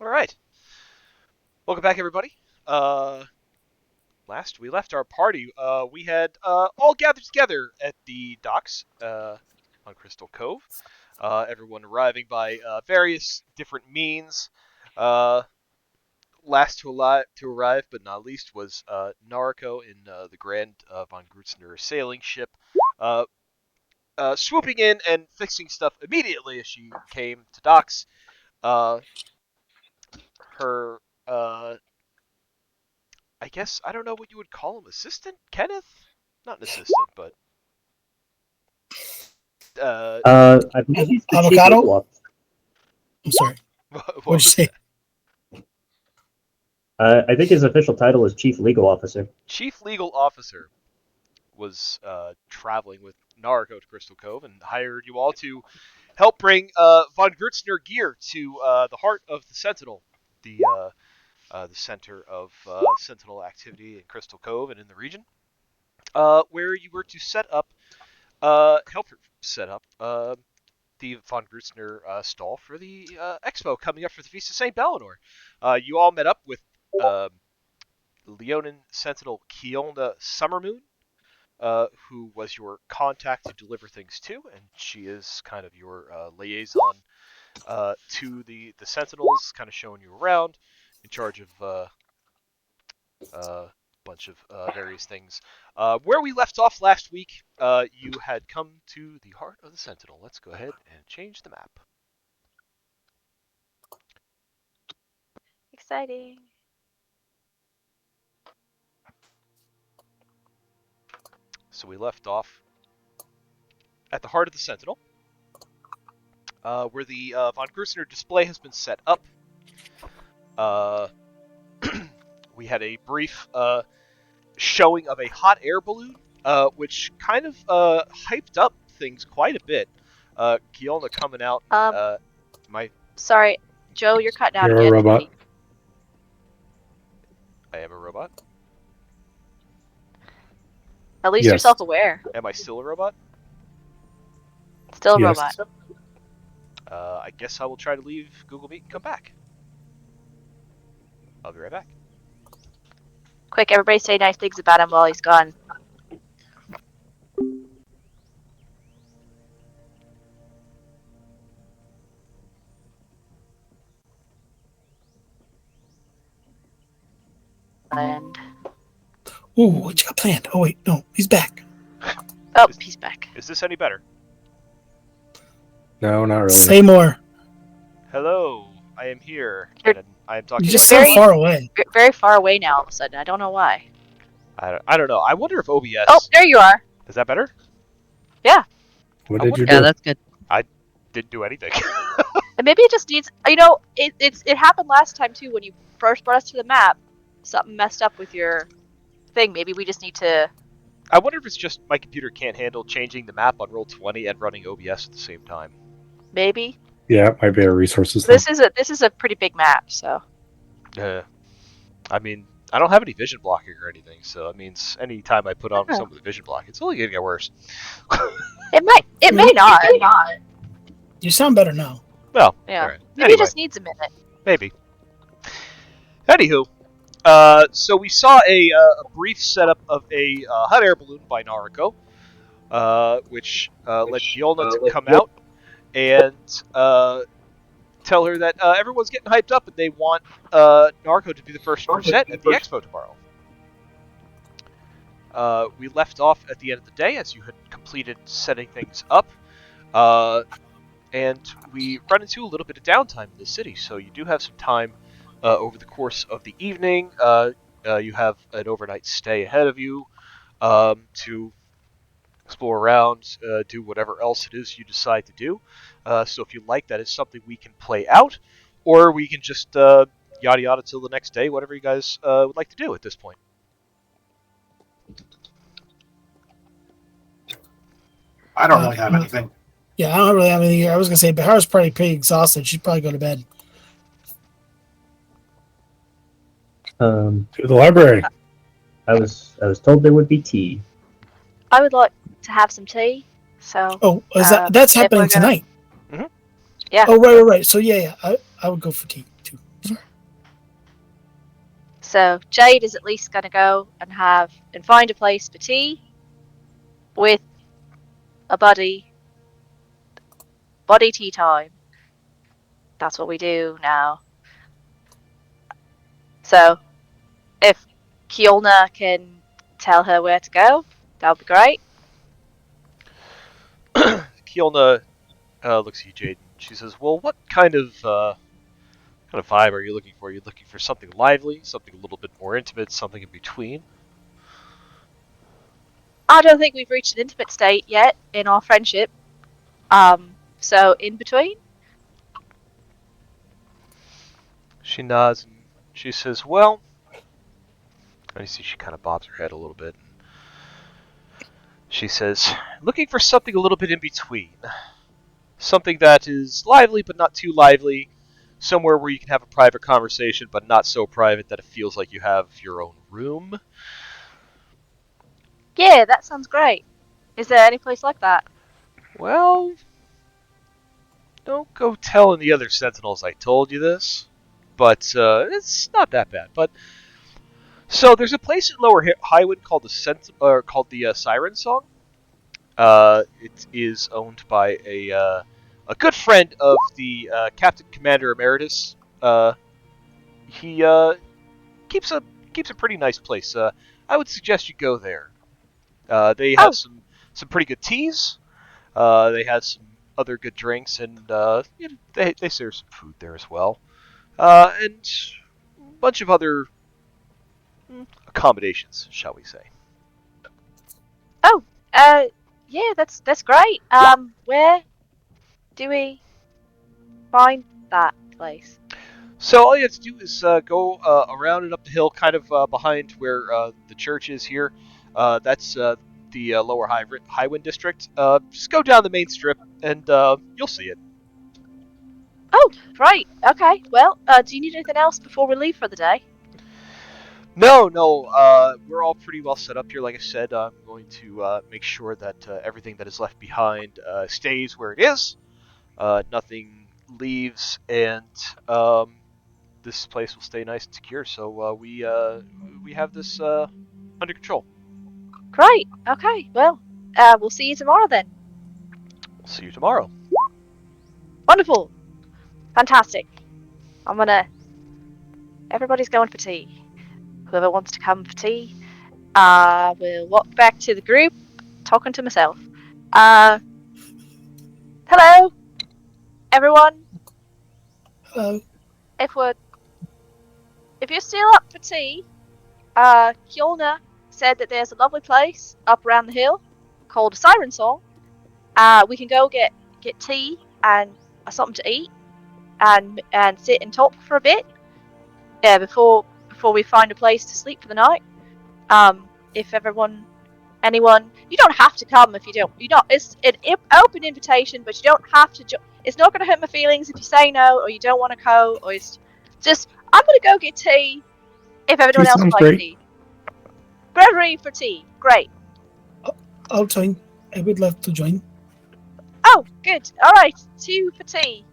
All right. Welcome back, everybody. Last we left our party, we had all gathered together at the docks on Crystal Cove. Everyone arriving by various different means. Uh, Last to arrive, but not least, was Nariko in the Grand von Grutzner sailing ship, uh, swooping in and fixing stuff immediately as she came to docks. Uh, her I guess I don't know what you would call him. Assistant, Kenneth? Not an assistant, but uh, I believe he's the chief Avocado? legal officer. I'm sorry. what What'd you was say? that? I think his official title is chief legal officer. Chief legal officer was traveling with Nariko to Crystal Cove and hired you all to help bring von Grutzner gear to the heart of the Sentinel, the center of Sentinel activity in Crystal Cove and in the region, where you were to set up, help set up the von Grutzner stall for the Expo coming up for the Feast of St. Balinor. You all met up with Leonin Sentinel Kielna Summermoon, who was your contact to deliver things to, and she is kind of your liaison to the Sentinels, kind of showing you around, in charge of a bunch of various things. Where we left off last week, you had come to the heart of the Sentinel. Let's go ahead and change the map. Exciting. So we left off at the heart of the Sentinel, where the von Grutzner display has been set up. We had a brief showing of a hot air balloon, which kind of hyped up things quite a bit. Kielna coming out. Sorry, Joe, you're cutting out You're again. a robot. I am a robot. At least Yes. you're self-aware. Am I still a robot? Still a Yes. robot. I guess I will try to leave Google Meet and come back. I'll be right back. Quick, everybody say nice things about him while he's gone. And Ooh, what you got planned? Oh wait, no, he's back. oh, he's back. Is this any better? No, not really. Say more. Hello, I am here, You're- and I am talking. You just You're sound very- far away. Very far away now. All of a sudden, I don't know why. I don't know. I wonder if OBS. Oh, there you are. Is that better? What I did you wonder- do? Yeah, that's good. Didn't do anything. And maybe it just needs. You know, it happened last time too when you first brought us to the map. Something messed up with your thing. Maybe we just need to. I wonder if it's just my computer can't handle changing the map on Roll20 and running OBS at the same time. Maybe Yeah, it might be our resources. thing. this is a pretty big map, so. I mean, I don't have any vision blocking or anything, so that means any time I put on Oh. some of the vision block, it's only gonna get worse. It may not. You sound better now. Well, Yeah. all right. Maybe Anyway, it just needs a minute. maybe. Anywho, so we saw a brief setup of a hot air balloon by Nariko, which led Yolna to come out and tell her that everyone's getting hyped up and they want Nariko to be the first to present at the Expo tomorrow. We left off at the end of the day as you had completed setting things up, and we run into a little bit of downtime in the city, so you do have some time over the course of the evening. You have an overnight stay ahead of you to explore around, do whatever else it is you decide to do. So if you like, that is something we can play out, or we can just yada yada till the next day, whatever you guys would like to do at this point. I don't really have anything. Yeah, I don't really have anything here. I was gonna say Bahara's probably pretty exhausted. She'd probably go to bed. To the library. I was told there would be tea. I would like to have some tea. So. Oh, is that's if we're happening gonna- tonight? Mhm. Yeah. Oh, right. So yeah. I would go for tea too. Sorry. So Jade is at least going to go and find a place for tea with a buddy tea time. That's what we do now. So if Kiolna can tell her where to go, that would be great. Kielna looks at you, Jade, and she says, "Well, what kind of vibe are you looking for? Are you looking for something lively, something a little bit more intimate, something in between?" I don't think we've reached an intimate state yet in our friendship. So in between. She nods and she says, "Well," and you see she kind of bobs her head a little bit. She says, "Looking for something a little bit in between. Something that is lively but not too lively. Somewhere where you can have a private conversation but not so private that it feels like you have your own room." Yeah, that sounds great. Is there any place like that? Well, don't go telling the other Sentinels I told you this, but it's not that bad. But so there's a place in Lower Highwind called the Siren Song. It is owned by a good friend of the Captain Commander Emeritus. He keeps a pretty nice place. I would suggest you go there. They have some pretty good teas. They have some other good drinks, and they serve some food there as well. And a bunch of other accommodations, shall we say. Oh, yeah, that's great. Where do we find that place? So all you have to do is go around and up the hill, kind of behind where the church is here. That's the Lower Highwind district. Just go down the main strip, and you'll see it. Oh, right. Okay. Well, do you need anything else before we leave for the day? No, we're all pretty well set up here. Like I said, I'm going to make sure that everything that is left behind stays where it is. Nothing leaves, and this place will stay nice and secure. So we have this under control. Great. Okay. Well, we'll see you tomorrow then. We'll see you tomorrow. Wonderful. Fantastic. Everybody's going for tea. Whoever wants to come for tea. We'll walk back to the group, talking to myself. Hello, everyone. Hello. If you're still up for tea, Kiolna said that there's a lovely place up around the hill called Siren Song. We can go get tea and something to eat, and sit and talk for a bit. Before we find a place to sleep for the night. If anyone, you don't have to come if you don't. It's an open invitation, but you don't have to. It's not going to hurt my feelings if you say no or you don't want to go, or it's just I'm going to go get tea. If everyone else would like tea, Gregory for tea, great. I'll join. I would love to join. Oh, good. All right, 2 for tea,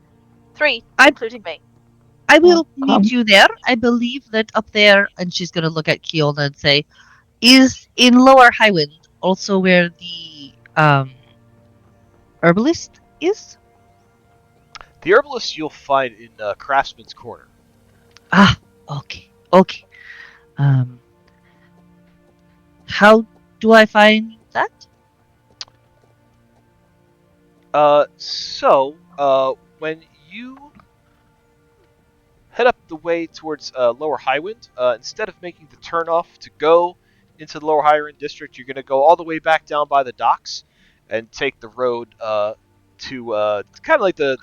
3 including me. I will meet you there. I believe that up there, and she's going to look at Kiolna and say, is in Lower Highwind also where the herbalist is? The herbalist you'll find in Craftsman's Corner. Ah, okay. How do I find that? When you head up the way towards Lower Highwind, instead of making the turnoff to go into the Lower Highwind district, you're going to go all the way back down by the docks and take the road to kind of like the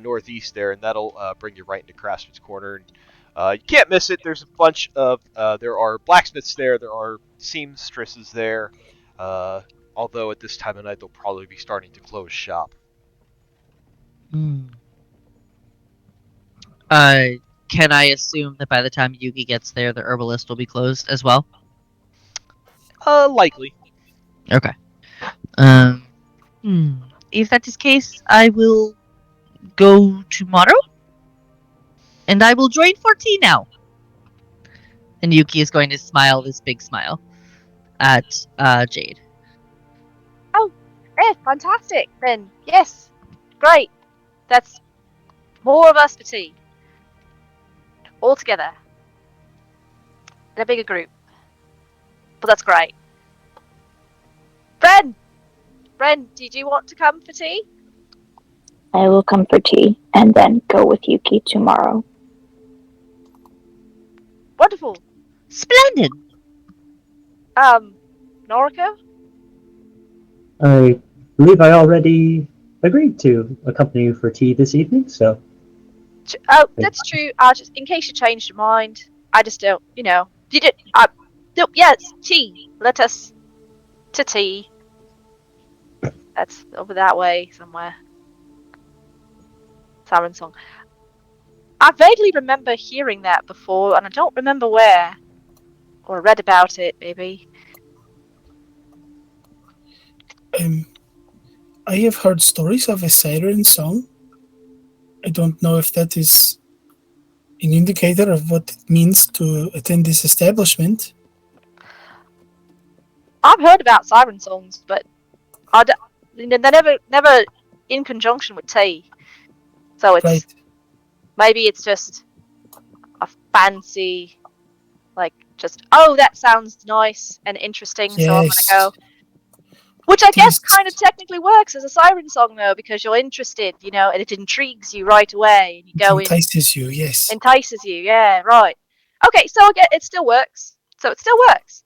northeast there, and that'll bring you right into Craftsman's Corner. And, you can't miss it. There's a bunch of there are blacksmiths there, there are seamstresses there. Although at this time of night they'll probably be starting to close shop. Can I assume that by the time Yugi gets there, the herbalist will be closed as well? Likely. Okay. If that is the case, I will go tomorrow, and I will join for tea now. And Yuki is going to smile this big smile at Jade. Oh, fantastic. Then, yes. Great. That's more of us for tea. All together. In a bigger group. But that's great. Bren, did you want to come for tea? I will come for tea and then go with Yuki tomorrow. Wonderful. Splendid. Noriko? I believe I already agreed to accompany you for tea this evening, so. Oh, that's true. Just in case you changed your mind, I just don't, you did. No, yes, tea. Let us to tea. That's over that way somewhere. Siren song. I vaguely remember hearing that before, and I don't remember where. Or read about it, maybe. I have heard stories of a siren song. I don't know if that is an indicator of what it means to attend this establishment. I've heard about siren songs, but they're never in conjunction with tea. So it's Right. maybe it's just a fancy, that sounds nice and interesting, so I'm Yes. gonna go. Which I guess Tis- kind of technically works as a siren song, though, because you're interested, and it intrigues you right away, and you go in. Entices you, yes. Entices you, yeah, right. Okay, so again, it still works. So it still works.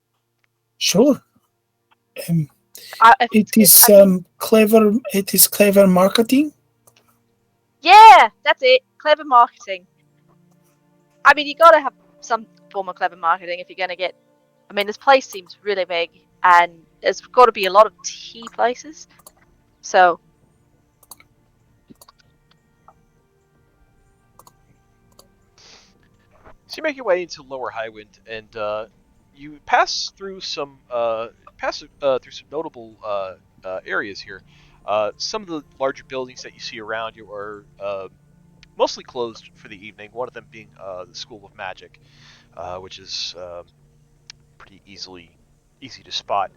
Sure. It is clever. It is clever marketing. Yeah, that's it. Clever marketing. I mean, you gotta have some form of clever marketing if you're gonna get. I mean, this place seems really big, and there's got to be a lot of tea places. So. So you make your way into Lower Highwind, and you pass through some notable areas here. Some of the larger buildings that you see around you are mostly closed for the evening. One of them being the School of Magic, which is pretty easy to spot.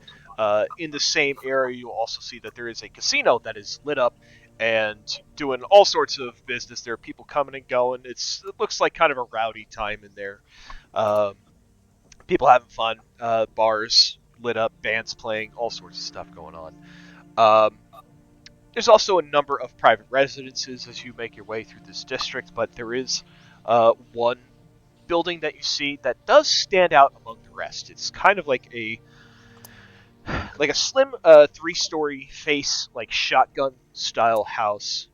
In the same area, you'll also see that there is a casino that is lit up and doing all sorts of business. There are people coming and going. It looks like kind of a rowdy time in there. People having fun. Bars lit up, bands playing, all sorts of stuff going on. There's also a number of private residences as you make your way through this district, but there is one building that you see that does stand out among the rest. It's kind of like a slim 3-story face, like shotgun style house,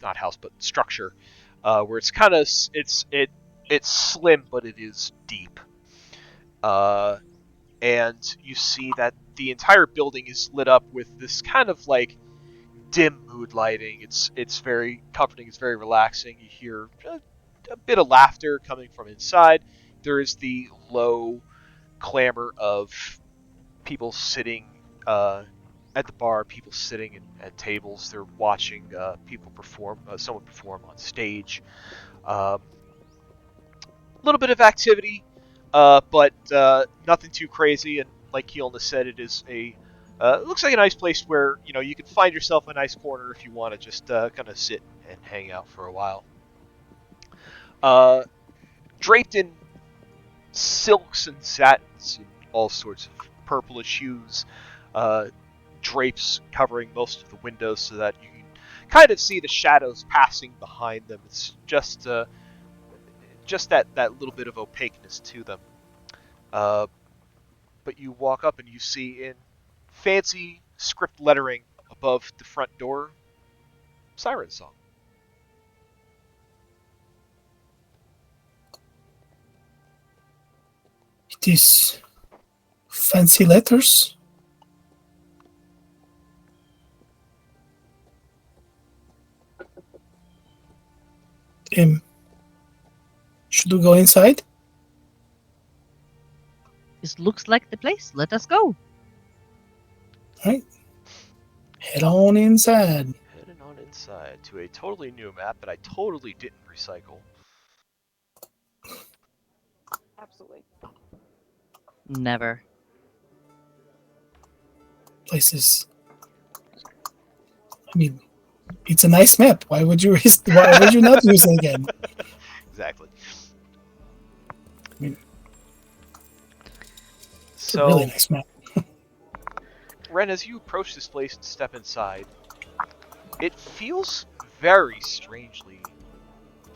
not house but structure, where it's kind of it's slim but it is deep, and you see that the entire building is lit up with this kind of like dim mood lighting. It's very comforting. It's very relaxing. You hear a bit of laughter coming from inside. There is the low clamor of people sitting at the bar, people sitting at tables. They're watching people perform, someone perform on stage. A little bit of activity, but nothing too crazy. And like Keelna said, it is it looks like a nice place where you can find yourself a nice corner if you want to just kind of sit and hang out for a while. Draped in silks and satins and all sorts of purplish hues, drapes covering most of the windows so that you can kind of see the shadows passing behind them. It's just that little bit of opaqueness to them. But you walk up and you see in fancy script lettering above the front door, Siren Song. It is fancy letters. Should we go inside? This looks like the place. Let us go. Right. Head on inside. Heading on inside to a totally new map that I totally didn't recycle. Absolutely. Never. Places. I mean, it's a nice map. Why would you why would you not use it again? Exactly. I mean, it's So, a really nice map. Ren, as you approach this place and step inside, it feels very strangely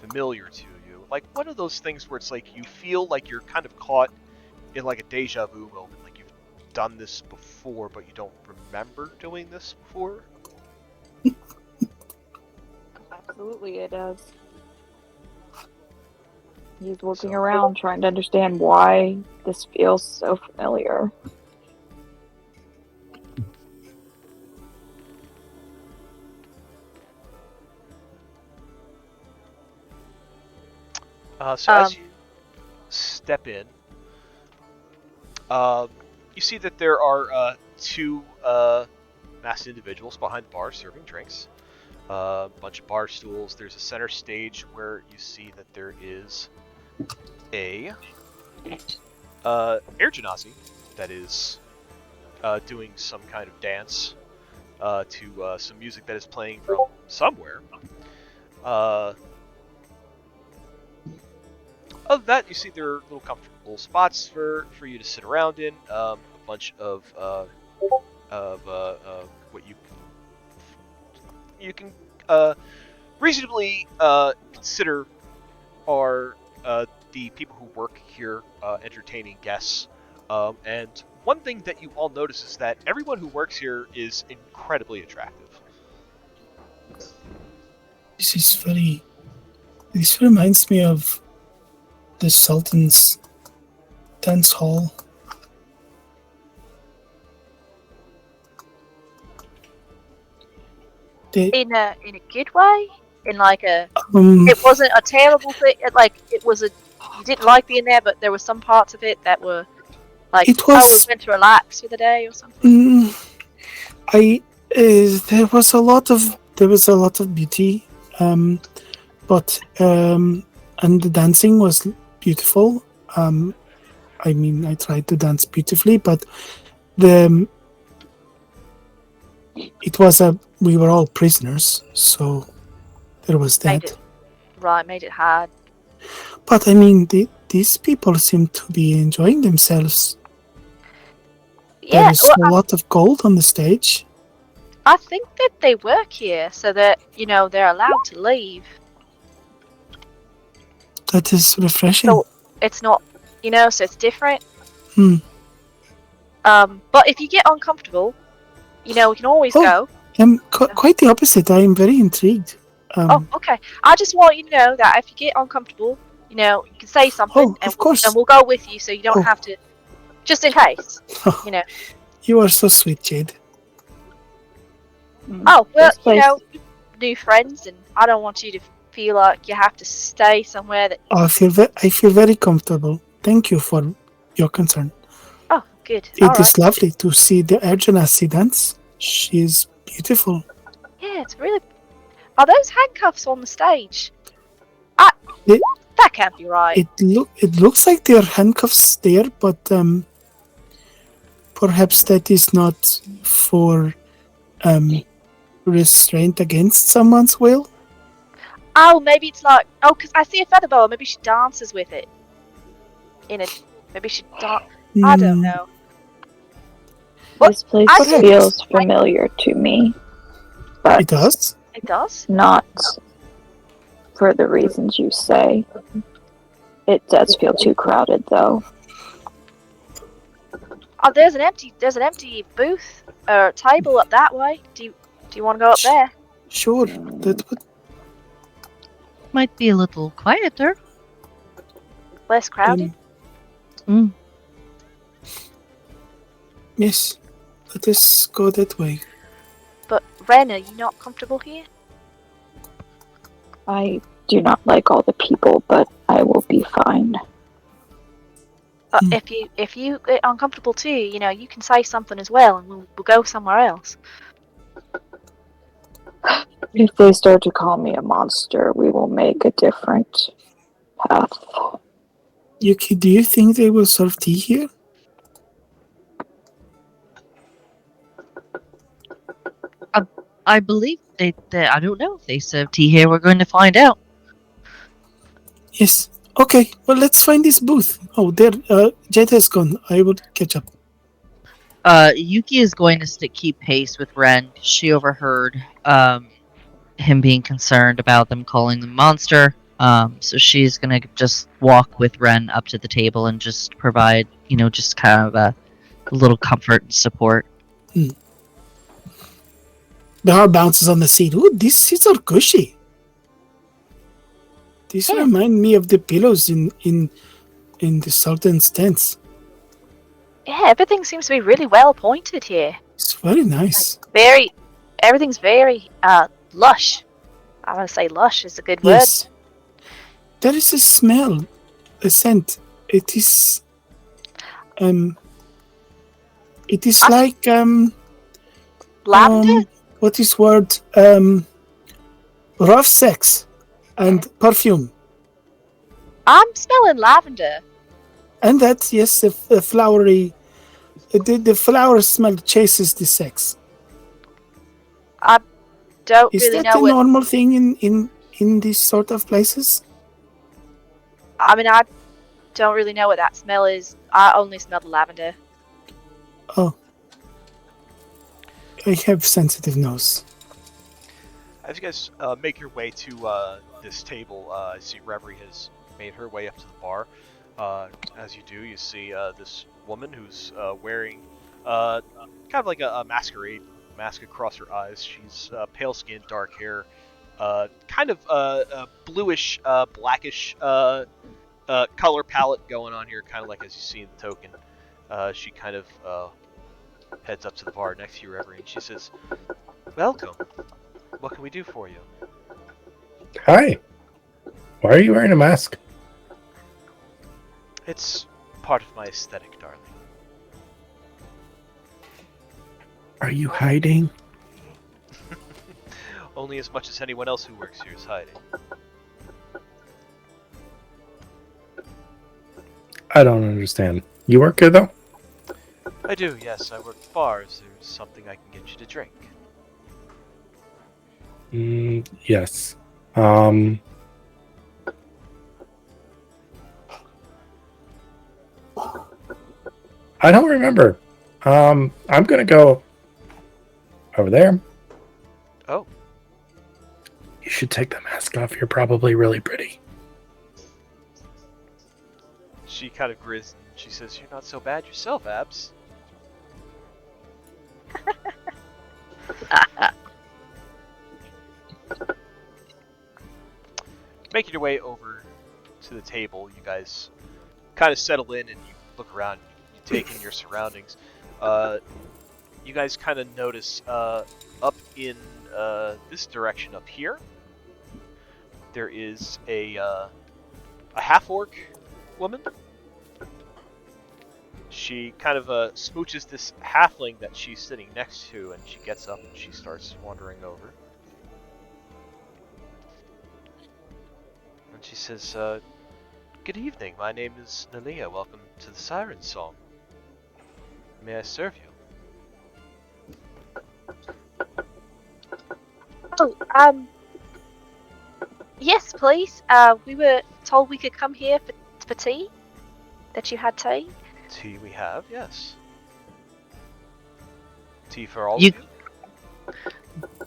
familiar to you. Like one of those things where it's like you feel like you're kind of caught in like a deja vu moment, like you've done this before, but you don't remember doing this before. Absolutely, it does. He's looking around trying to understand why this feels so familiar. So as you step in, you see that there are two masked individuals behind the bar serving drinks. A bunch of bar stools. There's a center stage where you see that there is a air genasi that is doing some kind of dance to some music that is playing from somewhere. Other than that, you see there are little comfortable spots for you to sit around in. A bunch of what you can reasonably consider are the people who work here entertaining guests. And one thing that you all notice is that everyone who works here is incredibly attractive. This reminds me of the Sultan's dance hall. In a good way, in like a it wasn't a terrible thing. It was a you didn't like being there, but there were some parts of it that were like It was. we went to relax for the day or something. There was a lot of beauty, but and the dancing was beautiful. I mean, I tried to dance beautifully, but we were all prisoners, so there was that. Made it hard. But I mean, these people seem to be enjoying themselves. Yeah, there is a lot of gold on the stage. I think that they work here so that they're allowed to leave. That is refreshing. So it's not, so it's different. Hmm. But if you get uncomfortable, we can always go. Quite the opposite. I am very intrigued. Okay. I just want you to know that if you get uncomfortable, you can say something, and we'll go with you, so you don't have to, just in case. You are so sweet, Jade. Oh well, new friends, and I don't want you to feel like you have to stay somewhere that. I feel very comfortable. Thank you for your concern. Oh, good. It is lovely to see the Genasi dance. She is beautiful. Yeah, it's really. Are those handcuffs on the stage? That can't be right. It looks like there are handcuffs there, but perhaps that is not for restraint against someone's will. Oh, maybe it's like because I see a feather boa. Maybe she dances with it. Maybe she dance. I don't know. This place feels familiar to me, but it does. It does. Not for the reasons you say. It does feel too crowded, though. Oh, there's an empty booth or table up that way. Do you want to go up there? Sure, that would. Might be a little quieter. Less crowded. Yes, let us go that way. But Ren, are you not comfortable here? I do not like all the people, but I will be fine. If you get uncomfortable too, you can say something as well, and we'll go somewhere else. If they start to call me a monster, we will make a different path. Yuki, do you think they will serve tea here? I believe they I don't know if they serve tea here. We're going to find out. Yes. Okay. Well, let's find this booth. Oh, there. Jet has gone. I will catch up. Yuki is going to keep pace with Ren. She overheard him being concerned about them calling them monster. So she's gonna just walk with Ren up to the table and just provide, just kind of a little comfort and support. The heart bounces on the seat. Ooh, these seats are cushy. These remind me of the pillows in the Sultan's tents. Yeah, everything seems to be really well pointed here. It's very nice. Everything's very lush. I want to say lush is a good word. Yes. There is a smell, a scent. It is like lavender. What is word? Rough sex and perfume. I'm smelling lavender. And that, yes, the flowery, the flower smell chases the sex. I don't Is really that know a what. normal thing in these sort of places? I mean, I don't really know what that smell is. I only smell the lavender. Oh. I have sensitive nose. As you guys make your way to this table, I see Reverie has made her way up to the bar. As you do, you see this woman who's wearing kind of like a masquerade mask across her eyes. She's pale skin, dark hair, kind of a bluish, blackish color palette going on here, kind of like as you see in the token. She kind of heads up to the bar next to you, Reverie, and she says, "Welcome. What can we do for you?" Hi. Why are you wearing a mask? It's part of my aesthetic, darling. Are you hiding? Only as much as anyone else who works here is hiding. I don't understand. You work here, though? I do, yes. I work at bars. There's something I can get you to drink. Yes. I don't remember. I'm gonna go over there. Oh. You should take the mask off. You're probably really pretty. She kind of grins and she says, "You're not so bad yourself, Abs." Making your way over to the table, you guys kind of settle in and you look around, you take in your surroundings. You guys kind of notice up in this direction up here, there is a half-orc woman. She kind of smooches this halfling that she's sitting next to, and she gets up and she starts wandering over. And she says, "Good evening, my name is Nalia. Welcome to the Siren Song. May I serve you?" Oh, yes, please. We were told we could come here for tea. That you had tea. Tea we have, yes. Tea for all You- of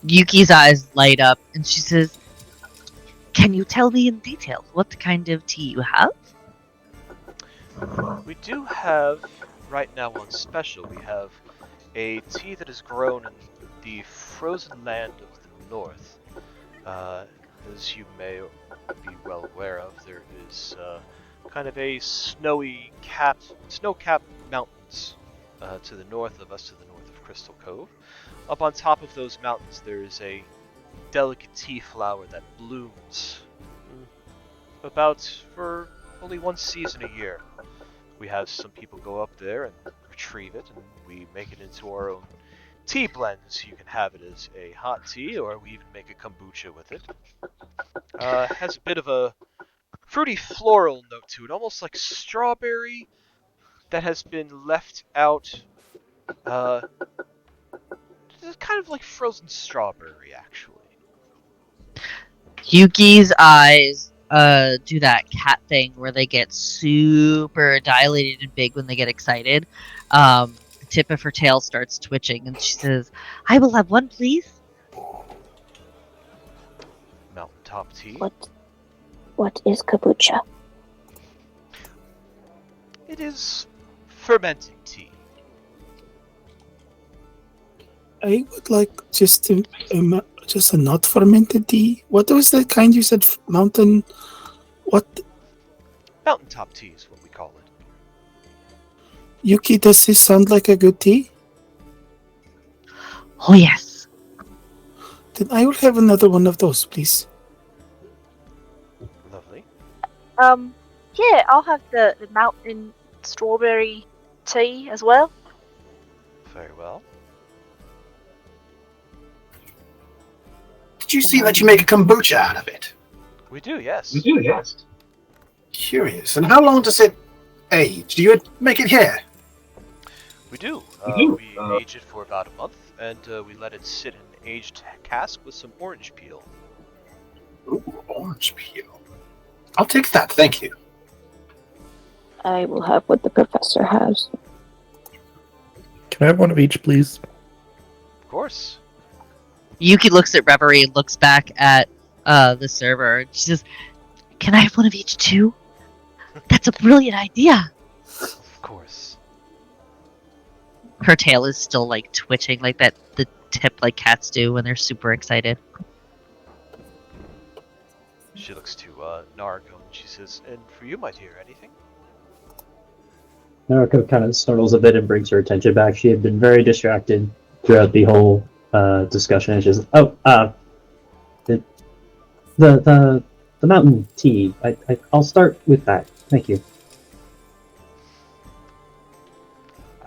you? Yuki's eyes light up, and she says, "Can you tell me in detail what kind of tea you have?" We do have, right now on special, we have a tea that is grown in the frozen land of the north. As you may be well aware of, there is kind of a snow-capped mountains to the north of us, to the north of Crystal Cove. Up on top of those mountains, there is a delicate tea flower that blooms about for only one season a year. We have some people go up there and retrieve it, and we make it into our own tea blends. You can have it as a hot tea, or we even make a kombucha with it. Has a bit of a fruity floral note to it, almost like strawberry that has been left out It's kind of like frozen strawberry, actually. Yuki's eyes do that cat thing where they get super dilated and big when they get excited. The tip of her tail starts twitching, and she says, "I will have one, please." Mountaintop tea. What is kombucha? It is fermenting tea. I would like just a not fermented tea. What was the kind you said? Mountain. What? Mountaintop tea is what we call it. Yuki, does this sound like a good tea? Oh yes. Then I will have another one of those, please. Lovely. Yeah, I'll have the mountain strawberry tea as well. Very well. Did you see that you make a kombucha out of it? We do, yes. Curious. And how long does it age? Do you make it here? We do. We age it for about a month, and we let it sit in an aged cask with some orange peel. Ooh, orange peel. I'll take that, thank you. I will have what the professor has. Can I have one of each, please? Of course. Yuki looks at Reverie and looks back at the server. She says, "Can I have one of each too? That's a brilliant idea." Of course. Her tail is still like twitching, like that the tip like cats do when they're super excited. She looks to Nariko and she says, "And for you, my dear, anything?" Nariko kind of startles a bit and brings her attention back. She had been very distracted throughout the whole discussion. And she's the mountain tea. I'll start with that. Thank you.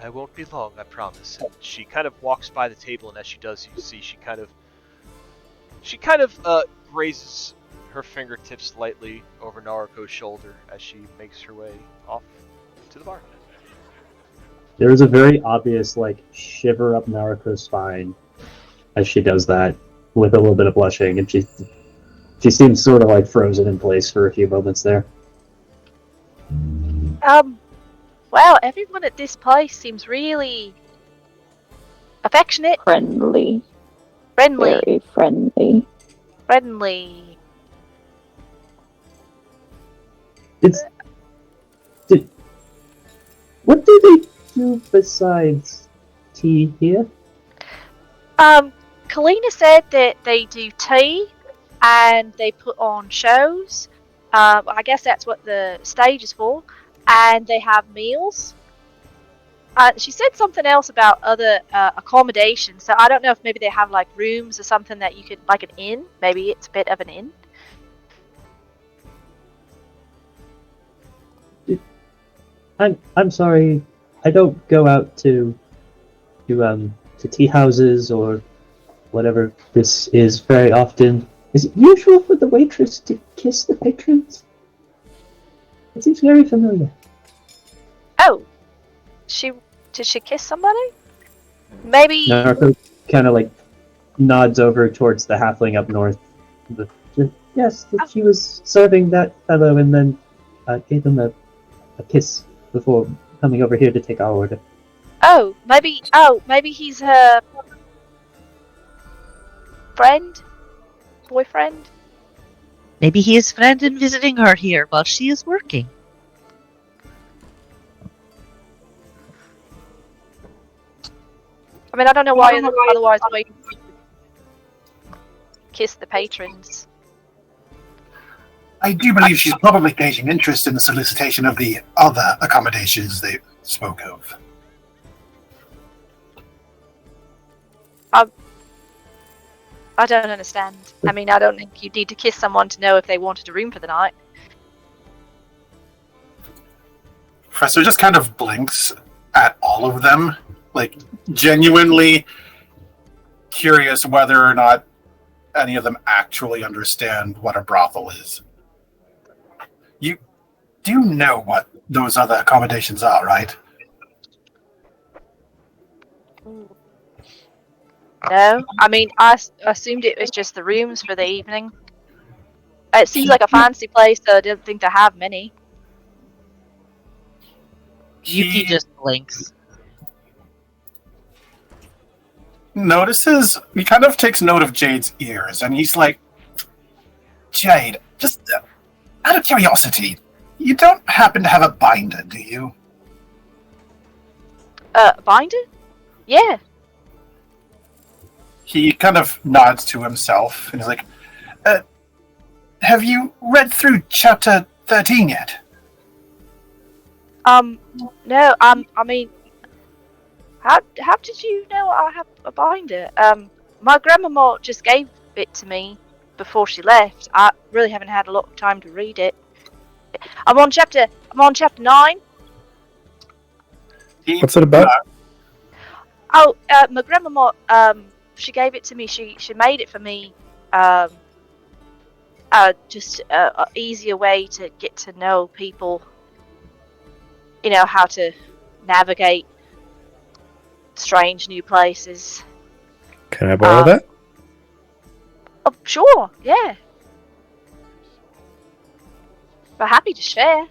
I won't be long, I promise. And she kind of walks by the table, and as she does, you see she kind of grazes her fingertips lightly over Nariko's shoulder as she makes her way off to the bar. There is a very obvious shiver up Nariko's spine as she does that, with a little bit of blushing, and she seems sort of frozen in place for a few moments there. Wow, everyone at this place seems really affectionate, Friendly. friendly, Very friendly. friendly. What do they do besides tea here? Kalina said that they do tea and they put on shows. I guess that's what the stage is for. And they have meals. She said something else about other accommodations. So I don't know if maybe they have rooms or something that you could, like an inn. Maybe it's a bit of an inn. I'm sorry, I don't go out to tea houses or whatever this is very often. Is it usual for the waitress to kiss the patrons? It seems very familiar. Oh, did she kiss somebody? Maybe. Nariko kind of nods over towards the halfling up north. Yes, she was serving that fellow and then gave him a kiss before coming over here to take our order. Maybe he's her friend, boyfriend. Maybe he is friend and visiting her here while she is working. I mean, I don't know why otherwise we kiss the patrons. I do believe she's probably gauging interest in the solicitation of the other accommodations they spoke of. I don't understand. I mean, I don't think you need to kiss someone to know if they wanted a room for the night. Professor just kind of blinks at all of them, genuinely curious whether or not any of them actually understand what a brothel is. You do know what those other accommodations are, right? No, I mean I assumed it was just the rooms for the evening. It seems like a fancy place, so I didn't think to have many. Yuki He just blinks. notices, he kind of takes note of Jade's ears, and he's like, Jade, just out of curiosity, you don't happen to have a binder, do you? Binder? Yeah. He kind of nods to himself, and he's like, have you read through chapter 13 yet? No, I mean, how did you know I have a binder? My grandmama just gave it to me before she left. I really haven't had a lot of time to read it. I'm on chapter 9. What's it about? Oh, my grandmama, she gave it to me. She made it for me. Just a easier way to get to know people. You know, how to navigate strange new places. Can I borrow that? Oh, sure, yeah. But happy to share.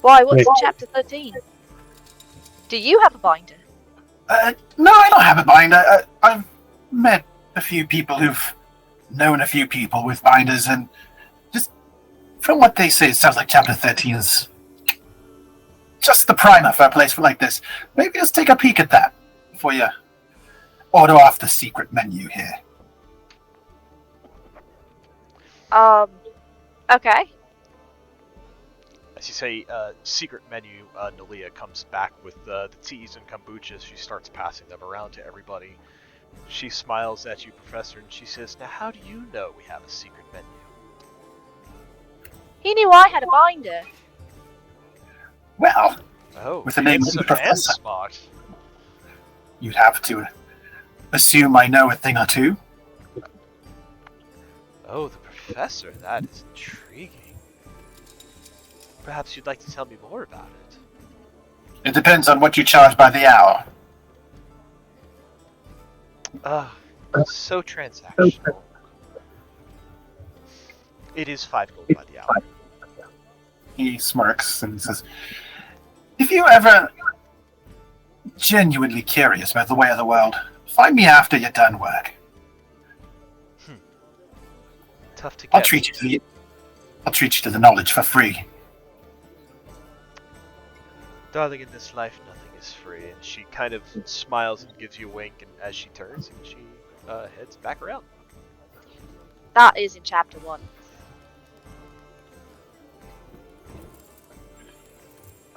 Why, what's Wait. in chapter 13? Do you have a binder? No, I don't have a binder. I've met a few people who've known a few people with binders, and just from what they say, it sounds like chapter 13 is just the primer for a place like this. Maybe just take a peek at that before you order off the secret menu here. Okay. As you say, secret menu, Nalia comes back with the teas and kombuchas. She starts passing them around to everybody. She smiles at you, Professor, and she says, now how do you know we have a secret menu? He knew I had a binder. Well, Oh, with the name of the and professor, smart. you'd have to assume I know a thing or two. Oh, the Professor, that is intriguing. Perhaps you'd like to tell me more about it. It depends on what you charge by the hour. So transactional. It is 5 gold by the hour. He smirks and says, if you're ever genuinely curious about the way of the world, find me after you're done work. Tough to get. I'll treat you to the knowledge for free. Darling, in this life, nothing is free. And she kind of smiles and gives you a wink, and as she turns, and she heads back around. That is in chapter 1.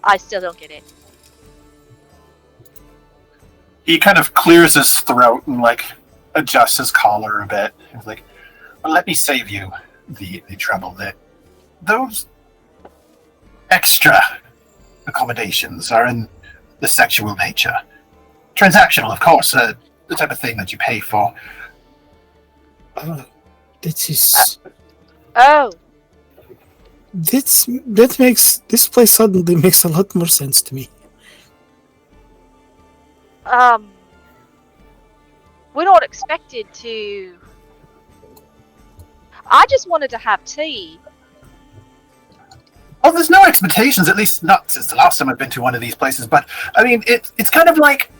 I still don't get it. He kind of clears his throat and adjusts his collar a bit. He's like, well, let me save you the trouble. That those extra accommodations are in the sexual nature. Transactional, of course, the type of thing that you pay for. Oh, This place suddenly makes a lot more sense to me. we're not expected to. I just wanted to have tea. Oh, there's no expectations, at least not since the last time I've been to one of these places. But, I mean, it's kind of like,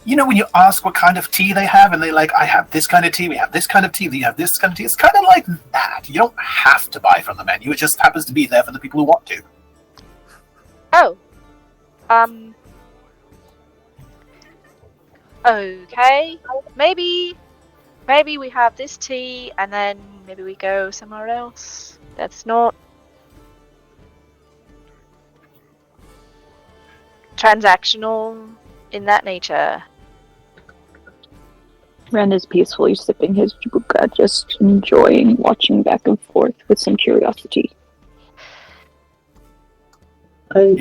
you know, when you ask what kind of tea they have, and they I have this kind of tea, we have this kind of tea, we have this kind of tea. It's kind of like that. You don't have to buy from the menu. It just happens to be there for the people who want to. Oh. Okay. Maybe we have this tea, and then maybe we go somewhere else. That's not transactional in that nature. Ren is peacefully sipping his jubuka, just enjoying watching back and forth with some curiosity. I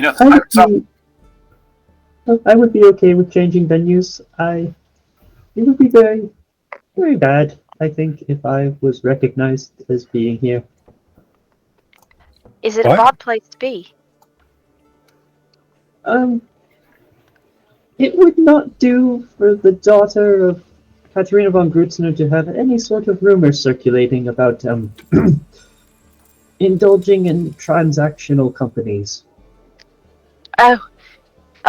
would be okay with changing venues. It would be very, very bad, I think, if I was recognized as being here. Is it What? a bad place to be? Um, it would not do for the daughter of Katerina von Grutzner to have any sort of rumor circulating about indulging in transactional companies. Oh,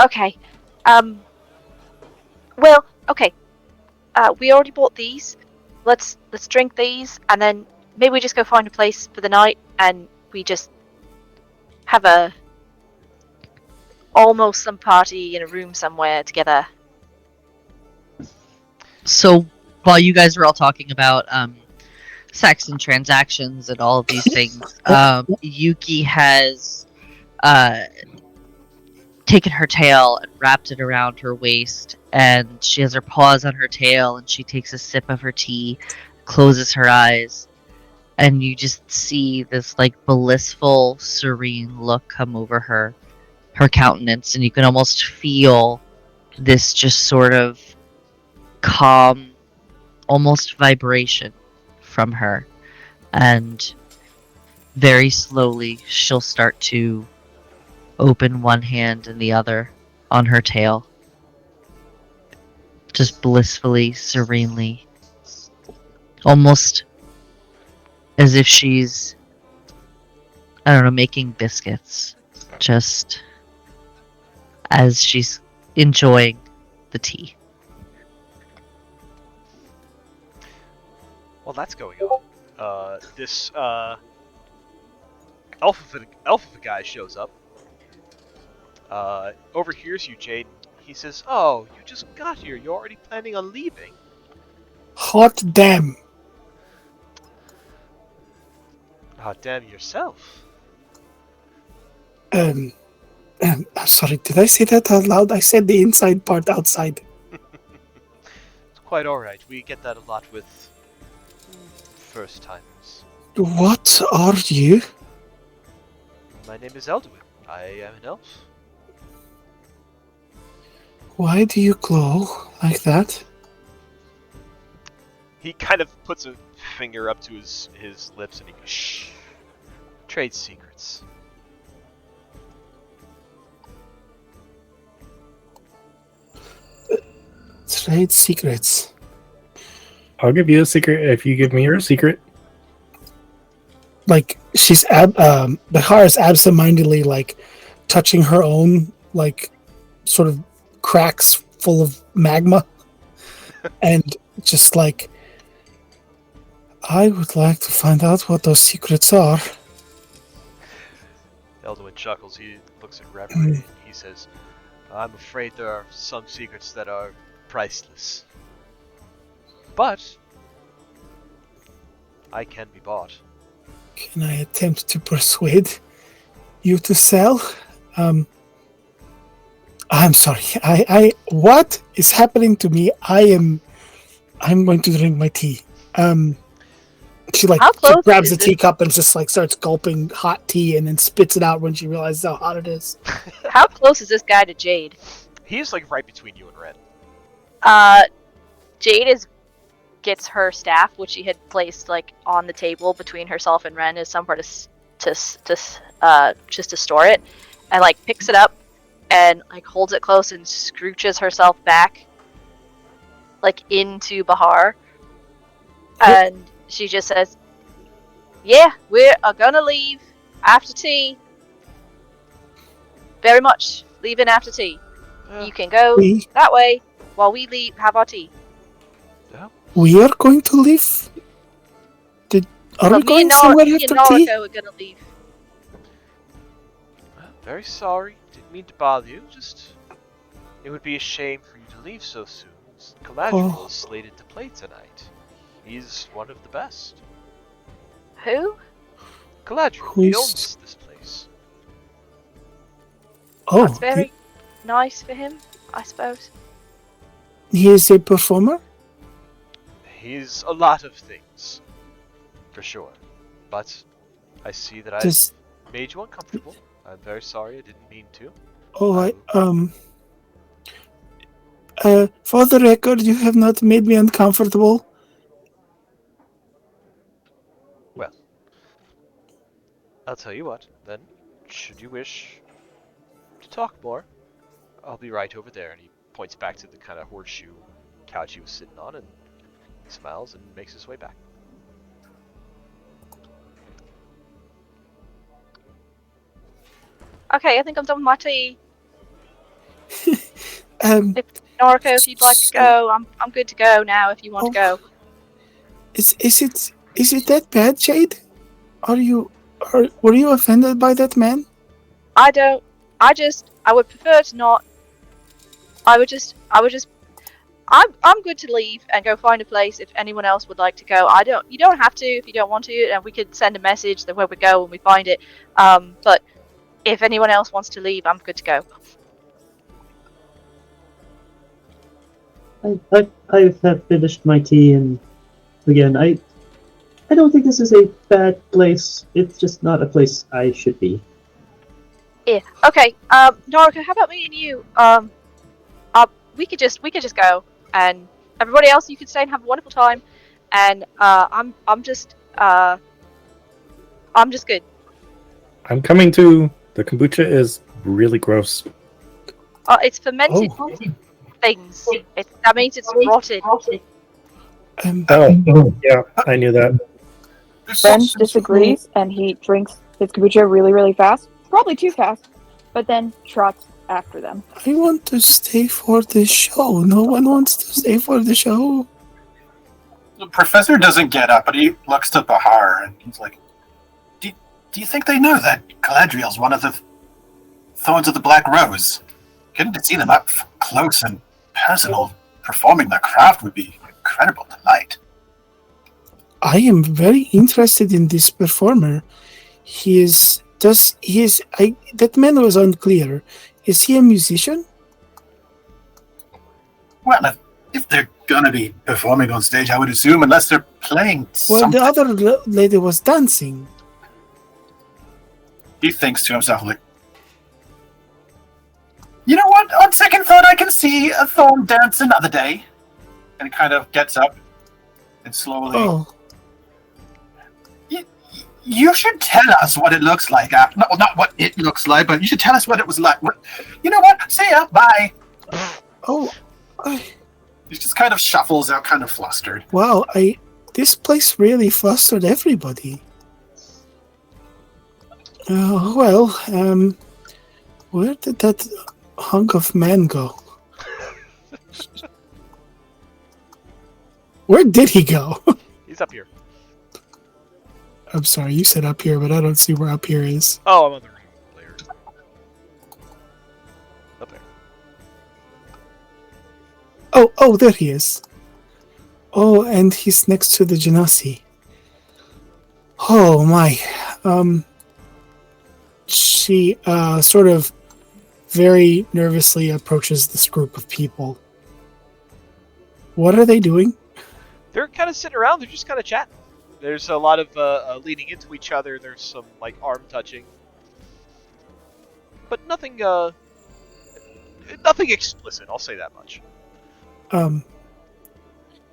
okay. Well, okay. We already bought these. Let's drink these, and then maybe we just go find a place for the night, and we just have a almost some party in a room somewhere together. So while you guys were all talking about sex and transactions and all of these things, Yuki has taken her tail and wrapped it around her waist, and she has her paws on her tail, and she takes a sip of her tea, closes her eyes, and you just see this like blissful, serene look come over her countenance, and you can almost feel this just sort of calm, almost vibration from her. And very slowly, she'll start to open one hand and the other on her tail. Just blissfully, serenely. Almost as if she's, I don't know, making biscuits. Just as she's enjoying the tea. While that's going on, this alpha guy shows up. Overhears you, Jade. He says, "Oh, you just got here. You're already planning on leaving." Hot damn. Ah, damn yourself. I'm sorry, did I say that out loud? I said the inside part outside. It's quite alright. We get that a lot with first timers. What are you? My name is Elduin. I am an elf. Why do you glow like that? He kind of puts a finger up to his lips and he goes, "Shh. Trade secrets." Trade secrets. I'll give you a secret if you give me your secret. Like she's Bahar is absentmindedly like touching her own like sort of cracks full of magma, and just like, I would like to find out what those secrets are. Elduin chuckles. He looks at Reverie. He says, "I'm afraid there are some secrets that are priceless. But I can be bought." Can I attempt to persuade you to sell? I'm sorry. I what is happening to me? I'm going to drink my tea. She like How close grabs is the this? teacup and just like starts gulping hot tea and then spits it out when she realizes how hot it is. How close is this guy to Jade? He is like right between you and Red. Jade gets her staff, which she had placed like on the table between herself and Ren, as somewhere to just to store it, and like picks it up and like holds it close and scrooches herself back like into Bahar, and she just says, "Yeah, we are gonna leave after tea. Very much leaving after tea. You can go We that way while we leave, have our tea." we are going to leave. Are Well, we going somewhere me and after tea? Nariko are gonna leave. Very sorry. Didn't mean to bother you. Just, it would be a shame for you to leave so soon. Galadriel is slated to play tonight. He's one of the best. Who? Galadriel, he Who's- owns this place. Oh, That's very nice for him, I suppose. he is a performer. He's a lot of things, for sure. But I see that I Does made you uncomfortable. I'm very sorry. I didn't mean to. For the record, you have not made me uncomfortable. Well, I'll tell you what, then. Should you wish to talk more, I'll be right over there. And he points back to the kind of horseshoe couch he was sitting on and smiles and makes his way back. Okay, I think I'm done with my tea. Um, Nariko, if you'd like to go, I'm good to go now. If you want to go. is it that bad, Jade? Were you offended by that man? I would prefer to not. I'm good to leave and go find a place if anyone else would like to go. You don't have to if you don't want to, and we could send a message that where we go when we find it. But if anyone else wants to leave, I'm good to go. I have finished my tea, and again, I don't think this is a bad place. It's just not a place I should be. Yeah. Okay. Nariko, how about me and you? We could just go, and everybody else, you can stay and have a wonderful time. And I'm just good. I'm coming to. The kombucha is really gross. It's fermented things. That means it's rotted. Yeah, I knew that. Ben disagrees, and he drinks his kombucha really, really fast. Probably too fast, but then trots after them. I want to stay for the show. No one wants to stay for the show. The professor doesn't get up, but he looks to Bahar and he's like, Do you think they know that Galadriel's one of the Thorns of the Black Rose? Getting to see them up close and personal performing their craft would be an incredible delight. I am very interested in this performer. That man was unclear. Is he a musician? Well, if they're gonna be performing on stage, I would assume, unless they're playing Well, something. the other lady was dancing. He thinks to himself, like, you know what? On second thought, I can see a Thorn dance another day. And he kind of gets up and slowly. Oh, You should tell us what it looks like. Not what it looks like, but you should tell us what it was like. You know what? See ya. Bye. He just kind of shuffles out, kind of flustered. wow! This place really flustered everybody. Where did that hunk of man go? Where did he go? He's up here. I'm sorry, you said up here, but I don't see where up here is. Oh, I'm on the right layer. Up there. Oh, there he is. Oh, and he's next to the Genasi. Oh my. She sort of very nervously approaches this group of people. What are they doing? They're kind of sitting around. They're just kind of chatting. There's a lot of leaning into each other. There's some like arm touching, but nothing explicit. I'll say that much.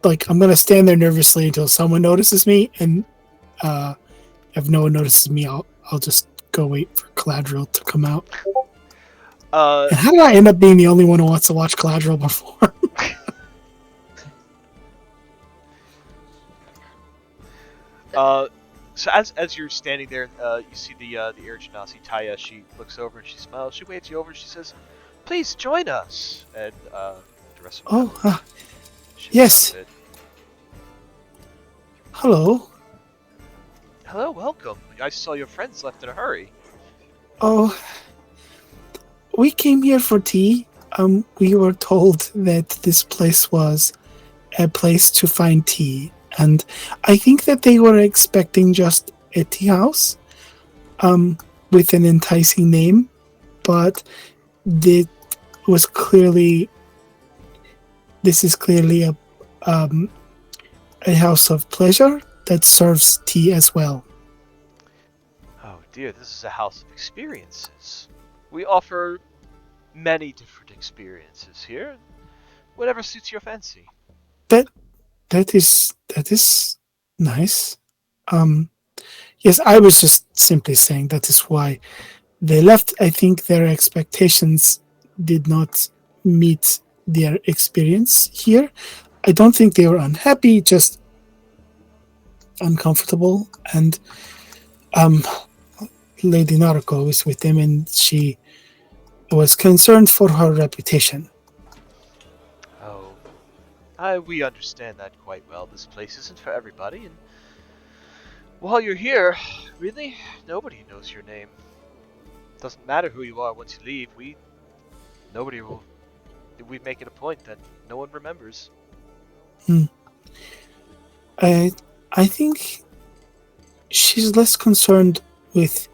Like I'm gonna stand there nervously until someone notices me, and if no one notices me, I'll just go wait for Galadriel to come out. And how did I end up being the only one who wants to watch Galadriel perform? So as you're standing there, you see the Air Genasi Taya. She looks over and she smiles. She waves you over and she says, "Please join us." And the rest of them. Yes. Hello. Hello, welcome. I saw your friends left in a hurry. Oh, we came here for tea. We were told that this place was a place to find tea. And I think that they were expecting just a tea house with an enticing name, but this is clearly a house of pleasure that serves tea as well. Oh dear, this is a house of experiences. We offer many different experiences here. Whatever suits your fancy. That is nice. Yes, I was just simply saying that is why they left. I think their expectations did not meet their experience here. I don't think they were unhappy, just uncomfortable. And Lady Nariko is with them, and she was concerned for her reputation. Oh, we understand that quite well. This place isn't for everybody, and while you're here, really, nobody knows your name. Doesn't matter who you are once you leave. We make it a point that no one remembers. I think she's less concerned with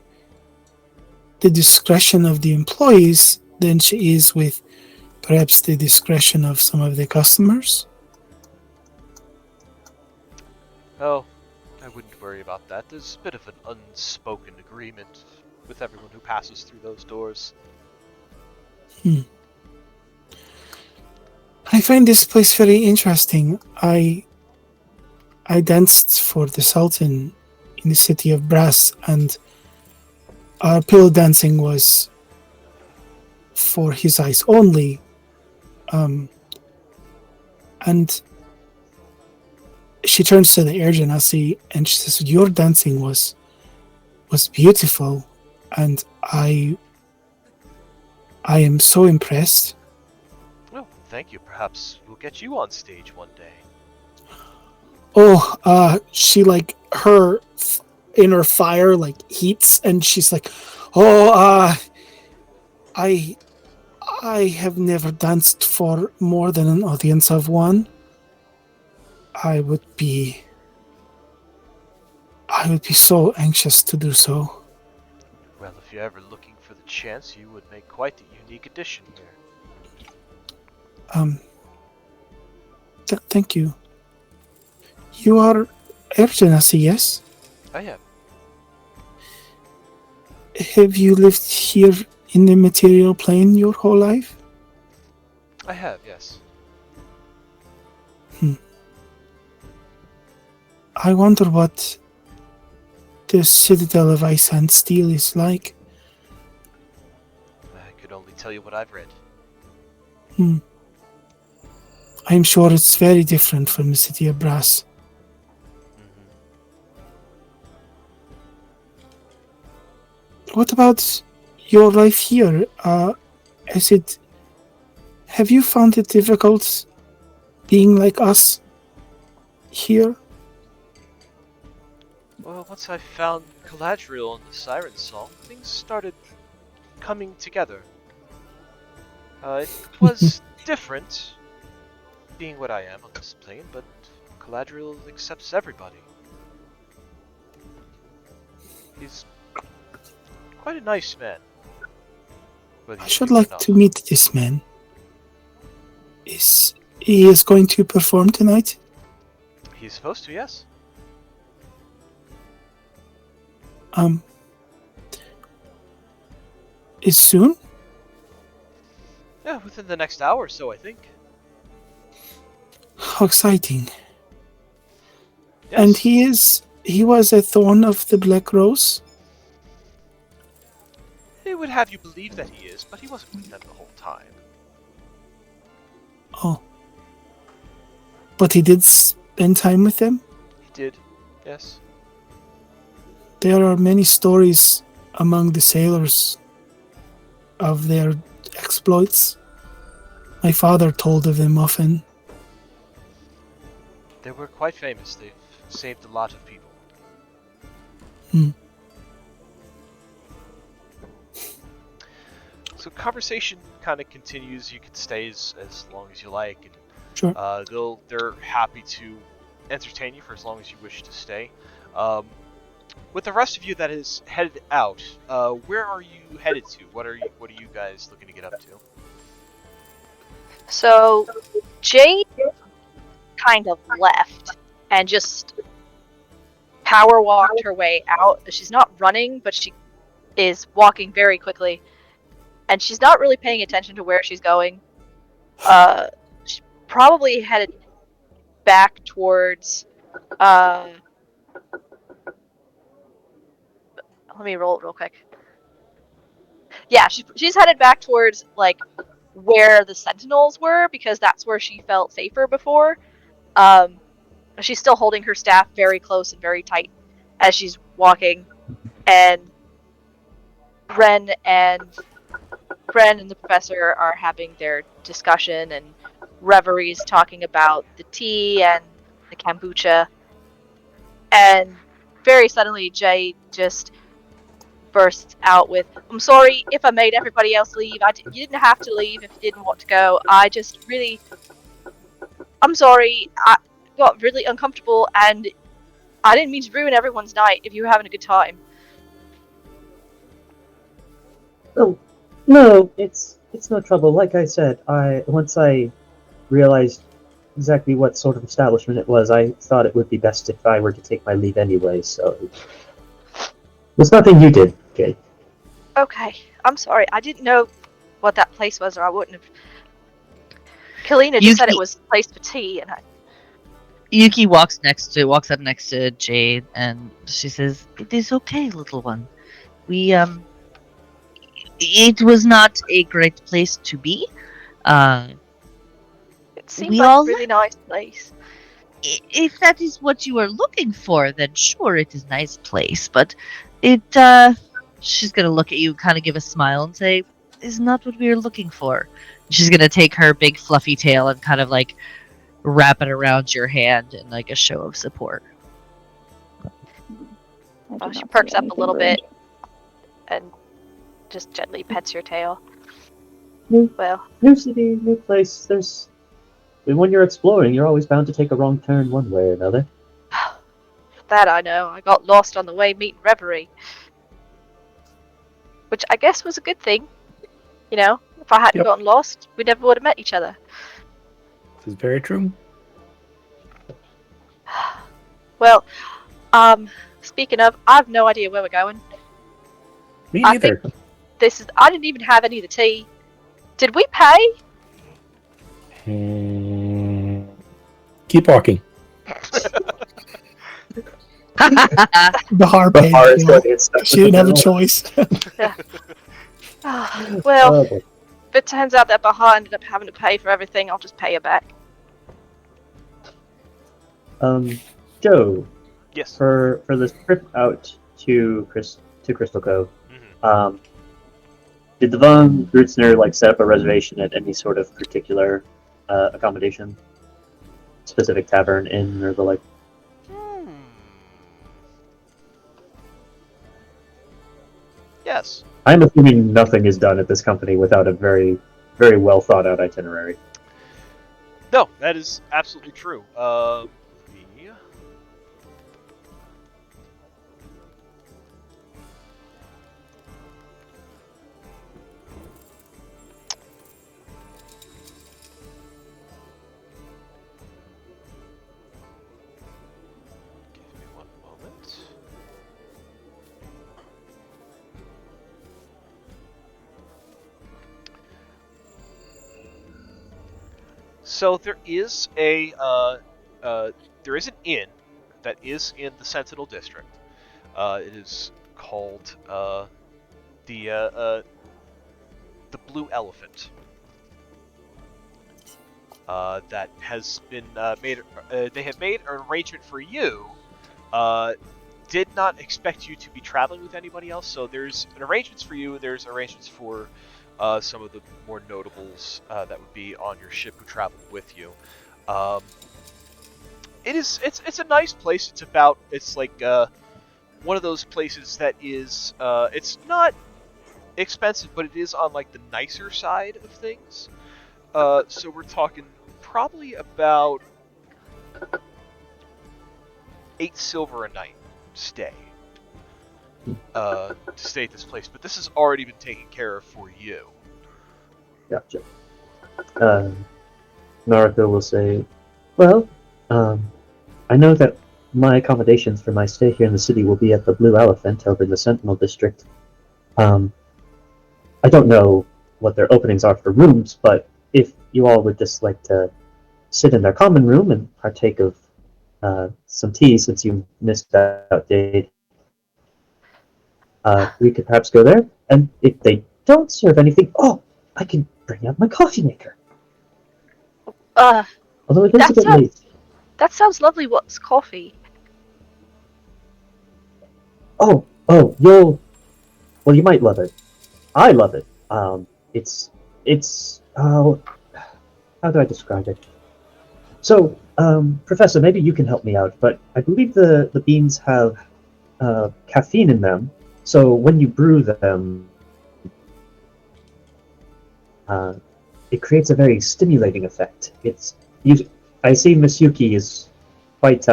the discretion of the employees than she is with perhaps the discretion of some of the customers. Oh, I wouldn't worry about that. There's a bit of an unspoken agreement with everyone who passes through those doors. I find this place very interesting. I danced for the Sultan in the city of Brass, and our pillow dancing was for his eyes only. And she turns to the Air Genasi and she says, "Your dancing was beautiful, and I am so impressed." Well, thank you. Perhaps we'll get you on stage one day. Oh, she like her inner fire like heats, and she's like, "Oh, I have never danced for more than an audience of one. I would be so anxious to do so." Well, if you're ever looking for the chance, you would make quite the unique addition here. Thank you. You are Air Genasi, yes? I am. Have you lived here in the material plane your whole life? I have, yes. I wonder what the Citadel of Ice and Steel is like. I could only tell you what I've read. I'm sure it's very different from the City of Brass. What about your life here? Have you found it difficult being like us here? Well, once I found Galadriel and the Siren song, things started coming together. It was different, being what I am on this plane, but Galadriel accepts everybody. He's quite a nice man. I should like to meet this man. He is going to perform tonight? He's supposed to, yes. Is soon? Yeah, within the next hour or so, I think. How exciting. Yes. And he was a thorn of the Black Rose? It would have you believe that he is, but he wasn't with them the whole time. Oh. But he did spend time with them? He did, yes. There are many stories among the sailors of their exploits. My father told of them often. They were quite famous. They've saved a lot of people. So conversation kind of continues. You can stay as long as you like, and Sure. they're happy to entertain you for as long as you wish to stay. With the rest of you that is headed out, where are you headed to? What are you guys looking to get up to? So, Jade kind of left and just power walked her way out. She's not running, but she is walking very quickly, and she's not really paying attention to where she's going. She probably headed back towards. Let me roll it real quick. Yeah, she's headed back towards like where the sentinels were, because that's where she felt safer before. She's still holding her staff very close and very tight as she's walking, and Ren and the professor are having their discussion and reveries, talking about the tea and the kombucha. And very suddenly, Jay just bursts out with, "I'm sorry if I made everybody else leave. You didn't have to leave if you didn't want to go. I'm sorry. I got really uncomfortable, and I didn't mean to ruin everyone's night if you were having a good time." Oh, no, it's no trouble. Like I said, once I realized exactly what sort of establishment it was, I thought it would be best if I were to take my leave anyway. So it's nothing you did, Jay. Okay, I'm sorry. I didn't know what that place was, or I wouldn't have. Kalina just said it was a place for tea, and Yuki walks up next to Jade, and she says, "It is okay, little one. It was not a great place to be. it seemed we like all a really nice place. If that is what you are looking for, then sure, it is a nice place. But it, she's gonna look at you, kind of give a smile, and say, is not what we are looking for." She's gonna take her big fluffy tail and kind of like wrap it around your hand in like a show of support. She perks up a little bit and just gently pets your tail. Well, new city, new place. When you're exploring, you're always bound to take a wrong turn one way or another. that I know. I got lost on the way meeting Reverie, which I guess was a good thing. You know, if I hadn't gotten lost, we never would have met each other. This is very true. Well, speaking of, I have no idea where we're going. Me neither. I didn't even have any of the tea. Did we pay? Keep walking. Bahar paid. Bahar is going to get stuck She with didn't have a the choice. Well, bill. if it turns out that Bahar ended up having to pay for everything, I'll just pay her back. Joe. Yes. For this trip out to Crystal Cove, did the Von Grutzner like set up a reservation at any sort of particular accommodation, specific tavern, inn, or the like? Yes. I'm assuming nothing is done at this company without a very, very well thought out itinerary. No, that is absolutely true. Give me one moment. So there is there is an inn that is in the Sentinel District. It is called the Blue Elephant. That has been made. They have made an arrangement for you. Did not expect you to be traveling with anybody else, so there's an arrangements for you. There's arrangements for some of the more notables that would be on your ship who traveled with you. It's a nice place. It's like one of those places that is it's not expensive, but it is on like the nicer side of things. So we're talking probably about 8 silver a night stay to stay at this place, but this has already been taken care of for you. Gotcha. Nariko will say, well, I know that my accommodations for my stay here in the city will be at the Blue Elephant over in the Sentinel District. I don't know what their openings are for rooms, but if you all would just like to sit in their common room and partake of some tea since you missed that date, we could perhaps go there. And if they don't serve anything, I can bring out my coffee maker. Uh, Although it is a that bit sounds late. that sounds lovely. What's coffee? Oh, well, you might love it. I love it. It's how do I describe it? So, Professor, maybe you can help me out, but I believe the beans have caffeine in them. So when you brew them, uh, it creates a very stimulating effect. I see Miss Yuki is quite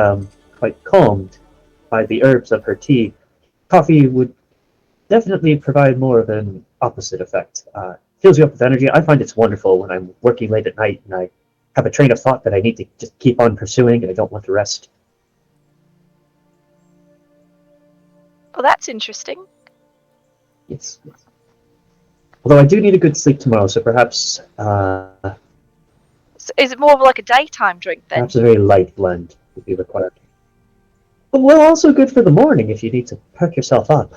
calmed by the herbs of her tea. Coffee would definitely provide more of an opposite effect. Fills you up with energy. I find it's wonderful when I'm working late at night and I have a train of thought that I need to just keep on pursuing and I don't want to rest. Oh, that's interesting. Yes. Although I do need a good sleep tomorrow, so perhaps So is it more of like a daytime drink then? perhaps a very light blend would be required. But well, also good for the morning if you need to perk yourself up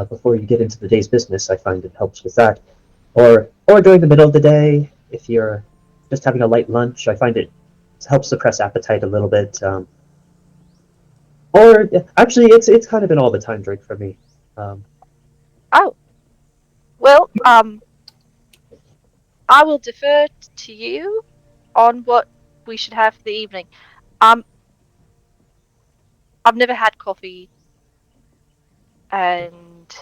before you get into the day's business. I find it helps with that. Or during the middle of the day, if you're just having a light lunch, I find it helps suppress appetite a little bit. Or actually, it's kind of an all the time drink for me. Oh, well, I will defer to you on what we should have for the evening. Um, I've never had coffee, and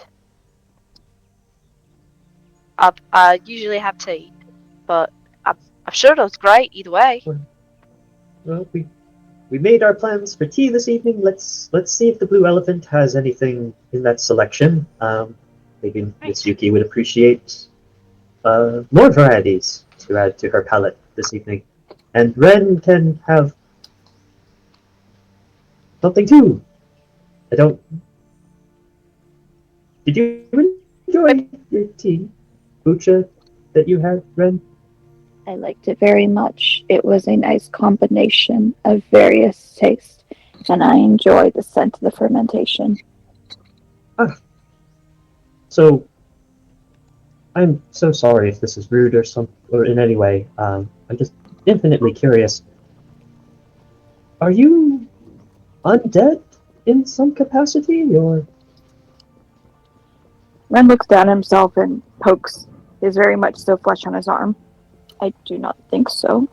I usually have tea, but I'm sure it was great either way. Well, we made our plans for tea this evening. Let's see if the Blue Elephant has anything in that selection. Maybe Miss Right. Yuki would appreciate more varieties to add to her palette this evening, and Ren can have something too. I don't. Did you enjoy your tea, Bucha, that you had, Ren? I liked it very much. It was a nice combination of various tastes, and I enjoyed the scent of the fermentation. So I'm so sorry if this is rude or in any way. I'm just infinitely curious. Are you undead in some capacity, or Ren looks down at himself and pokes his very much so flesh on his arm. I do not think so.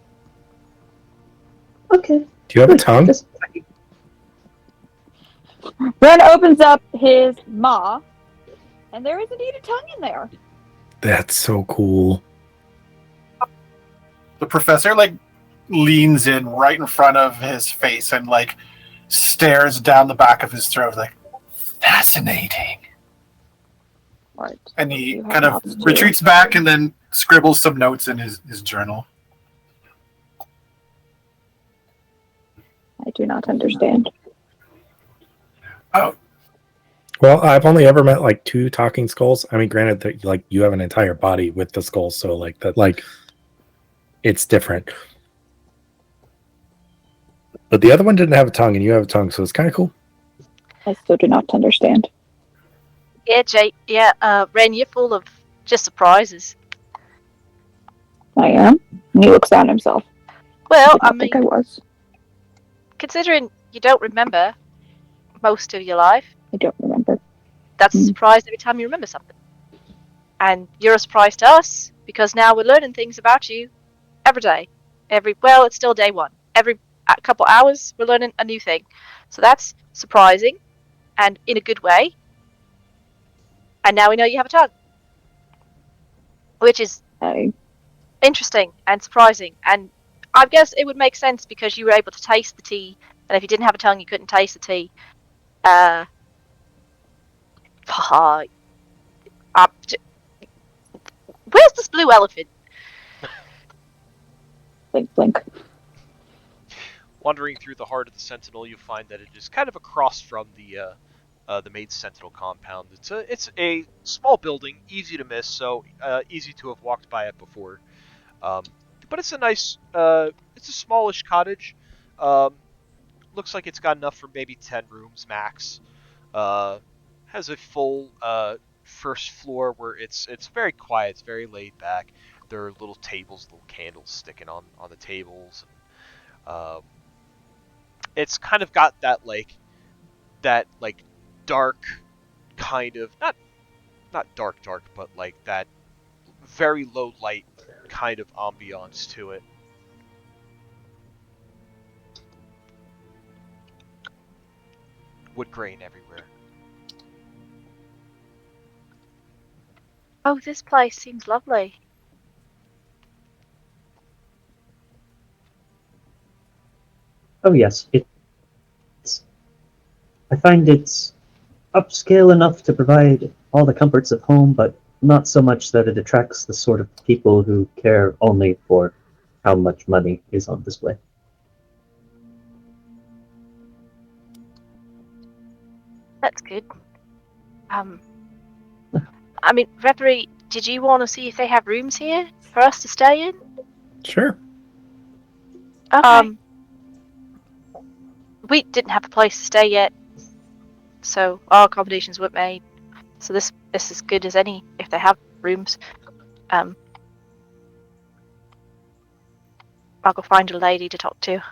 okay? Do you have a tongue? Just Ren opens up his maw, and there is indeed a tongue in there. That's so cool. The professor leans in right in front of his face and stares down the back of his throat fascinating. What? And he You have kind of mouths too. retreats back and then scribbles some notes in his journal. I do not understand. Oh, Well, I've only ever met 2 talking skulls. I mean, granted that you have an entire body with the skull, so it's different. But the other one didn't have a tongue, and you have a tongue, so it's kind of cool. I still do not understand. Yeah, Jay. Yeah, Ren, you're full of just surprises. I am. And he looks down at himself. Well, I I did not think mean, I was. considering you don't remember most of your life, I don't remember. that's a surprise every time you remember something. And you're a surprise to us because now we're learning things about you every day. Well, it's still day one. Every couple hours, we're learning a new thing. So that's surprising, and in a good way. And now we know you have a tongue, which is I interesting and surprising. And I guess it would make sense because you were able to taste the tea, and if you didn't have a tongue, you couldn't taste the tea. Where's this blue elephant? blink, blink. Wandering through the heart of the Sentinel, you find that it is kind of across from the main Sentinel compound. It's a small building, easy to miss, so easy to have walked by it before. But it's a nice, it's a smallish cottage. Looks like it's got enough for maybe 10 rooms max. Has a full first floor where it's very quiet, it's very laid back. there are little tables, little candles sticking on the tables. And, it's kind of got that dark kind of not dark, but like that very low light kind of ambiance to it. Wood grain everywhere. Oh, this place seems lovely. Oh yes, I find it's upscale enough to provide all the comforts of home, but not so much that it attracts the sort of people who care only for how much money is on display. That's good. I mean, Reverie, did you want to see if they have rooms here for us to stay in? Sure. Okay. We didn't have a place to stay yet, so our accommodations weren't made. So this is as good as any if they have rooms. I'll go find a lady to talk to.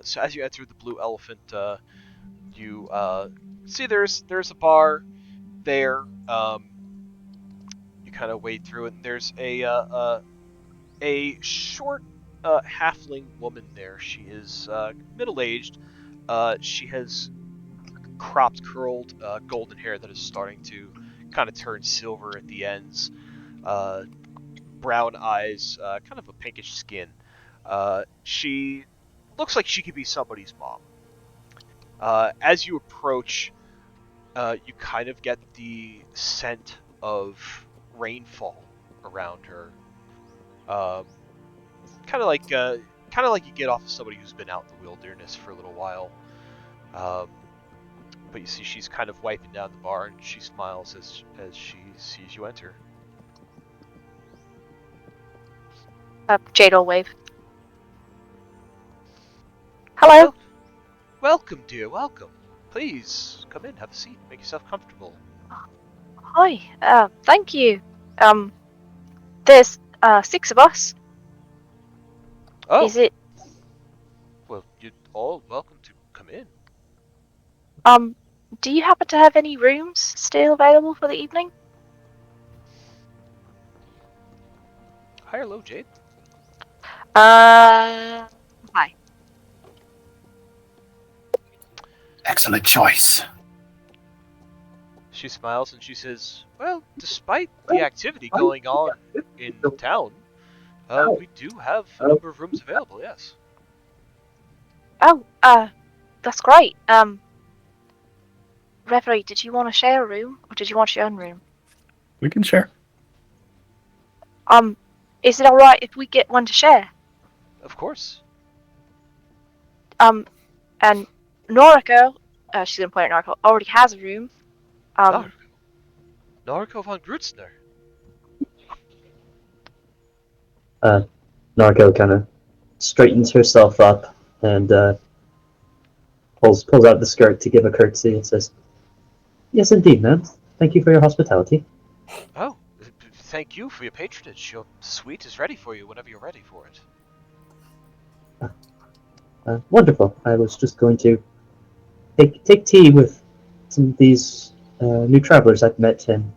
So as you enter the Blue Elephant, you see there's a bar there. You kind of wade through it, and there's a short halfling woman there. She is middle-aged. She has cropped, curled, golden hair that is starting to kind of turn silver at the ends. Brown eyes, kind of a pinkish skin. She looks like she could be somebody's mom. As you approach, you kind of get the scent of rainfall around her. Kind of like you get off of somebody who's been out in the wilderness for a little while. But you see, she's kind of wiping down the bar, and she smiles as she sees you enter. Jade will wave. Hello. Welcome, dear. Welcome. Please come in, have a seat, make yourself comfortable. Hi. Thank you. There's 6 of us. Oh. Is it? Well, you're all welcome to come in. Do you happen to have any rooms still available for the evening? High or low, Jade? Hi. Excellent choice. She smiles and she says, well, despite the activity going on in town, we do have a number of rooms available, yes. Oh, that's great. Reverie, did you want to share a room, or did you want your own room? We can share. Is it alright if we get one to share? Of course. And Noriko, she's gonna point at Noriko, already has a room. Nariko von Grutzner. Nariko kind of straightens herself up and pulls out the skirt to give a curtsy and says, "Yes, indeed, ma'am. Thank you for your hospitality." Oh, thank you for your patronage. Your suite is ready for you whenever you're ready for it. Wonderful. I was just going to take tea with some of these new travelers I've met, and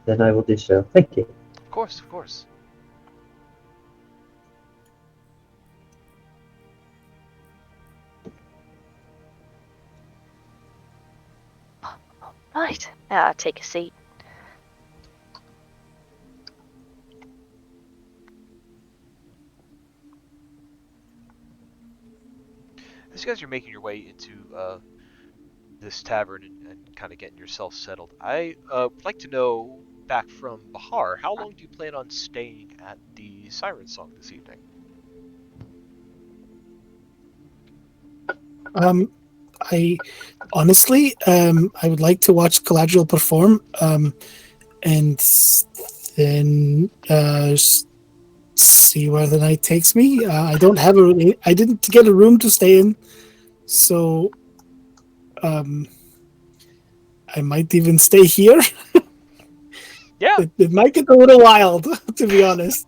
then I will do so. Thank you. Of course, of course. Right. I'll take a seat. As you guys are making your way into this tavern and kind of getting yourself settled, I would like to know, back from Bahar, how long do you plan on staying at the Siren Song this evening? I honestly, I would like to watch Galadriel perform, and then see where the night takes me. I didn't get a room to stay in, so I might even stay here. Yeah. It might get a little wild, to be honest.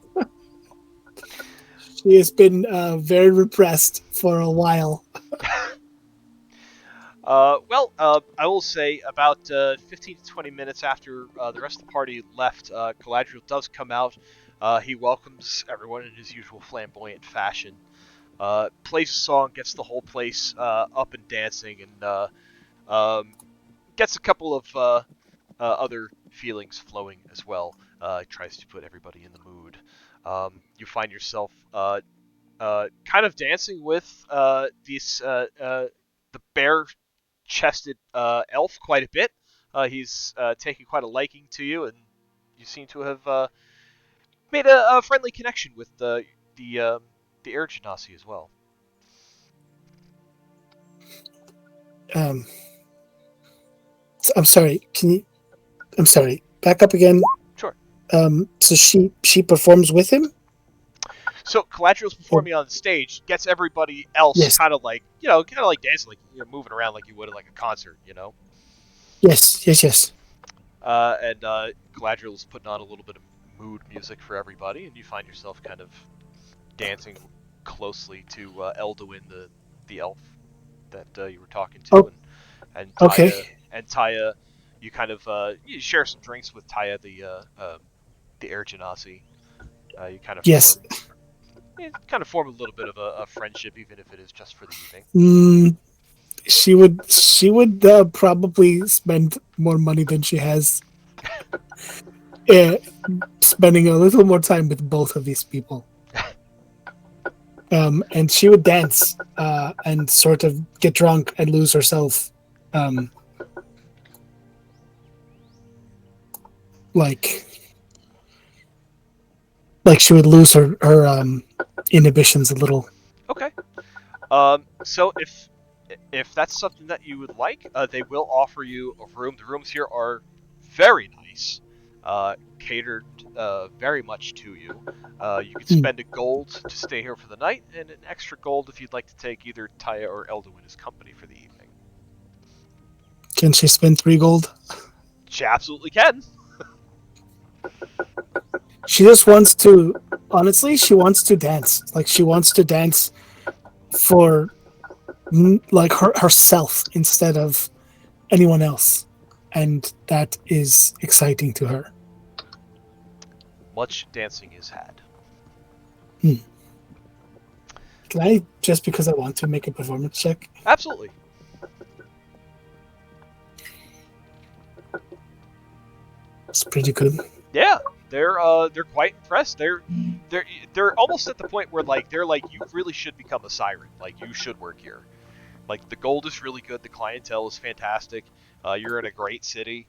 She has been very repressed for a while. I will say about 15 to 20 minutes after the rest of the party left, Galadriel does come out. He welcomes everyone in his usual flamboyant fashion. Plays a song, gets the whole place up and dancing, and gets a couple of other feelings flowing as well. Tries to put everybody in the mood. You find yourself kind of dancing with the bare-chested elf quite a bit. He's taking quite a liking to you, and you seem to have made a friendly connection with the air genasi as well. I'm sorry. I'm sorry. Back up again. Sure. So she performs with him. So Galadriel's performing on the stage, gets everybody else Yes. kind of like dancing, like moving around like you would at like a concert, Yes. And Galadriel's putting on a little bit of mood music for everybody, and you find yourself kind of dancing closely to Elduin, the elf that you were talking to, and Taya, Okay. and Taya, you kind of you share some drinks with Taya, the air genasi. You kind of Yes. form a little bit of a friendship, even if it is just for the evening. She would probably spend more money than she has. Spending a little more time with both of these people. And she would dance and sort of get drunk and lose herself. Like she would lose her inhibitions a little. Okay. So if that's something that you would like, they will offer you a room. The rooms here are very nice, catered very much to you. You could spend a gold to stay here for the night, and an extra gold if you'd like to take either Taya or Elduin as company for the evening. Can she spend 3 gold? She absolutely can. She just wants to, honestly, she wants to dance. Like, she wants to dance for, like, herself instead of anyone else. And that is exciting to her. Much dancing is had. Can I, just because I want to, make a performance check? Absolutely. It's pretty good. Yeah, they're quite impressed. They're almost at the point where they're like, you really should become a siren. Like, you should work here. Like, the gold is really good. The clientele is fantastic. You're in a great city.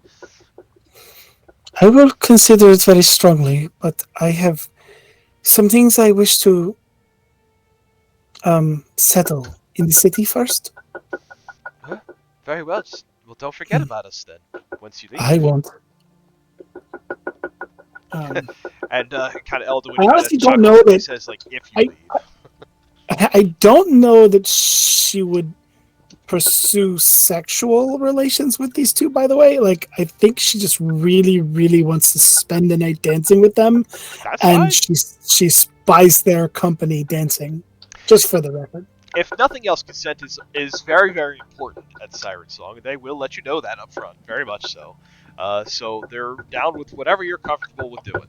I will consider it very strongly, but I have some things I wish to settle in the city first. Very well. Well, don't forget about us then. Once you leave. I won't. And kind of Elduin I honestly don't know that. He says, like, if you leave. I don't know that she would pursue sexual relations with these two, by the way. Like, I think she just really, really wants to spend the night dancing with them. That's and fine. she spies their company dancing, just for the record. If nothing else, consent is very, very important at Siren Song, and they will let you know that up front, very much so. So they're down with whatever you're comfortable with doing.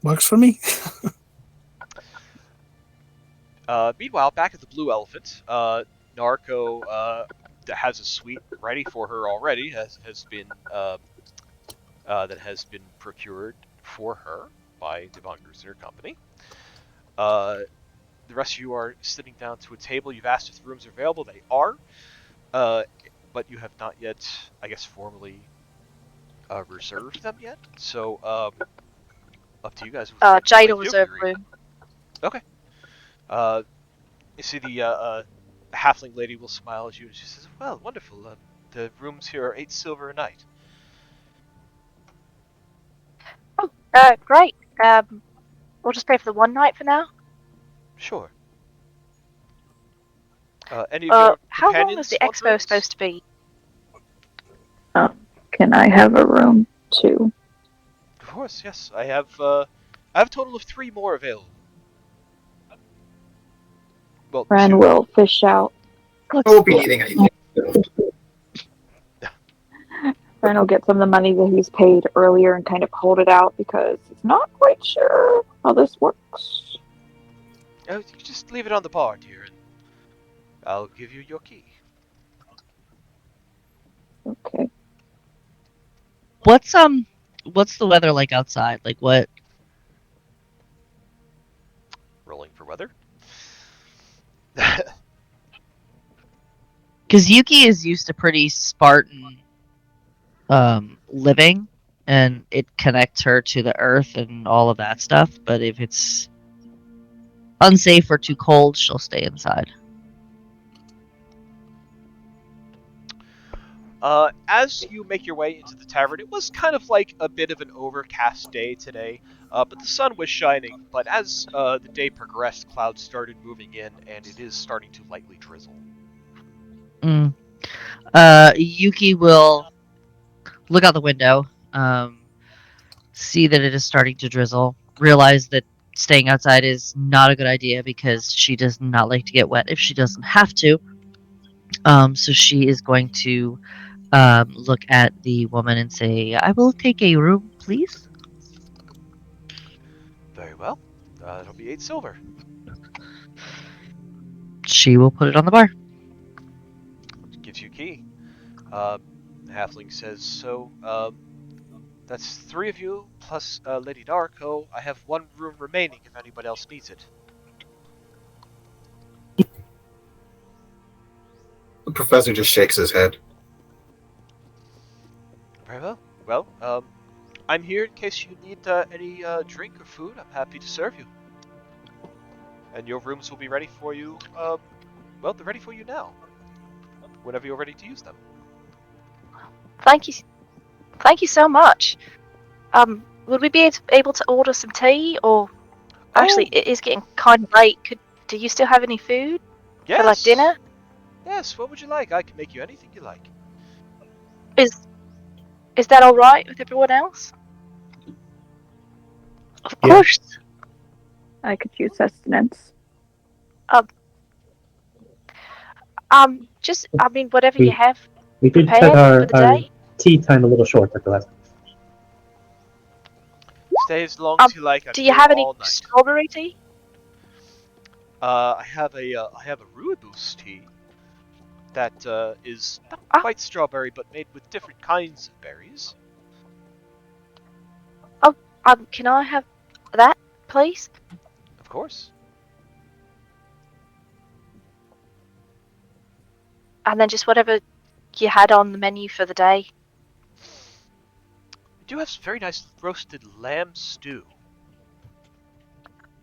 Works for me. Meanwhile, back at the Blue Elephant, Nariko has a suite ready for her already. That has been procured for her by the Von Grutzner company. The rest of you are sitting down to a table. You've asked if the rooms are available. They are, but you have not yet, I guess, formally reserved them yet. So, up to you guys. Jade will reserve room. Okay. You see the halfling lady will smile at you and she says, "Well, wonderful. The rooms here are 8 silver a night." Oh, great. We'll just pay for the one night for now. Sure. Any of your How long companions is the want expo rooms? supposed to be? Can I have a room too? Of course, yes. I have a total of 3 more available. Well, Ren 2. will fish out. I won't be needing anything. Ren will get some of the money that he's paid earlier and kind of hold it out because he's not quite sure how this works. You just leave it on the bar, dear, and I'll give you your key. Okay. What's the weather like outside? Like what? Rolling for weather. Because Yuki is used to pretty Spartan living, and it connects her to the earth and all of that stuff. But if it's unsafe or too cold, she'll stay inside. As you make your way into the tavern, it was kind of like a bit of an overcast day today, but the sun was shining. But as the day progressed, clouds started moving in, and it is starting to lightly drizzle. Yuki will look out the window, see that it is starting to drizzle, realize that staying outside is not a good idea because she does not like to get wet if she doesn't have to. So she is going to look at the woman and say, "I will take a room, please." Very well. It'll be 8 silver. She will put it on the bar. Gives you key. Halfling says, so, that's 3 of you, plus Lady Nariko. I have 1 room remaining if anybody else needs it. The professor just shakes his head. Very well. Well, I'm here in case you need any drink or food. I'm happy to serve you. And your rooms will be ready for you, well, they're ready for you now. Whenever you're ready to use them. Thank you so much. Would we be able to order some tea, or actually, it is getting kind of late. Do you still have any food Yes. for like dinner? Yes. What would you like? I can make you anything you like. Is that all right with everyone else? Of Yeah. course. I could use sustenance. Whatever We- you have We did cut prepared for the our day. tea time a little short at the last. Stay as long as you like. I'm Do you here have any all night. strawberry tea? I have a rooibos tea that is not Ah. quite strawberry, but made with different kinds of berries. Can I have that, please? Of course. And then just whatever you had on the menu for the day. We do have some very nice roasted lamb stew.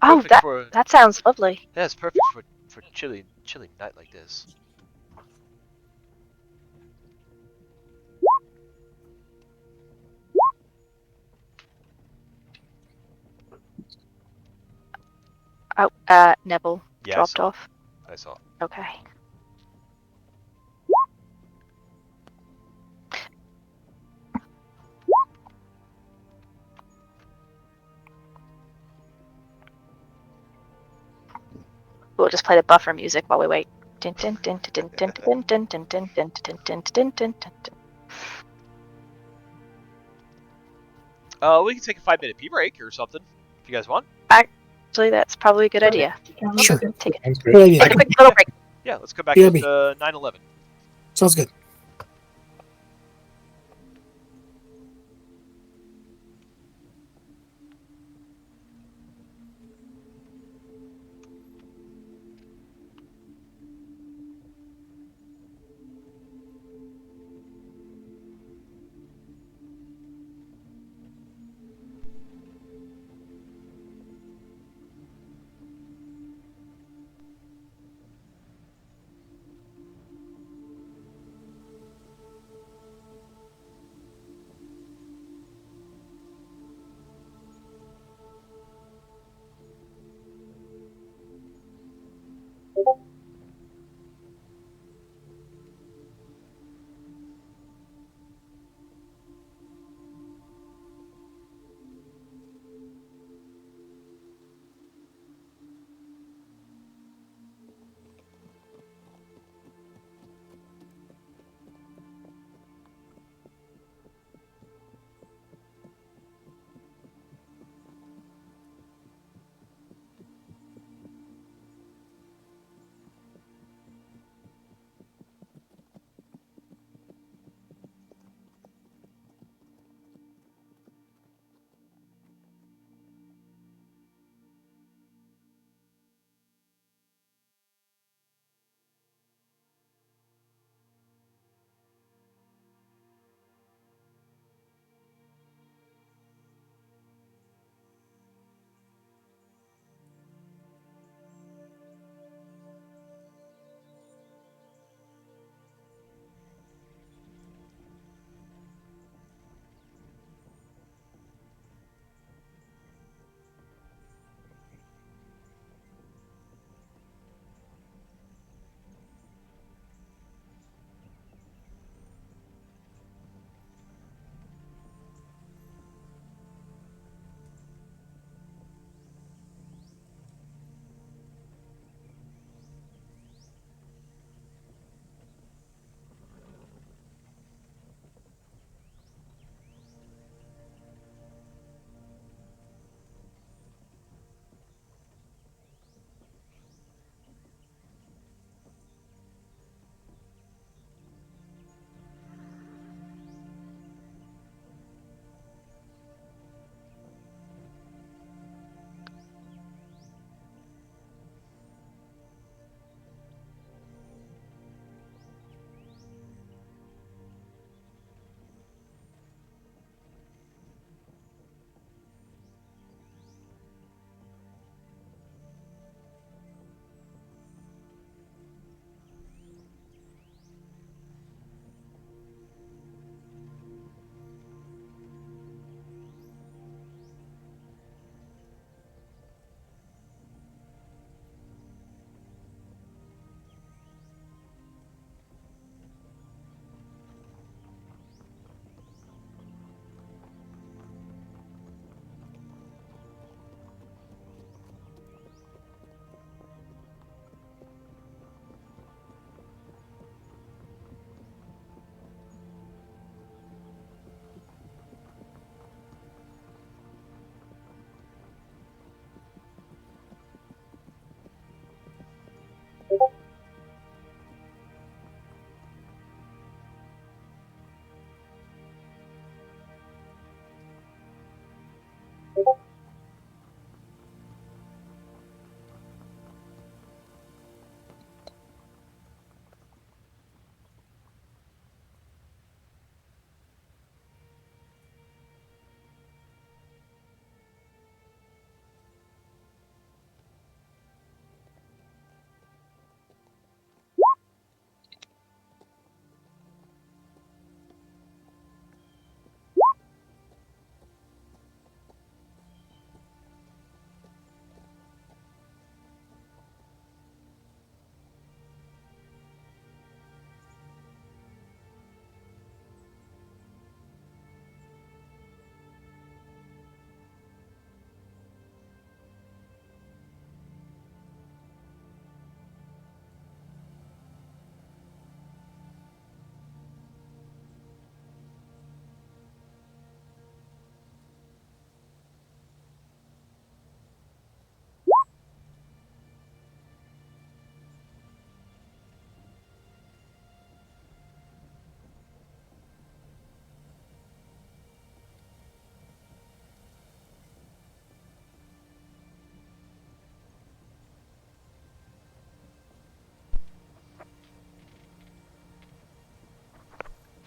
Oh, Perfect that sounds lovely. Yeah, it's perfect for chilly night like this. Oh, Neville Yeah, dropped off. I saw. Okay. We'll just play the buffer music while we wait. Din, din, din, din, din, din, din, din, din, din, din, din, din, din, din. We can take a 5-minute pee break or something if you guys want. Actually, that's probably a good idea. Sure. Take Sounds Good great. idea. a quick little break. Yeah, let's go back Yeah, at me. 9:11. Sounds good.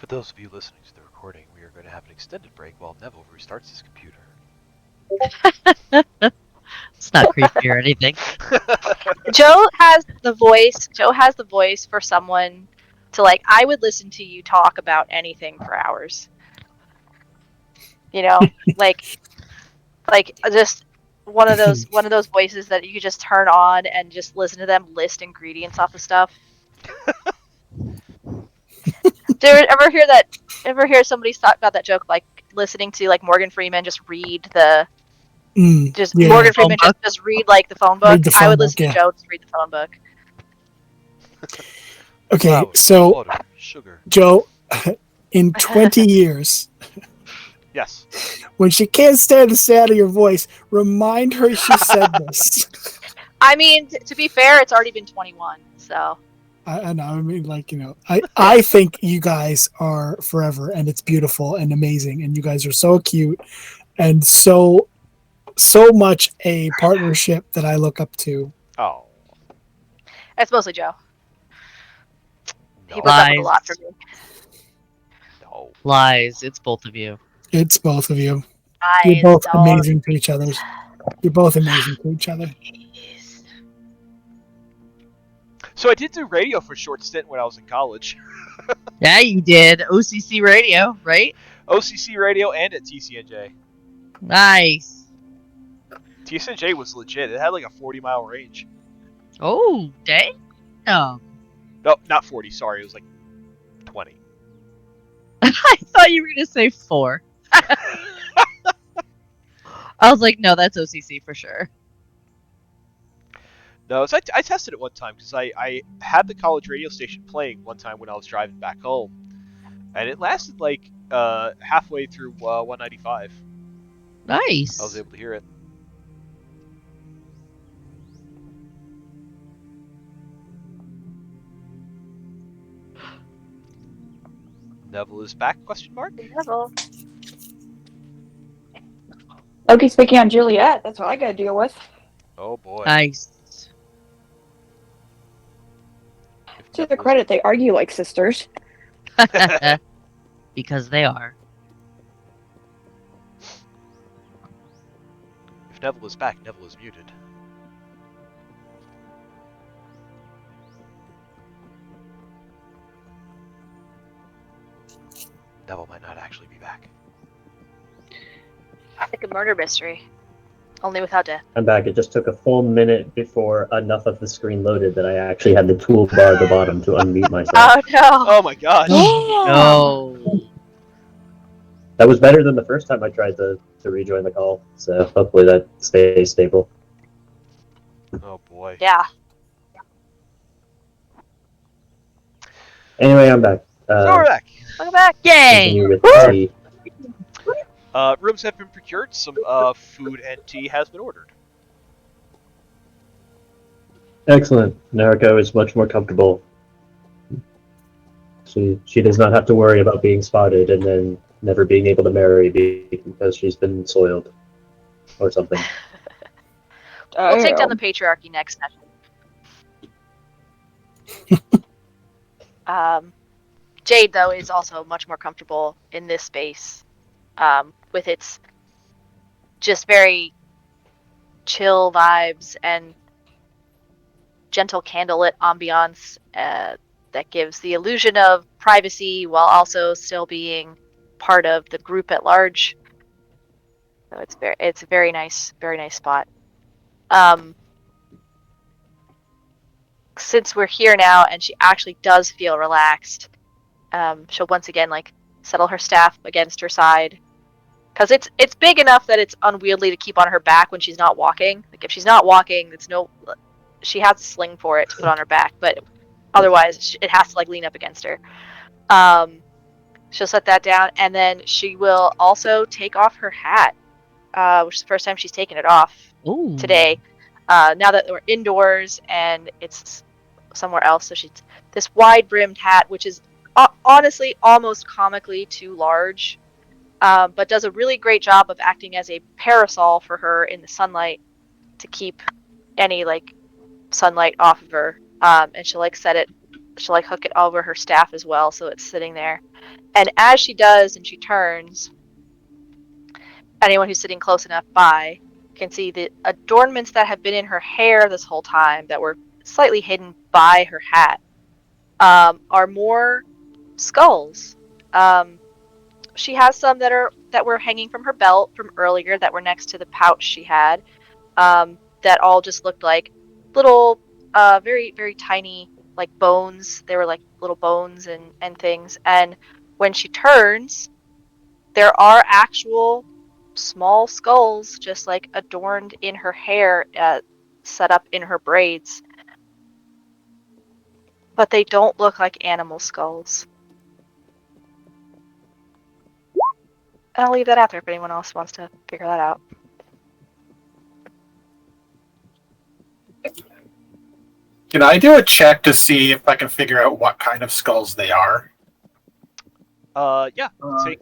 For those of you listening to the recording, we are going to have an extended break while Neville restarts his computer. It's not creepy or anything. Joe has the voice. Joe has the voice for someone to like. I would listen to you talk about anything for hours. You know, like just one of those voices that you could just turn on and just listen to them list ingredients off of stuff. Do you ever hear that? Ever hear somebody talk about that joke, like listening to like Morgan Freeman just read the Yeah. Morgan Freeman just read like the phone book? Read the I phone would book, listen yeah. to Joe just read the phone book. Okay, Flour, so water, sugar. Joe, in 20 years, Yes. when she can't stand the sound of your voice, remind her she said this. I mean, to be fair, it's already been 21, so. I know. I mean, like, you know, I think you guys are forever, and it's beautiful and amazing, and you guys are so cute and so much a partnership that I look up to. Oh. It's mostly Joe. No. He puts up with a lot from me. No. Lies. It's both of you. It's both of you. Lies, You're both don't amazing to each other. You're both amazing to each other. So I did do radio for a short stint when I was in college. Yeah, you did. OCC radio, right? OCC radio and at TCNJ. Nice. TCNJ was legit. It had like a 40-mile range. Oh, dang. No, not 40. Sorry, it was like 20. I thought you were going to say 4. I was like, no, that's OCC for sure. No, so I tested it one time because I had the college radio station playing one time when I was driving back home, and it lasted like halfway through 195. Nice. I was able to hear it. Neville is back? Question mark. Neville. Loki's speaking on Juliet. That's what I gotta deal with. Oh boy. Nice. If To their Neville credit, they argue like sisters. Because they are. If Neville is back, Neville is muted. Neville might not actually be back. Like a murder mystery. Only without death. I'm back. It just took a full minute before enough of the screen loaded that I actually had the toolbar at the bottom to unmute myself. Oh no! Oh my gosh. No. That was better than the first time I tried to rejoin the call, so hopefully that stays stable. Oh boy. Yeah. Anyway, I'm back. So we're back. Welcome back. Yay. Continue with the Rooms have been procured. Some food and tea has been ordered. Excellent. Nariko is much more comfortable. She does not have to worry about being spotted and then never being able to marry because she's been soiled or something. We'll take down the patriarchy next session. Jade, though, is also much more comfortable in this space, with its just very chill vibes and gentle candlelit ambiance that gives the illusion of privacy while also still being part of the group at large. So it's a very nice spot. Since we're here now and she actually does feel relaxed, she'll once again like settle her staff against her side, because it's big enough that it's unwieldy to keep on her back when she's not walking. Like if she's not walking, she has a sling for it to put on her back, but otherwise it has to like lean up against her. She'll set that down, and then she will also take off her hat, which is the first time she's taken it off today. Now that we're indoors and it's somewhere else, so she's this wide-brimmed hat, which is honestly almost comically too large, but does a really great job of acting as a parasol for her in the sunlight to keep any like sunlight off of her. And she'll like she'll like hook it over her staff as well, so it's sitting there. And as she does and she turns, anyone who's sitting close enough by can see the adornments that have been in her hair this whole time that were slightly hidden by her hat are more skulls. She has some that were hanging from her belt from earlier that were next to the pouch she had, that all just looked like little, very, very tiny, like bones. They were like little bones and things. And when she turns, there are actual small skulls just like adorned in her hair, set up in her braids. But they don't look like animal skulls. And I'll leave that out there if anyone else wants to figure that out. Can I do a check to see if I can figure out what kind of skulls they are? Yeah. Take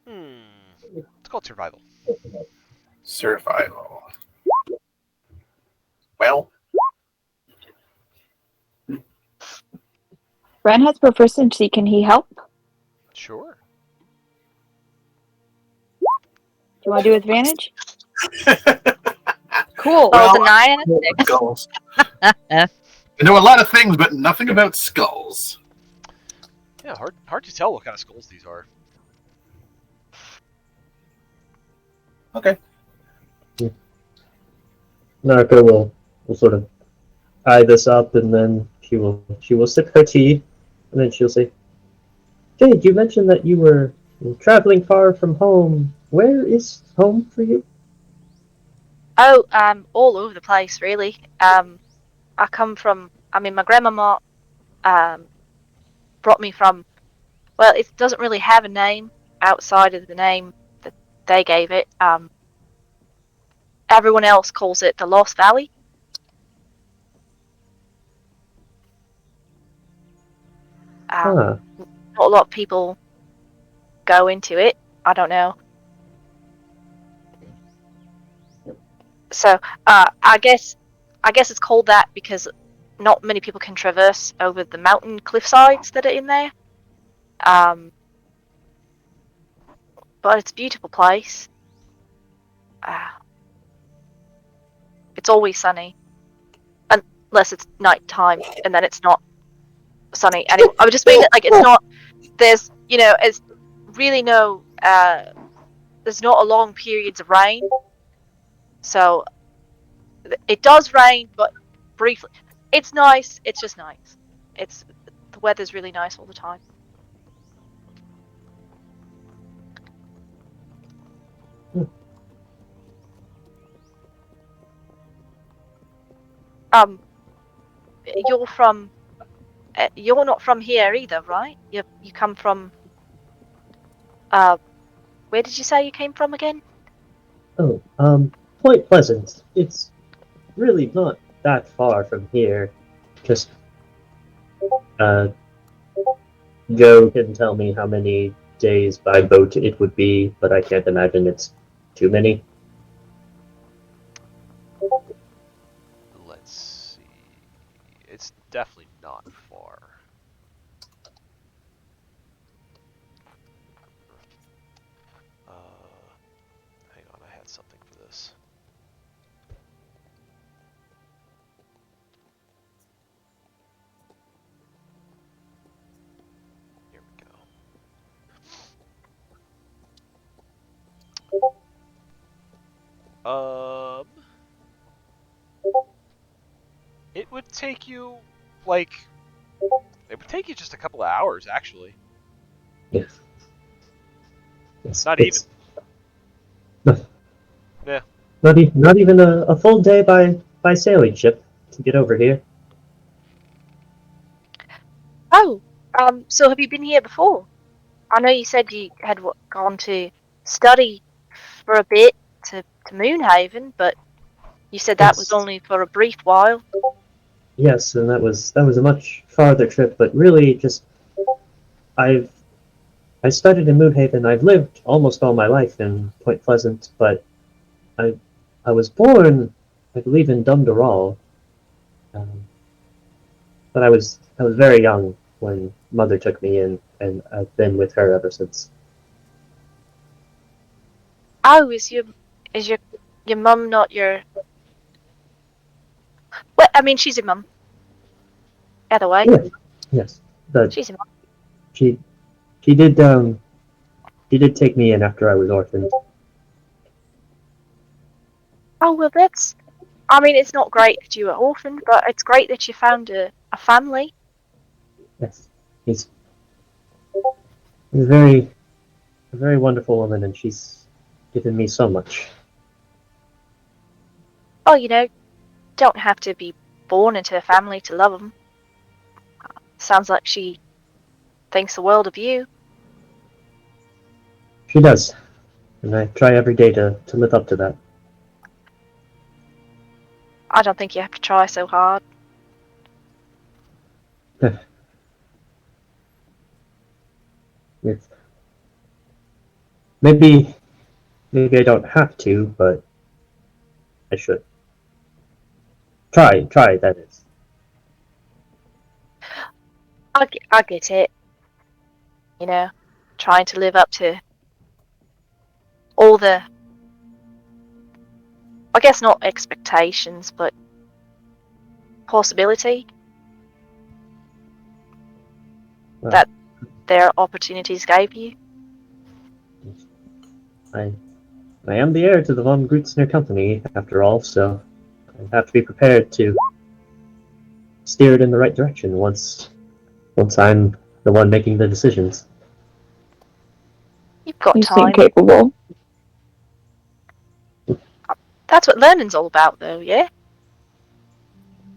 It's called survival. Survival. Well, Ren has proficiency. Can he help? Sure. Do you want to do advantage? Cool. Oh, it's a 9 and a 6. skulls. I know a lot of things, but nothing about skulls. Yeah, hard to tell what kind of skulls these are. Okay. Nariko will sort of eye this up, and then she will sip her tea, and then she'll say, "Jade, you mentioned that you were traveling far from home. Where is home for you?" Oh, all over the place, really. My grandmama, brought me from, well, it doesn't really have a name outside of the name that they gave it. Everyone else calls it the Lost Valley. Ah, Not a lot of people go into it. I don't know. So, I guess it's called that because not many people can traverse over the mountain cliff sides that are in there. But it's a beautiful place. It's always sunny, unless it's night time, and then it's not sunny. Anyway, I would just mean that, like, it's not. There's, it's really no. There's not a long periods of rain, so it does rain, but briefly. It's nice. It's just nice. The weather's really nice all the time. You're from. You're not from here either, right? You come from. Where did you say you came from again? oh, Point Pleasant. It's really not that far from here. Just, Joe can tell me how many days by boat it would be, but I can't imagine it's too many. Let's see. It's definitely not far. Hang on, I had something for this. Here we go. It would take you, like, it would take you just a couple of hours, actually. Yeah. Not even. Yeah. Not even a full day by sailing ship to get over here. Oh, so have you been here before? I know you said you had gone to study for a bit to Moonhaven, but you said that was Yes. only for a brief while. Yes, and that was a much farther trip, but really just I started in Moonhaven. I've lived almost all my life in Point Pleasant, but I was born, I believe, in Dunderall. But I was very young when Mother took me in, and I've been with her ever since. Oh, is your mum not your? Well, I mean, she's your mum. Either way, Yes, but she's your mum. she she did take me in after I was orphaned. Oh well, that's. I mean, it's not great that you were orphaned, but it's great that you found a family. Yes, he's a very wonderful woman, and she's given me so much. Oh, don't have to be born into a family to love them. Sounds like she thinks the world of you. She does, and I try every day to live up to that. I don't think you have to try so hard. It's, maybe I don't have to, but I should. Try, that is. I get it. Trying to live up to all the, I guess not expectations, but possibility Well, that their opportunities gave you. I am the heir to the von Grutzner company, after all, so I have to be prepared to steer it in the right direction once I'm the one making the decisions. You've got You seem time. capable. That's what learning's all about, though, yeah?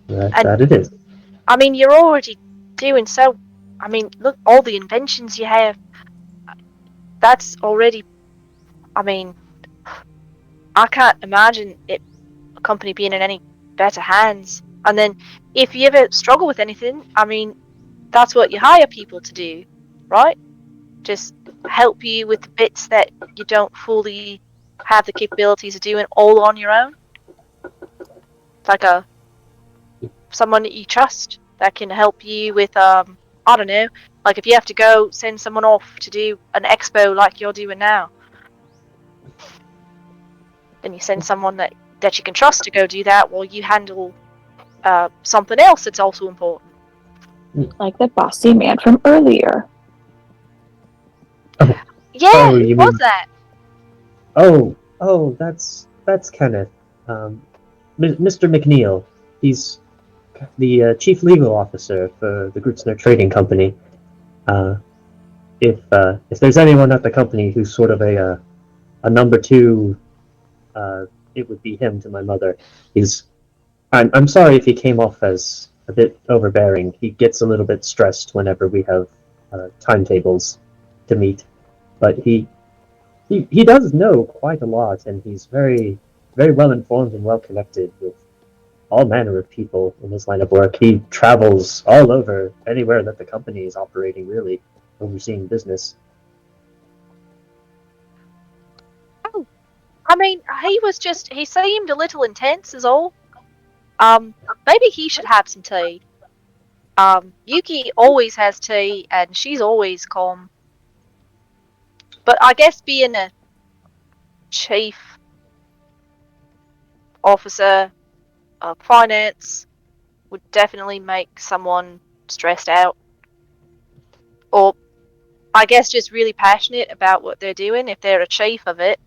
And That it is. I mean, you're already doing so. I mean, look, all the inventions you have. That's already. I mean, I can't imagine a company being in any better hands. And then, if you ever struggle with anything, I mean, that's what you hire people to do, right? Just help you with the bits that you don't fully have the capabilities of doing all on your own. Like someone that you trust that can help you with I don't know, like if you have to go send someone off to do an expo like you're doing now, then you send someone that you can trust to go do that while you handle something else that's also important. Like the bossy man from earlier. Yeah, Oh, who you was mean? that? That's Kenneth. Mr. McNeil. He's the chief legal officer for the Grutzner Trading Company. Uh, if there's anyone at the company who's sort of a number two, it would be him to my mother. I'm sorry if he came off as a bit overbearing. He gets a little bit stressed whenever we have timetables to meet, but he does know quite a lot, and he's very well informed and well connected with all manner of people in his line of work. He travels all over, anywhere that the company is operating, really, overseeing business. Oh, I mean, he seemed a little intense is all. Maybe he should have some tea. Yuki always has tea and she's always calm. But I guess being a chief officer of finance would definitely make someone stressed out. Or I guess just really passionate about what they're doing if they're a chief of it.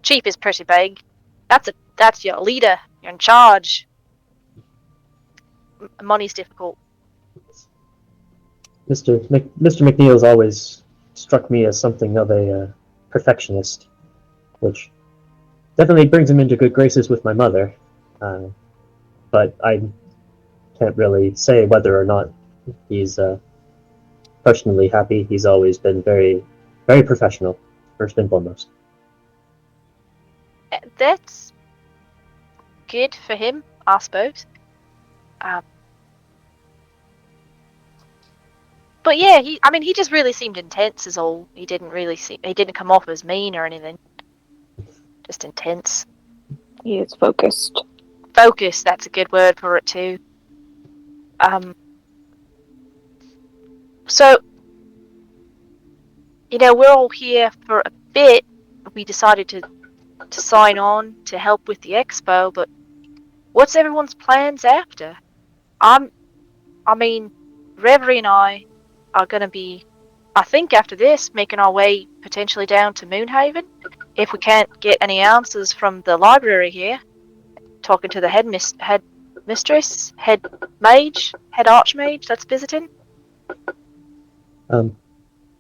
Chief is pretty big. That's your leader. You're in charge. Money's difficult. Mr. McNeil's always struck me as something of a perfectionist, which definitely brings him into good graces with my mother. But I can't really say whether or not he's personally happy. He's always been very professional, first and foremost. That's good for him, I suppose. But yeah, he just really seemed intense is all. He didn't come off as mean or anything. Just intense. He is focused. Focus, that's a good word for it too. So, we're all here for a bit. We decided to sign on to help with the expo, but what's everyone's plans after? I mean, Reverie and I are going to be, I think after this, making our way potentially down to Moonhaven. If we can't get any answers from the library here, talking to the head mistress, head mage, head archmage that's visiting.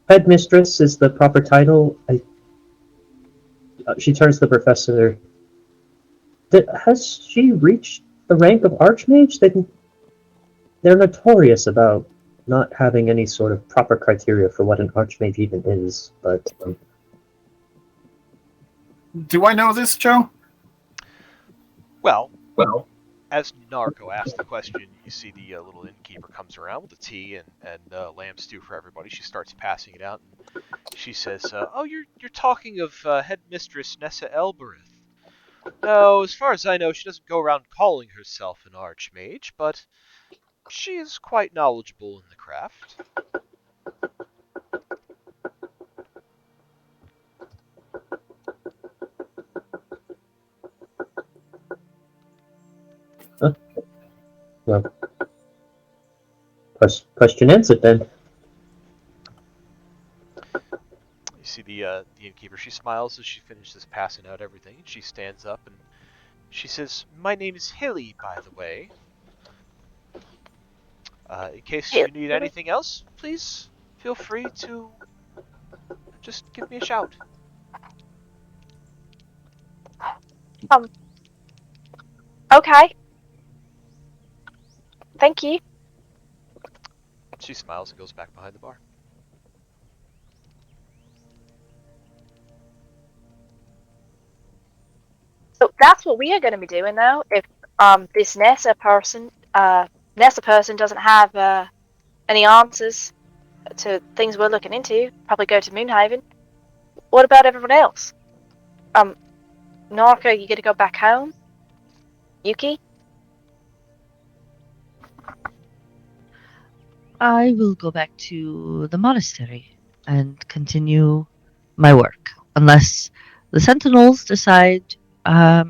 Headmistress is the proper title. She turns to the professor. Has she reached the rank of archmage? They're notorious about not having any sort of proper criteria for what an archmage even is, but Do I know this, Joe? Well, as Nariko asks the question, you see the little innkeeper comes around with the tea and lamb stew for everybody. She starts passing it out, and she says, "Oh, you're talking of Headmistress Nessa Elbereth. No, as far as I know, she doesn't go around calling herself an archmage, but she is quite knowledgeable in the craft." well, question answered then. You see the innkeeper. She smiles as she finishes passing out everything, and she stands up and she says, "My name is Hilly, by the way. In case you need anything else, please feel free to just give me a shout." Okay. Thank you. She smiles and goes back behind the bar. So that's what we are going to be doing, though. If this Nessa person doesn't have any answers to things we're looking into, probably go to Moonhaven. What about everyone else? Nariko, you going to go back home? Yuki? I will go back to the monastery and continue my work, unless the sentinels decide I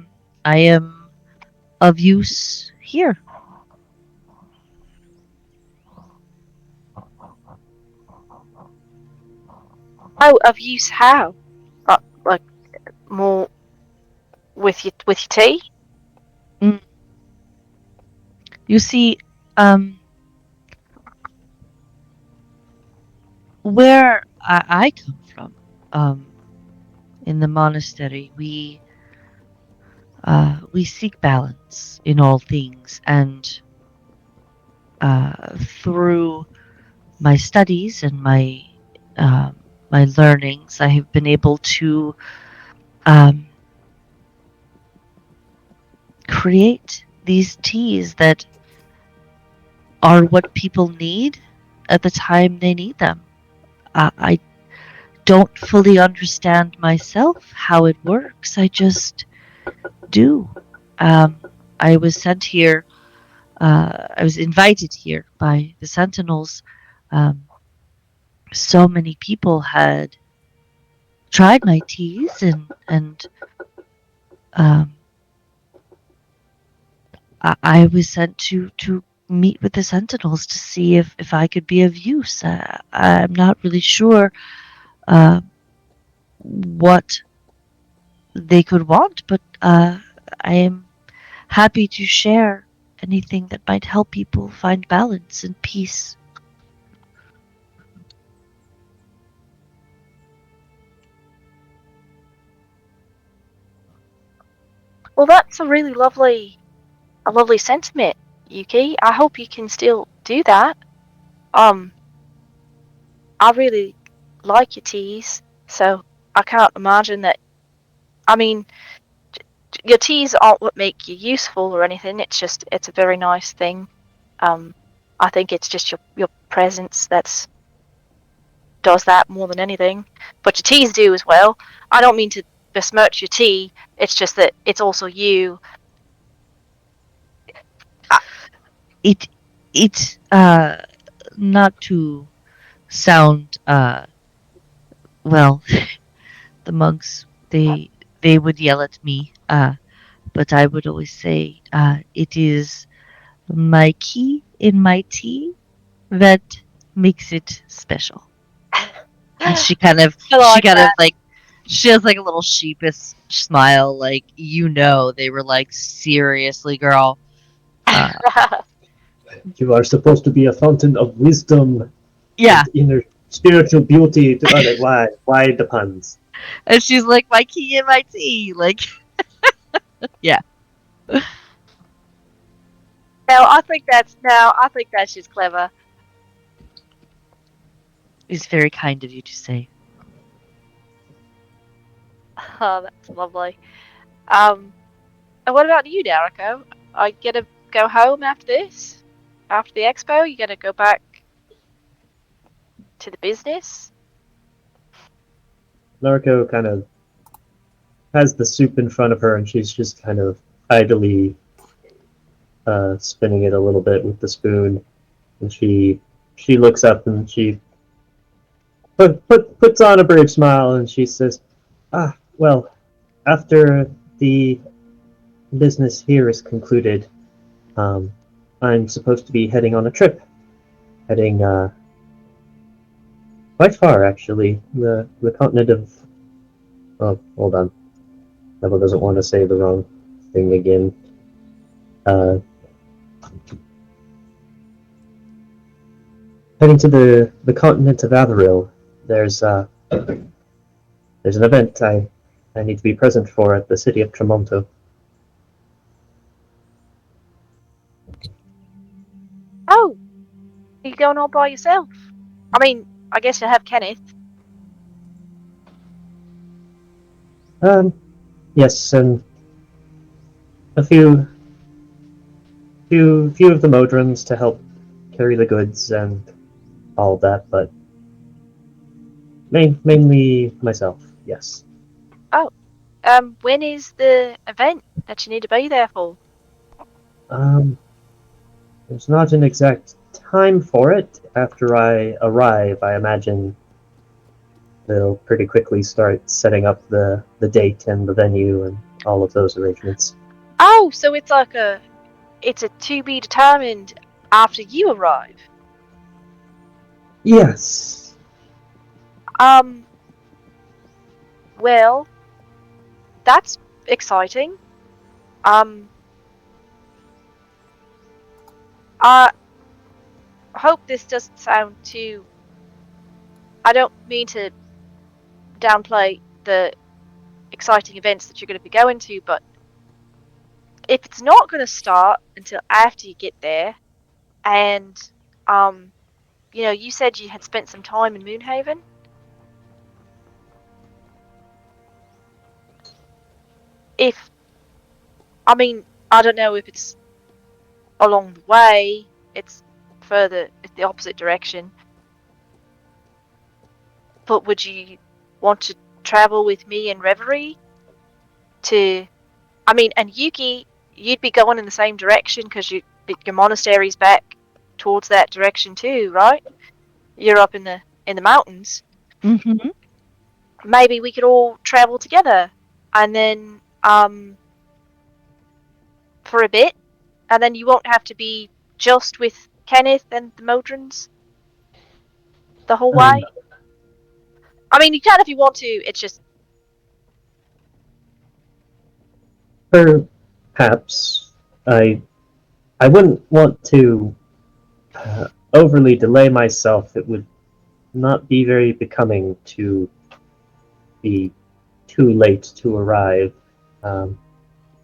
am of use here. Oh, of use how? Like more with your tea? You see, where I come from, in the monastery, we seek balance in all things, and through my studies and my learnings, I have been able to create these teas that are what people need at the time they need them. I don't fully understand myself how it works. I just do. I was sent here. I was invited here by the Sentinels. So many people had tried my teas, and I was sent to meet with the Sentinels to see if I could be of use. I'm not really sure what they could want, but I am happy to share anything that might help people find balance and peace. Well, that's a really lovely sentiment, Yuki. I hope you can still do that. I really like your teas, so I can't imagine that. I mean, your teas aren't what make you useful or anything. It's a very nice thing. I think it's just your presence that's does that more than anything. But your teas do as well. I don't mean to besmirch your tea. It's just that it's also you. It's not to sound well, the monks they would yell at me, but I would always say, it is my key in my tea that makes it special. And she kind of I like that. like she has like a little sheepish smile, like they were like, seriously, girl. You are supposed to be a fountain of wisdom Yeah. and inner spiritual beauty. Why the puns? And she's like, my key in my tea. Like, yeah. I think that's just clever. It's very kind of you to say. Oh, that's lovely. And what about you, Nariko? Are you gonna go home after this? After the expo, you gonna go back to the business? Nariko kind of has the soup in front of her, and she's just kind of idly spinning it a little bit with the spoon. And she looks up and she puts on a brave smile, and she says, "Ah, well, after the business here is concluded, I'm supposed to be heading on a trip, heading quite far actually. The continent of hold on, Neville doesn't want to say the wrong thing again. Heading to the continent of Avaril. There's an event I need to be present for at the city of Tremonto." Oh, are you going all by yourself? I mean, I guess you have Kenneth. Yes, and a few of the modrons to help carry the goods and all of that, but mainly myself. Yes. Oh, when is the event that you need to be there for? There's not an exact time for it. After I arrive, I imagine they'll pretty quickly start setting up the date and the venue and all of those arrangements. Oh, so it's like it's a to be determined after you arrive. Yes. Well, that's exciting. I hope this doesn't sound too. I don't mean to downplay the exciting events that you're going to be going to, but if it's not going to start until after you get there, and you said you had spent some time in Moonhaven. I don't know if it's along the way, it's the opposite direction. But would you want to travel with me and Reverie and Yuki, you'd be going in the same direction because your monastery's back towards that direction too, right? You're up in the mountains. Mm-hmm. Maybe we could all travel together, and then for a bit, and then you won't have to be just with Kenneth and the Modrons the whole way. I mean, you can if you want to. It's just perhaps I wouldn't want to overly delay myself. It would not be very becoming to be too late to arrive.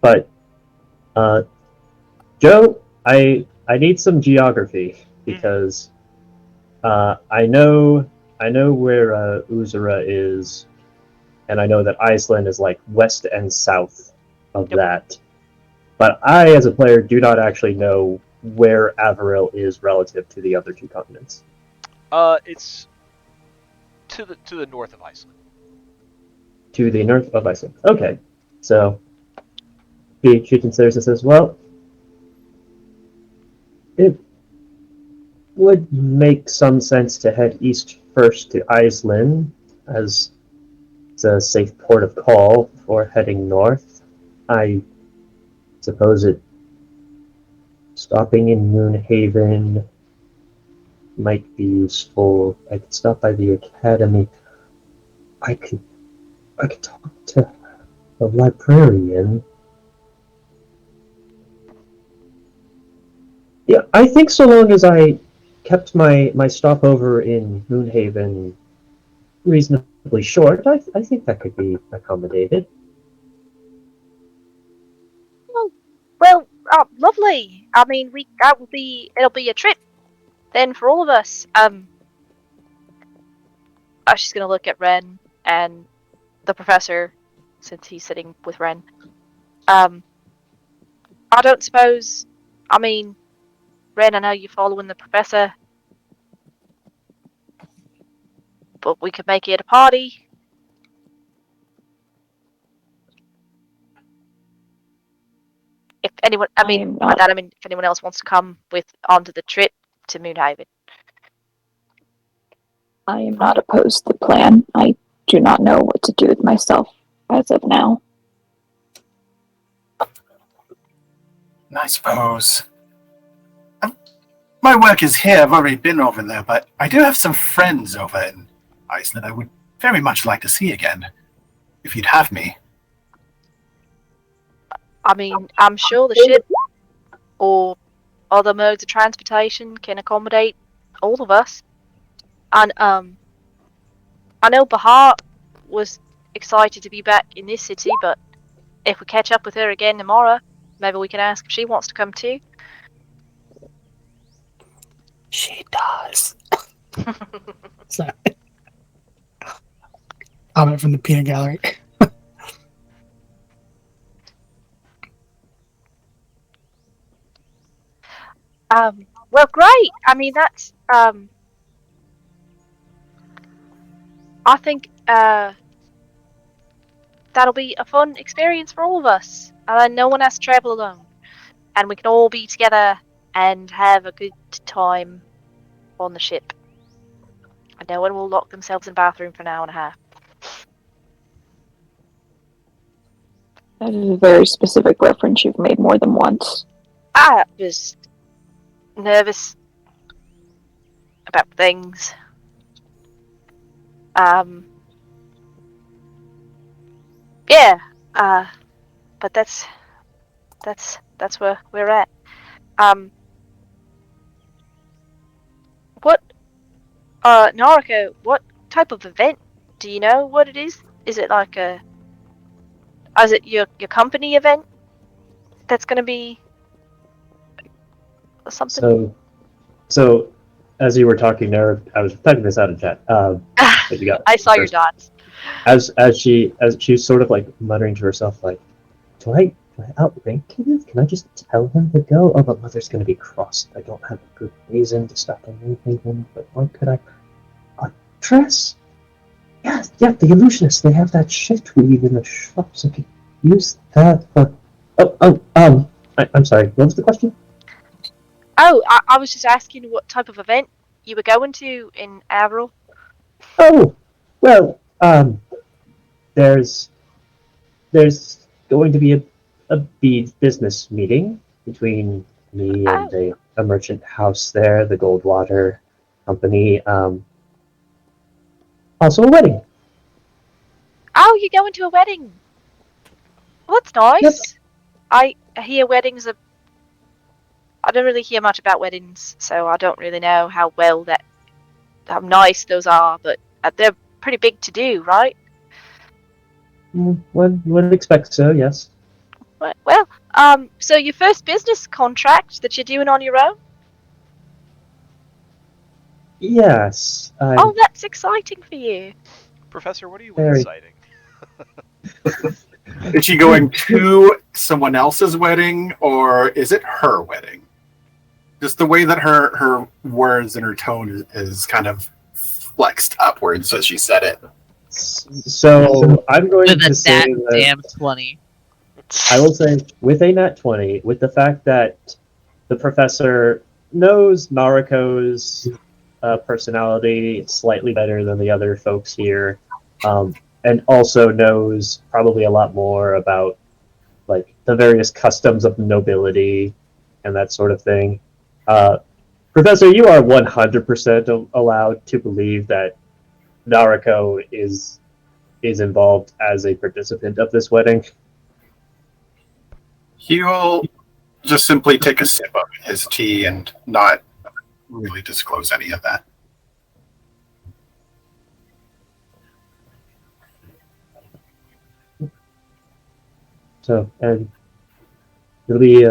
But Joe, I need some geography because I know where Uzura is, and I know that Iceland is like west and south of that. But I, as a player, do not actually know where Avaril is relative to the other two continents. It's to the north of Iceland. To the north of Iceland. Okay, so she considers and says, "Well, it would make some sense to head east first to Iceland as a safe port of call before heading north. I suppose stopping in Moonhaven might be useful. I could stop by the academy. I could talk to the librarian. Yeah, I think so long as I kept my stopover in Moonhaven reasonably short, I think that could be accommodated. Well, lovely. I mean, it'll be a trip then for all of us. She's gonna look at Ren and the professor, since he's sitting with Ren. I don't suppose. I mean, Ren, I know you're following the professor, but we could make it a party. If anyone, I mean, by that I mean if anyone else wants to come onto the trip to Moonhaven. I am not opposed to the plan. I do not know what to do with myself as of now. I suppose. My work is here. I've already been over there, but I do have some friends over in Iceland I would very much like to see again, if you'd have me. I mean, I'm sure the ship or other modes of transportation can accommodate all of us. And I know Bahar was excited to be back in this city, but if we catch up with her again tomorrow, maybe we can ask if she wants to come too. She does. Sorry. Comment from the peanut gallery. Well, great. I mean, that's I think that'll be a fun experience for all of us. And then no one has to travel alone, and we can all be together and have a good time on the ship. And no one will lock themselves in a bathroom for an hour and a half. That is a very specific reference you've made more than once. I was nervous about things. Yeah, but that's where we're at. What, Nariko, what type of event? Do you know what it is? Is it like is it your company event that's gonna be something? So, as you were talking there, I was typing this out in chat. But you got I saw your first. dots. As she's sort of like muttering to herself, like, do I outrank him? Can I just tell him to go? Oh, but Mother's gonna be cross. I don't have a good reason to stop anything. But what could I? Dress? Yeah, the illusionists. They have that shift weave in the shops. I could use that. But I'm sorry. What was the question? Oh, I was just asking what type of event you were going to in Avril. Oh, well, there's going to be a bead business meeting between me and a merchant house there, the Goldwater Company. Also a wedding. Oh, you're going to a wedding. Well, that's nice. Yep. I hear weddings are... I don't really hear much about weddings, so I don't really know how nice those are, but they're pretty big to do, right? One would expect so, yes. Well, so your first business contract that you're doing on your own? Yes. Oh, that's exciting for you. Professor, what are you inciting? Is she going to someone else's wedding, or is it her wedding? Just the way that her words and her tone is kind of flexed upwards as she said it. So I'm going to say that damn 20. I will say with a nat 20, with the fact that the professor knows Nariko's personality, slightly better than the other folks here, and also knows probably a lot more about like the various customs of the nobility and that sort of thing. Professor, you are 100% allowed to believe that Nariko is involved as a participant of this wedding. He'll just simply take a sip of his tea and not really disclose any of that. So, and it'll be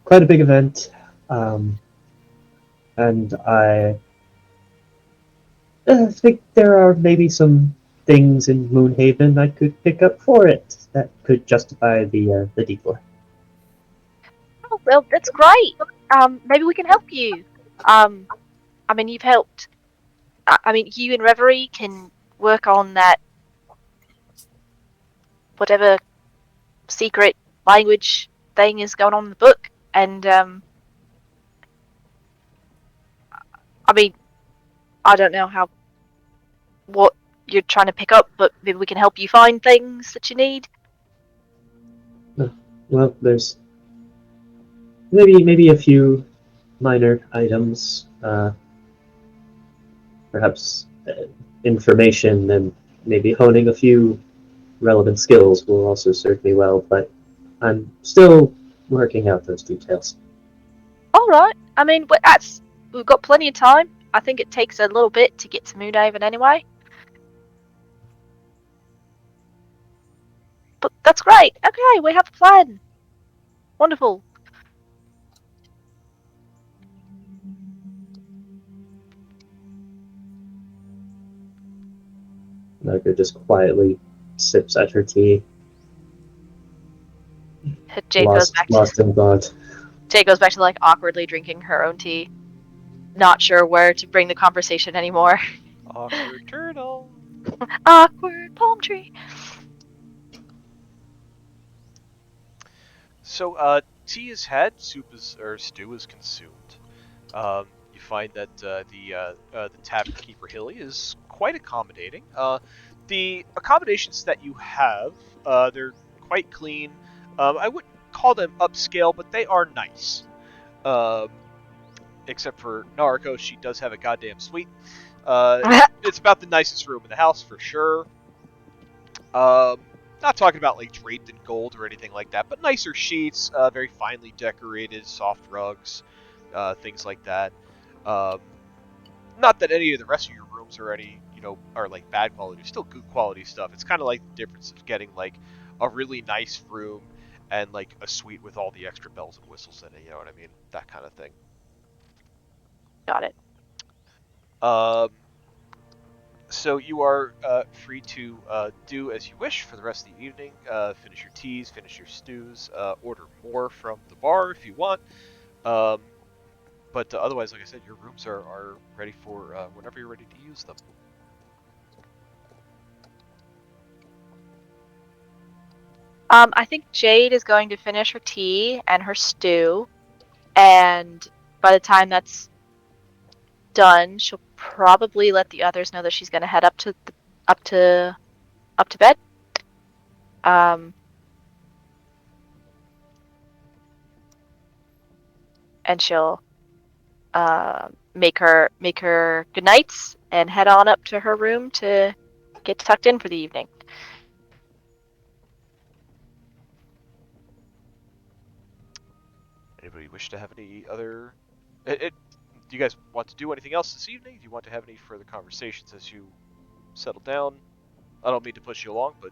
quite a big event, and I think there are maybe some things in Moonhaven I could pick up for it that could justify the detour. Oh, well, that's great. Maybe we can help you. I mean, you've helped. I mean, you and Reverie can work on that, whatever secret language thing is going on in the book. And, I mean, I don't know what you're trying to pick up, but maybe we can help you find things that you need. Well, there's maybe a few minor items, perhaps information, and maybe honing a few relevant skills will also serve me well. But I'm still working out those details. All right. I mean, we've got plenty of time. I think it takes a little bit to get to Moonhaven anyway. But that's great. Okay, we have a plan. Wonderful. Nariko just quietly sips at her tea, Jade goes back lost in thought. Jade goes back to like awkwardly drinking her own tea. Not sure where to bring the conversation anymore. Awkward turtle. Awkward palm tree. So, tea is had, stew is consumed. You find that the tavern keeper Hilly is quite accommodating. The accommodations that you have, they're quite clean. I wouldn't call them upscale, but they are nice. Except for Nariko, she does have a goddamn suite. It's about the nicest room in the house for sure. Not talking about like draped in gold or anything like that, but nicer sheets, very finely decorated, soft rugs, things like that. Not that any of the rest of your rooms are are like bad quality. They're still good quality stuff. It's kind of like the difference of getting like a really nice room and like a suite with all the extra bells and whistles in it. You know what I mean? That kind of thing. Got it. So you are free to do as you wish for the rest of the evening. Finish your teas, finish your stews, order more from the bar if you want. But otherwise, like I said, your rooms are ready for whenever you're ready to use them. I think Jade is going to finish her tea and her stew, and by the time that's done, she'll probably let the others know that she's going to head up to bed. And she'll make her good nights and head on up to her room to get tucked in for the evening. Anybody wish to have any other? Do you guys want to do anything else this evening? Do you want to have any further conversations as you settle down? I don't mean to push you along, but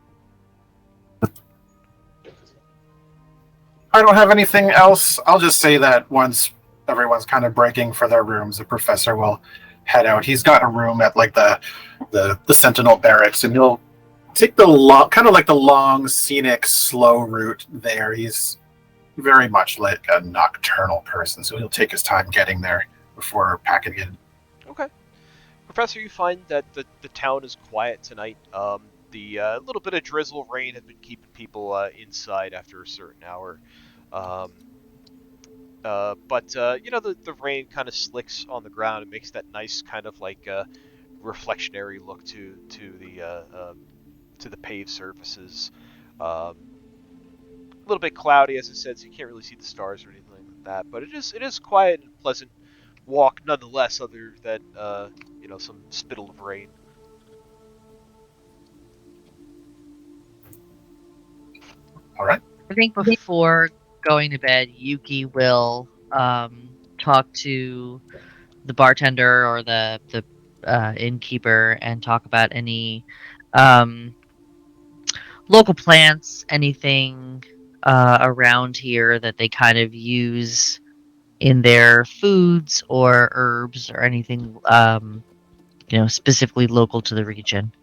I don't have anything else. I'll just say that once everyone's kind of breaking for their rooms, the professor will head out. He's got a room at like the Sentinel barracks, and he'll take the long, scenic, slow route there. He's very much like a nocturnal person, so he'll take his time getting there before packing in. Okay. Professor, you find that the town is quiet tonight. The little bit of drizzle rain has been keeping people inside after a certain hour. But the rain kind of slicks on the ground and makes that nice kind of like reflectionary look to the paved surfaces. A little bit cloudy, as I said, so you can't really see the stars or anything like that. But it is quiet and pleasant walk nonetheless, other than some spittle of rain. All right. I think before going to bed, Yuki will talk to the bartender or the innkeeper and talk about any um, local plants, anything around here that they kind of use in their foods or herbs or anything specifically local to the region.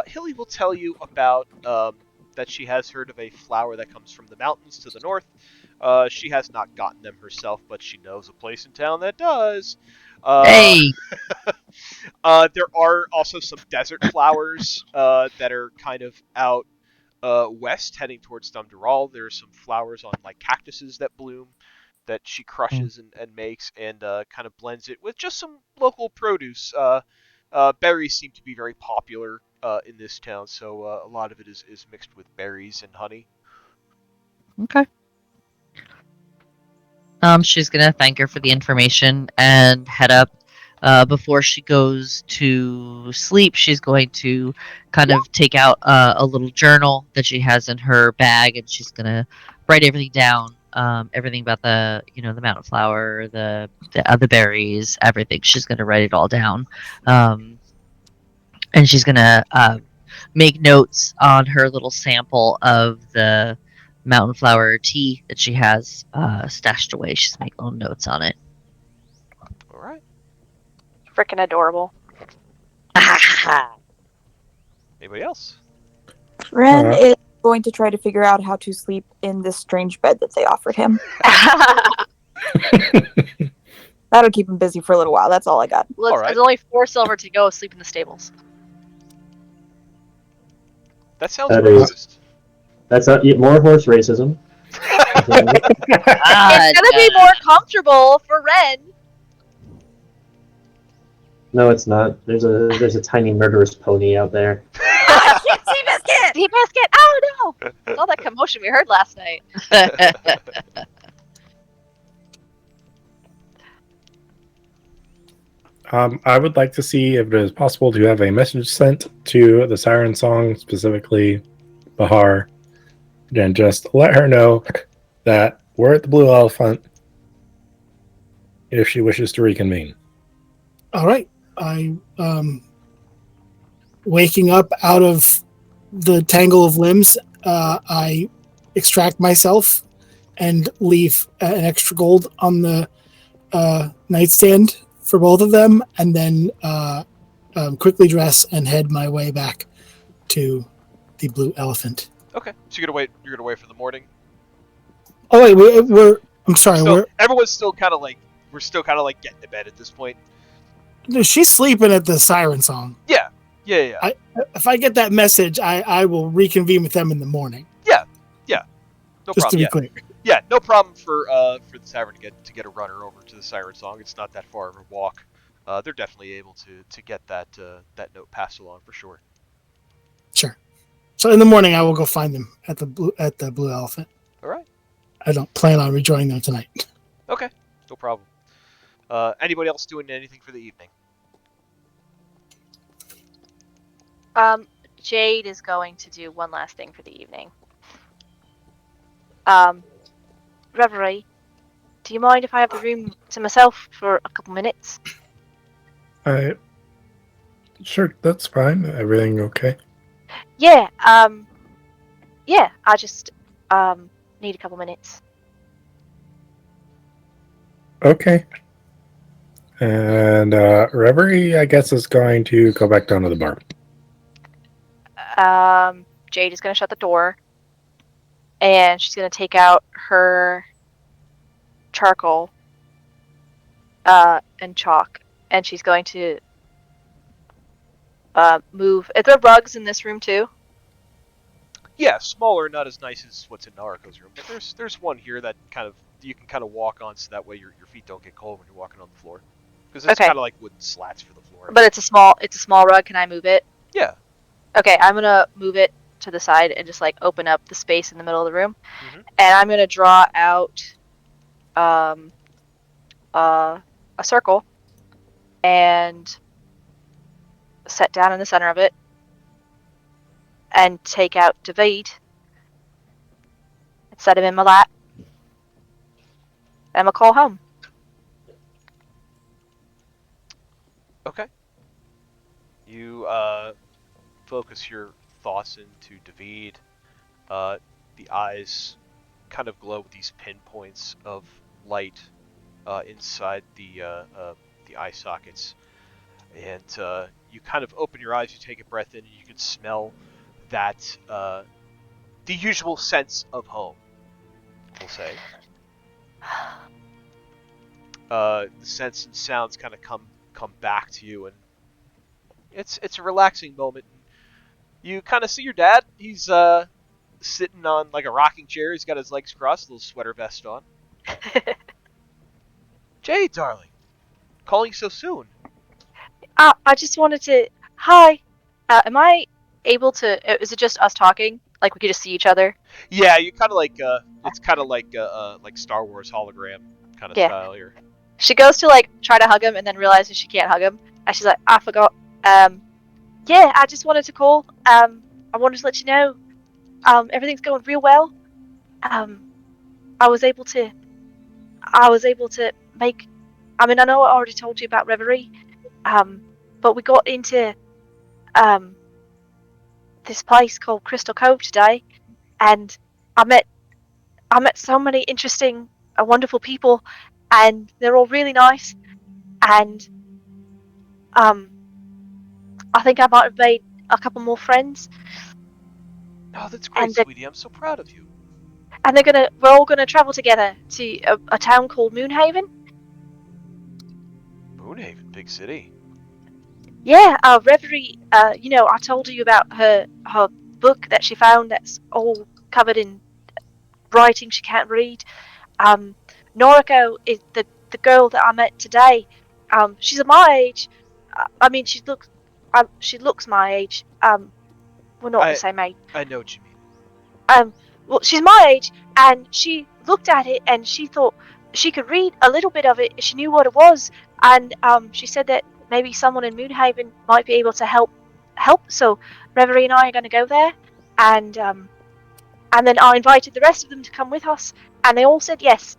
Hilly will tell you about that she has heard of a flower that comes from the mountains to the north. She has not gotten them herself, but she knows a place in town that does. Hey! There are also some desert flowers that are kind of out west, heading towards Thumdural. There are some flowers on like cactuses that bloom that she crushes and makes and kind of blends it with just some local produce. Berries seem to be very popular in this town, so a lot of it is mixed with berries and honey. Okay. She's gonna thank her for the information and head up. Before she goes to sleep, she's going to kind of take out a little journal that she has in her bag, and she's gonna write everything down. Everything about the mountain flower, the berries, everything. She's gonna write it all down, and she's gonna make notes on her little sample of the mountain flower tea that she has stashed away. She's making little notes on it. All right. Freaking adorable. Anybody else? Ren is going to try to figure out how to sleep in this strange bed that they offered him. That'll keep him busy for a little while. That's all I got. Well, All right. there's only 4 silver to go. Sleep in the stables. That sounds That racist. is- That's not more horse racism. It's gonna be more comfortable for Ren. No, it's not. There's a tiny murderous pony out there. Seabiscuit! Seabiscuit! Oh no! It's all that commotion we heard last night. I would like to see if it is possible to have a message sent to the Siren song, specifically Bahar, and just let her know that we're at the Blue Elephant if she wishes to reconvene. All right. I waking up out of the tangle of limbs, I extract myself and leave an extra gold on the nightstand for both of them, and then quickly dress and head my way back to the Blue Elephant. Okay, so you're gonna wait for the morning. Oh wait, we're I'm sorry, Everyone's still kind of like getting to bed at this point. she's sleeping at the Siren song. Yeah. If I get that message, I will reconvene with them in the morning. No Just to problem. be clear. Yeah, no problem for the Siren to get a runner over to the Siren song. It's not that far of a walk. They're definitely able to get that note passed along for sure. Sure. So in the morning, I will go find them at the Blue Elephant. All right. I don't plan on rejoining them tonight. Okay, no problem. Anybody else doing anything for the evening? Jade is going to do one last thing for the evening. Reverie, do you mind if I have the room to myself for a couple minutes? Sure, that's fine. Everything okay? Yeah, I just, need a couple minutes. Okay. And Reverie, I guess, is going to go back down to the bar. Jade is gonna shut the door, and she's gonna take out her charcoal, and chalk, and she's going to, move. Are there rugs in this room too? Yeah, smaller, not as nice as what's in Nariko's room, but there's one here that you can kind of walk on, so that way your feet don't get cold when you're walking on the floor. Because it's Okay. kind of like wooden slats for the floor. But it's a small rug. Can I move it? Yeah. Okay, I'm gonna move it to the side and just like open up the space in the middle of the room, Mhm. and I'm gonna draw out a circle and set down in the center of it, and take out David and set him in my lap, and I'm gonna call home. Okay. You focus your thoughts into David. The eyes kind of glow with these pinpoints of light inside the eye sockets, and you kind of open your eyes. You take a breath in, and you can smell that the usual sense of home. We'll say the sense and sounds kind of come back to you, and it's a relaxing moment. You kind of see your dad. He's sitting on like a rocking chair. He's got his legs crossed, a little sweater vest on. Jay, darling, calling so soon. I just wanted to. Hi. Am I able to? Is it just us talking? Like we could just see each other? Yeah, you kind of like it's kind of like Star Wars hologram kind of Yeah. style here. She goes to like try to hug him and then realizes she can't hug him, and she's like, I forgot. Yeah, I just wanted to call. I wanted to let you know. Everything's going real well. I was able to. Make. I mean, I know I already told you about Reverie. But we got into this place called Crystal Cove today, and I met so many interesting, wonderful people, and they're all really nice. And I think I might have made a couple more friends. Oh, that's great, And sweetie. I'm so proud of you. and we're all gonna travel together to a town called Moonhaven. Moonhaven, big city. Yeah, Reverie. I told you about her book that she found that's all covered in writing she can't read. Noriko is the girl that I met today. She's my age. I mean, she looks my age. We're not the same age. I know what you mean. Well, she's my age, and she looked at it and she thought she could read a little bit of it. She knew what it was, and she said that maybe someone in Moonhaven might be able to help. So Reverie and I are going to go there, and then I invited the rest of them to come with us, and they all said yes.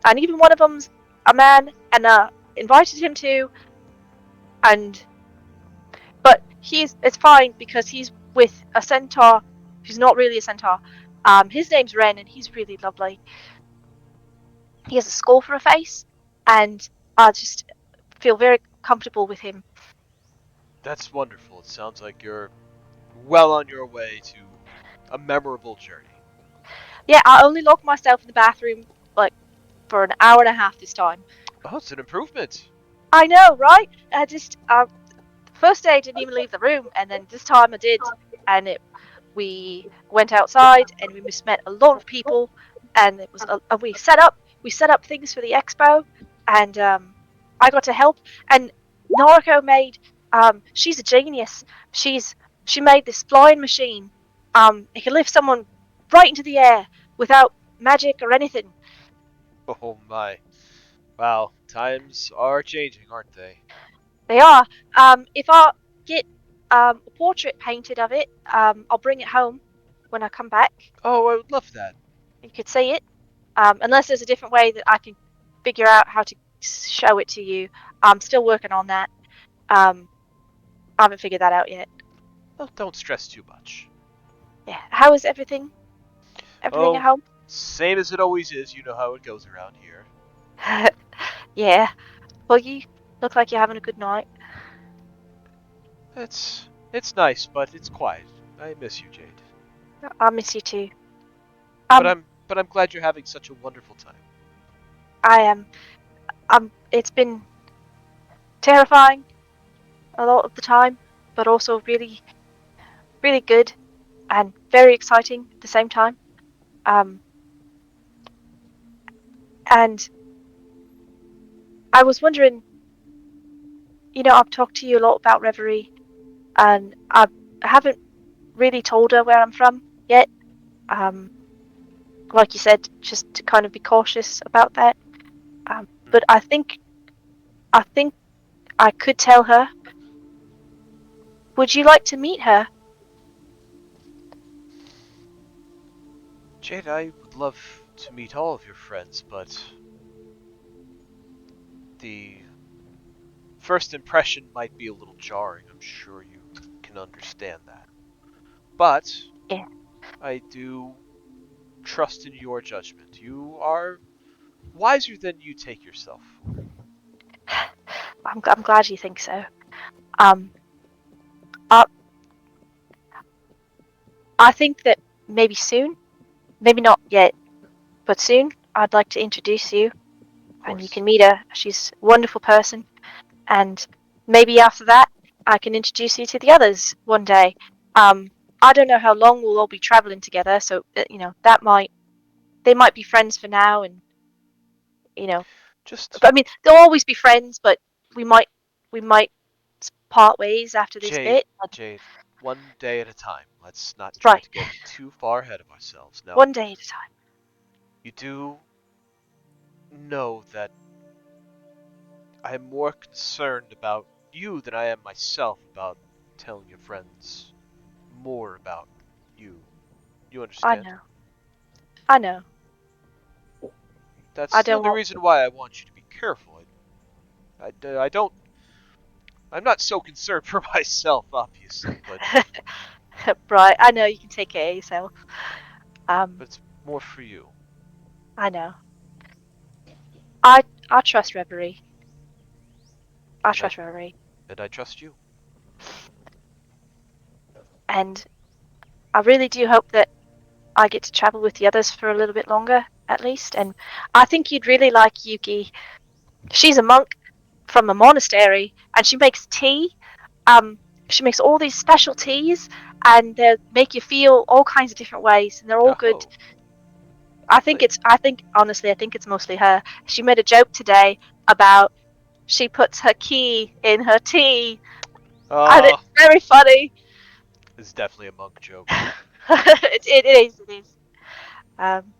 And even one of them's a man, and invited him to. But it's fine because he's with a centaur. He's not really a centaur. His name's Ren, and he's really lovely. He has a skull for a face, and I just feel very comfortable with him. That's wonderful. It sounds like you're well on your way to a memorable journey. Yeah, I only locked myself in the bathroom like for an hour and a half this time. Oh, it's an improvement. I know, right? I just first day I didn't even leave the room, and then this time I did, and we went outside and we just met a lot of people, and it was we set up things for the expo, and I got to help. And Nariko made she's a genius. She made this flying machine. It can lift someone right into the air without magic or anything. Oh my. Wow, times are changing, aren't they? They are. If I get a portrait painted of it, I'll bring it home when I come back. Oh, I would love that. You could see it. Unless there's a different way that I can figure out how to show it to you. I'm still working on that. I haven't figured that out yet. Oh, don't stress too much. Yeah. How is everything? Everything at home? Same as it always is. You know how it goes around here. Yeah. Well, you look like you're having a good night. It's nice, but it's quiet. I miss you, Jade. I miss you too. But I'm glad you're having such a wonderful time. I am. It's been terrifying a lot of the time, but also really, really good. and very exciting at the same time. And I was wondering, I've talked to you a lot about Reverie, and I haven't really told her where I'm from yet. Like you said, just to kind of be cautious about that. But I think I could tell her. Would you like to meet her? Jade, I would love to meet all of your friends, but the first impression might be a little jarring. I'm sure you can understand that. But Yeah. I do trust in your judgment. You are wiser than you take yourself for. I'm glad you think so. Um, I, I think that maybe soon, maybe not yet, but soon, I'd like to introduce you, and you can meet her. She's a wonderful person, and maybe after that, I can introduce you to the others one day. I don't know how long we'll all be traveling together, so they might be friends for now, and Just I mean, they'll always be friends, but we might part ways after this bit. Jade, one day at a time. Let's not try Right, to get too far ahead of ourselves. Now, one day at a time. you do know that I am more concerned about you than I am myself about telling your friends more about you. You I understand? know. I know. I That's the don't only want. reason why I want you to be careful. I don't. I'm not so concerned for myself, obviously, Right, I know you can take care of yourself. but it's more for you. I know. I trust Reverie. I And I trust Reverie, and I trust you. and I really do hope that I get to travel with the others for a little bit longer, at least. And I think you'd really like Yuki. She's a monk from a monastery, and she makes tea. She makes all these special teas, and they make you feel all kinds of different ways, and they're all good. Oh, I think honestly, I think it's mostly her. She made a joke today about she puts her key in her tea, and uh, it's very funny. it's definitely a monk joke. It is. Um,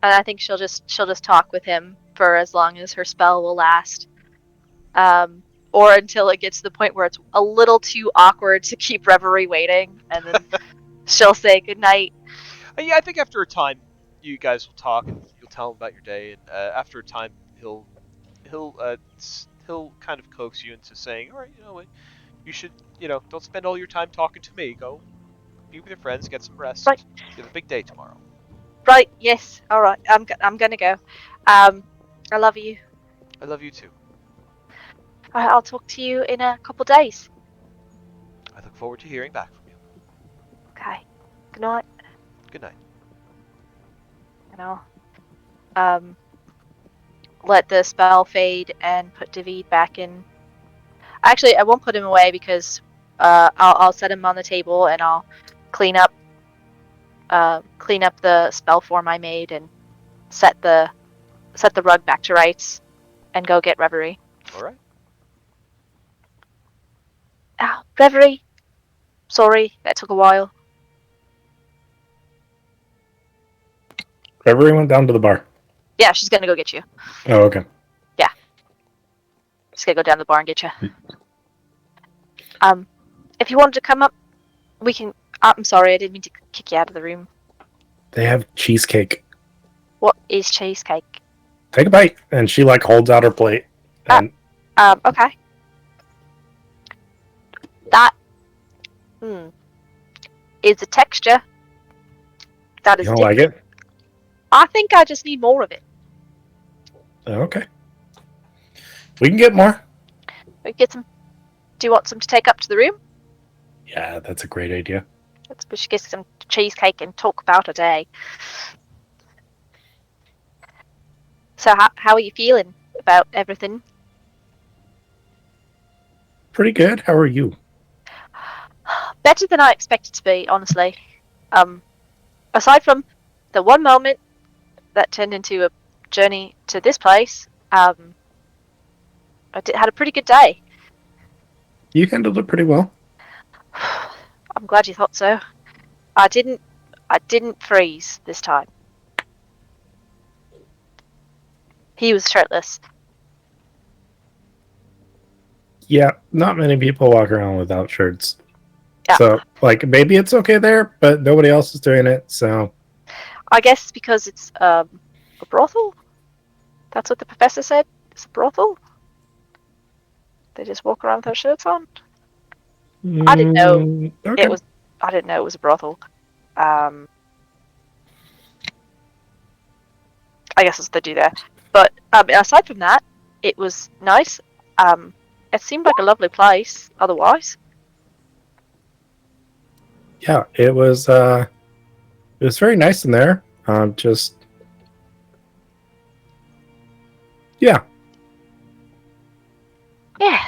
and I think she'll just talk with him for as long as her spell will last, or until it gets to the point where it's a little too awkward to keep Reverie waiting, and then she'll say goodnight. Yeah, I think after a time, you guys will talk and you'll tell him about your day, and after a time, he'll kind of coax you into saying, all right, you should, don't spend all your time talking to me. Go be with your friends, get some Right, rest. You have a big day tomorrow. right, yes, all right. I'm gonna go. I love you. I love you too. I'll talk to you in a couple days. I look forward to hearing back from you. Okay. Good night. Good night. And I'll let the spell fade and put David back in. Actually, I won't put him away because I'll set him on the table and I'll clean up the spell form I made and set the rug back to rights and go get Reverie. All right. Reverie, sorry that took a while. Reverie went down to the bar. Yeah, she's gonna go get you. Oh, okay. She's gonna go down to the bar and get you. If you wanted to come up, we can. I'm sorry, I didn't mean to kick you out of the room. They have cheesecake. What is cheesecake? Take a bite. And she holds out her plate. And Okay. That is a texture that you is don't different. like it? I think I just need more of it. Okay. We can get more. We get some. Do you want some to take up to the room? Yeah, that's a great idea. We should get some cheesecake and talk about a day. So how are you feeling about everything? Pretty good. How are you? better than I expected to be, honestly. Aside from the one moment that turned into a journey to this place, I had a pretty good day. You handled it pretty well. I'm glad you thought so. I didn't freeze this time. He was shirtless. Yeah, not many people walk around without shirts. Yeah. So, like, maybe it's okay there, but nobody else is doing it, so... I guess because it's a brothel. That's what the professor said. It's a brothel. They just walk around with their shirts on. I didn't know okay. it was. I didn't know it was a brothel. I guess that's what they do there. But aside from that, it was nice. It seemed like a lovely place. Otherwise, Yeah, it was very nice in there. Just... Yeah. yeah.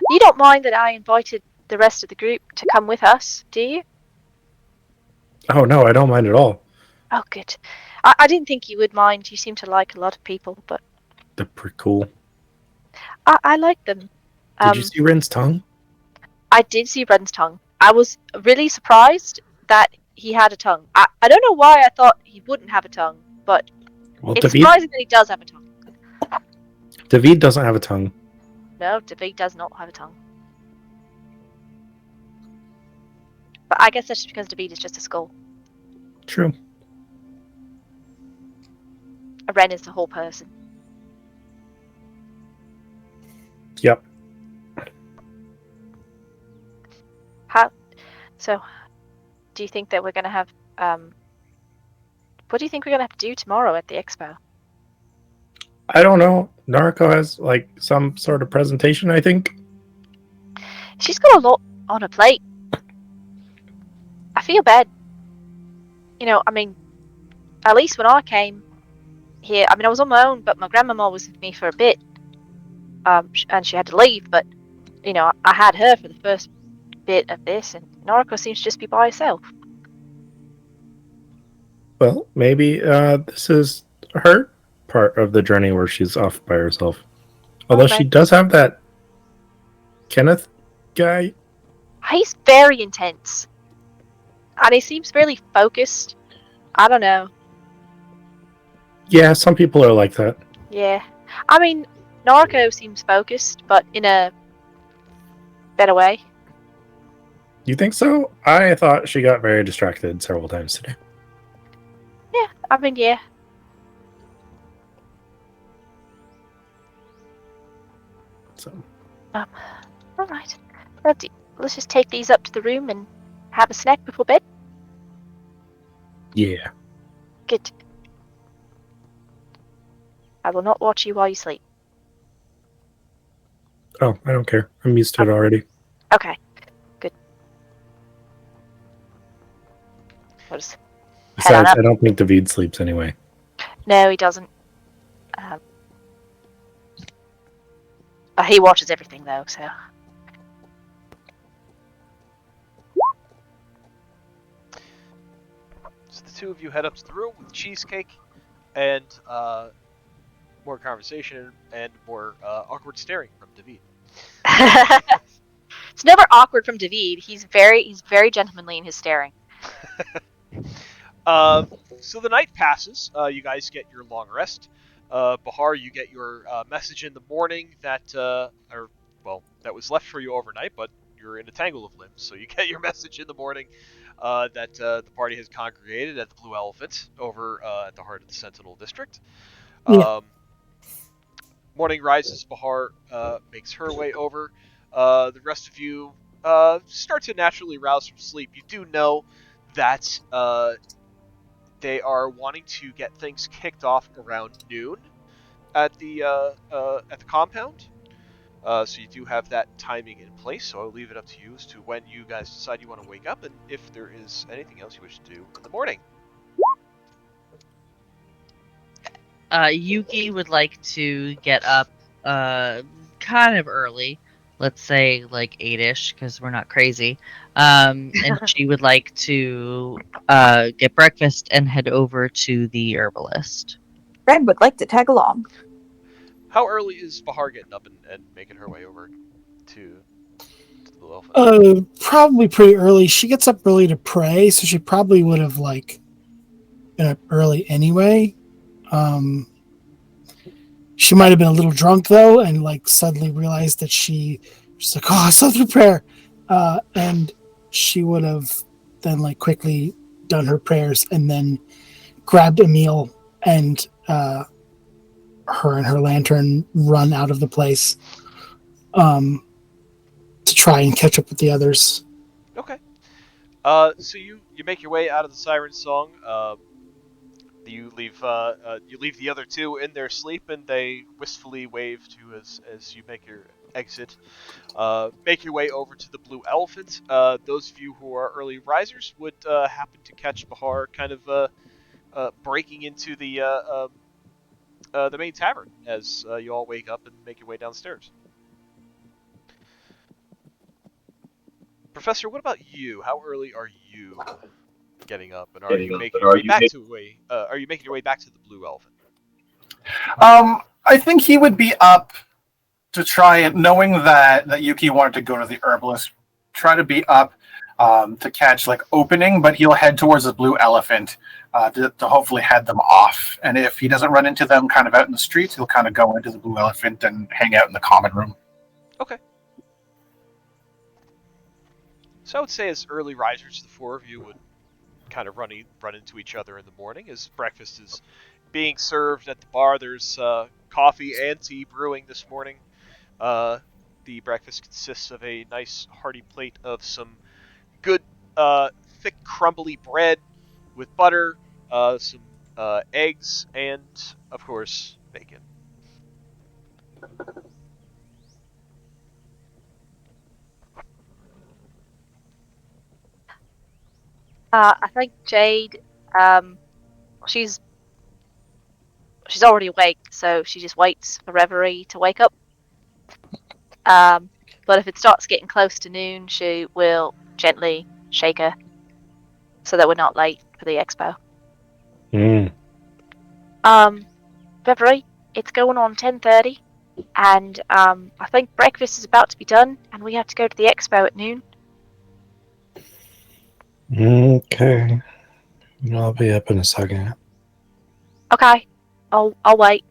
You don't mind that I invited the rest of the group to come with us, do you? Oh, no, I don't mind at all. Oh, good. I didn't think you would mind. You seem to like a lot of people, but They're pretty cool. I like them. Did you see Ren's tongue? I did see Ren's tongue. I was really surprised that he had a tongue. I don't know why I thought he wouldn't have a tongue, but Well, it's surprising that he does have a tongue. David doesn't have a tongue. No, David does not have a tongue. But I guess that's just because David is just a skull. True. A Ren is the whole person. Yep. So, do you think that we're going to have... what do you think we're going to have to do tomorrow at the expo? I don't know. Nariko has, like, some sort of presentation, I think. She's got a lot on her plate. I feel bad. You know, I mean, at least when I came here, I mean, I was on my own, but my grandmama was with me for a bit. And she had to leave, but, you know, I had her for the first bit of this, and Nariko seems to just be by herself. Well, maybe this is her part of the journey where she's off by herself. Although she does have that Kenneth guy. He's very intense. And he seems really focused. I don't know. Yeah, some people are like that. Yeah. I mean, Nariko seems focused, but in a better way. You think so? I thought she got very distracted several times today. Yeah, I mean, yeah. So. Alright. Let's just take these up to the room and have a snack before bed. Yeah. Good. I will not watch you while you sleep. Oh, I don't care. I'm used to it already. Okay. Good. Besides, I don't think David sleeps anyway. No, he doesn't. He watches everything, though, so... So the two of you head up to the room with cheesecake and more conversation and more awkward staring from David. It's never awkward from David. He's very gentlemanly in his staring. So the night passes. You guys get your long rest. Bahar, you get your message in the morning that, that was left for you overnight, but you're in a tangle of limbs. So you get your message in the morning that the party has congregated at the Blue Elephant over at the heart of the Sentinel District. Morning rises. Bahar makes her way over. The rest of you start to naturally rouse from sleep. You do know that they are wanting to get things kicked off around noon at the compound. So you do have that timing in place. So I'll leave it up to you as to when you guys decide you want to wake up and if there is anything else you wish to do in the morning. Yuki would like to get up kind of early, let's say like 8ish, because we're not crazy. And she would like to get breakfast and head over to the herbalist. Red would like to tag along. How early is Bahar getting up and making her way over to the Blue Elephant? Probably pretty early. She gets up early to pray, so she probably would have been up early anyway. She might have been a little drunk though, and suddenly realized that she's like, "Oh, I slept through prayer," and she would have then quickly done her prayers and then grabbed Emil and her and her lantern run out of the place to try and catch up with the others. Okay. So you make your way out of the Siren Song. You leave the other two in their sleep, and they wistfully wave to you as you make your exit. Make your way over to the Blue Elephant. Those of you who are early risers would happen to catch Bahar kind of breaking into the main tavern as you all wake up and make your way downstairs. Professor, what about you? How early are you getting up, and are you making your way back to the Blue Elephant? I think he would be up to try and, knowing that Yuki wanted to go to the herbalist, try to be up to catch opening, but he'll head towards the Blue Elephant to hopefully head them off. And if he doesn't run into them kind of out in the streets, he'll kind of go into the Blue Elephant and hang out in the common room. Okay. So I would say as early risers, the four of you would kind of run into each other in the morning as breakfast is being served at the bar. There's coffee and tea brewing this morning. The breakfast consists of a nice hearty plate of some good thick crumbly bread with butter, some eggs, and of course bacon. I think Jade, she's already awake, so she just waits for Reverie to wake up. But if it starts getting close to noon, she will gently shake her so that we're not late for the expo. Reverie, it's going on 10:30, and I think breakfast is about to be done, and we have to go to the expo at noon. Okay. I'll be up in a second. Okay, I'll wait.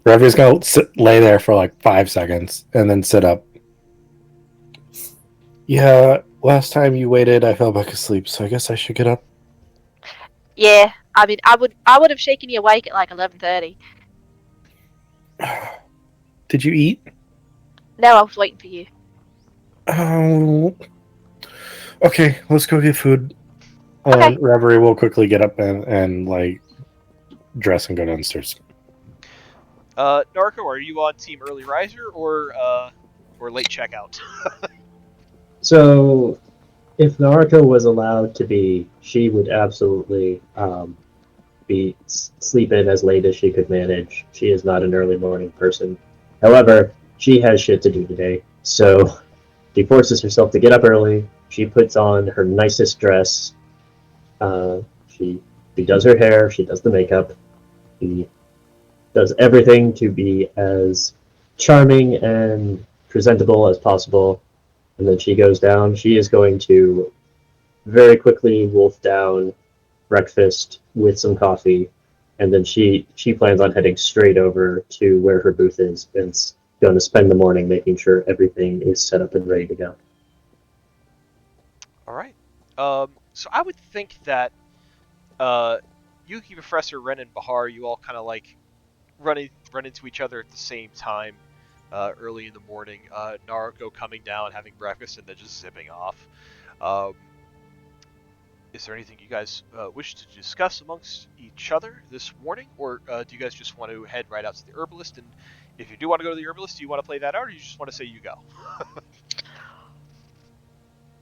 Revere's gonna lay there for 5 seconds and then sit up. Yeah, last time you waited, I fell back asleep, so I guess I should get up. Yeah, I mean, I would have shaken you awake at 11:30. Did you eat? No, I was waiting for you. Oh. Okay, let's go get food. Okay. And Reverie will quickly get up and dress and go downstairs. Nariko, are you on Team Early Riser or late checkout? So, if Nariko was allowed to be, she would absolutely sleep in as late as she could manage. She is not an early morning person. However, she has shit to do today, so she forces herself to get up early. She puts on her nicest dress. She does her hair. She does the makeup. She does everything to be as charming and presentable as possible. And then she goes down. She is going to very quickly wolf down breakfast with some coffee. And then she plans on heading straight over to where her booth is and going to spend the morning making sure everything is set up and ready to go. All right. So I would think that Yuki, Professor, Ren, and Bahar, you all kind of run into each other at the same time early in the morning. Nariko coming down, having breakfast, and then just zipping off. Is there anything you guys wish to discuss amongst each other this morning, or do you guys just want to head right out to the herbalist? And if you do want to go to the herbalist, do you want to play that out, or do you just want to say you go?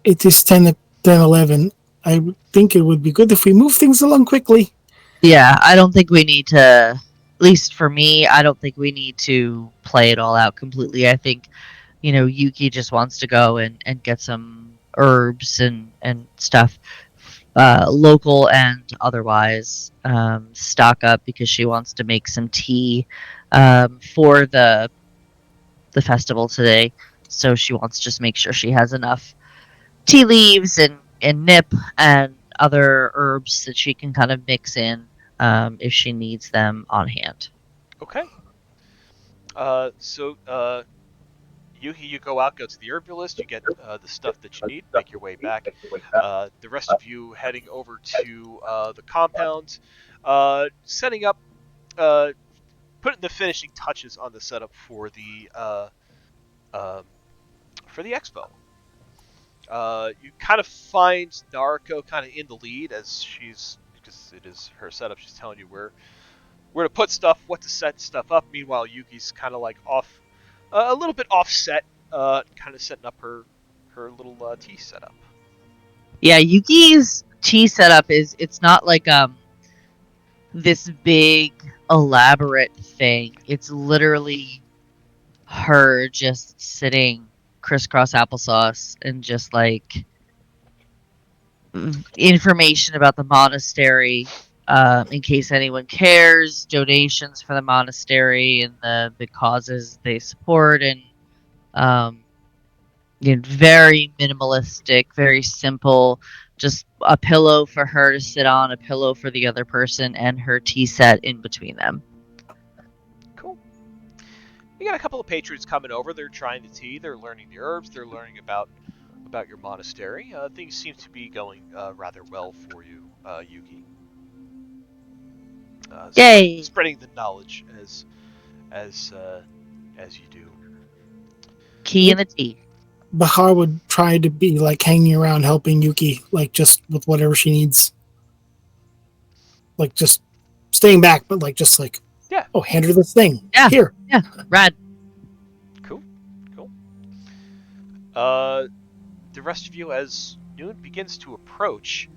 It is 10:11. I think it would be good if we move things along quickly. Yeah, I don't think we need to least for me, I don't think we need to play it all out completely. I think, Yuki just wants to go and get some herbs and stuff, local and otherwise, stock up because she wants to make some tea for the festival today. So she wants to just make sure she has enough tea leaves and nip and other herbs that she can kind of mix in if she needs them on hand. Okay. So you go out, go to the herbalist, you get the stuff that you need, make your way back. The rest of you heading over to the compound, setting up, uh, putting the finishing touches on the setup um, for the expo. You kind of find Nariko kind of in the lead as because it is her setup. She's telling you where to put stuff, what to set stuff up. Meanwhile, Yuki's kind of like off, a little bit offset, kind of setting up her little tea setup. Yeah, Yuki's tea setup it's not like this big elaborate thing. It's literally her just sitting crisscross applesauce and just like information about the monastery, in case anyone cares, donations for the monastery and the causes they support, and very minimalistic, very simple. Just a pillow for her to sit on, a pillow for the other person, and her tea set in between them. Cool. You got a couple of patrons coming over. They're trying the tea. They're learning the herbs. They're learning about your monastery. Things seem to be going rather well for you, Yuki. Yay! Spreading the knowledge as you do. Key in the tea. Bahar would try to be like hanging around helping Yuki, like just with whatever she needs. Like just staying back, but like just like, yeah. Oh, hand her this thing. Yeah. Here. Yeah. Rad. Cool. The rest of you, as noon begins to approach,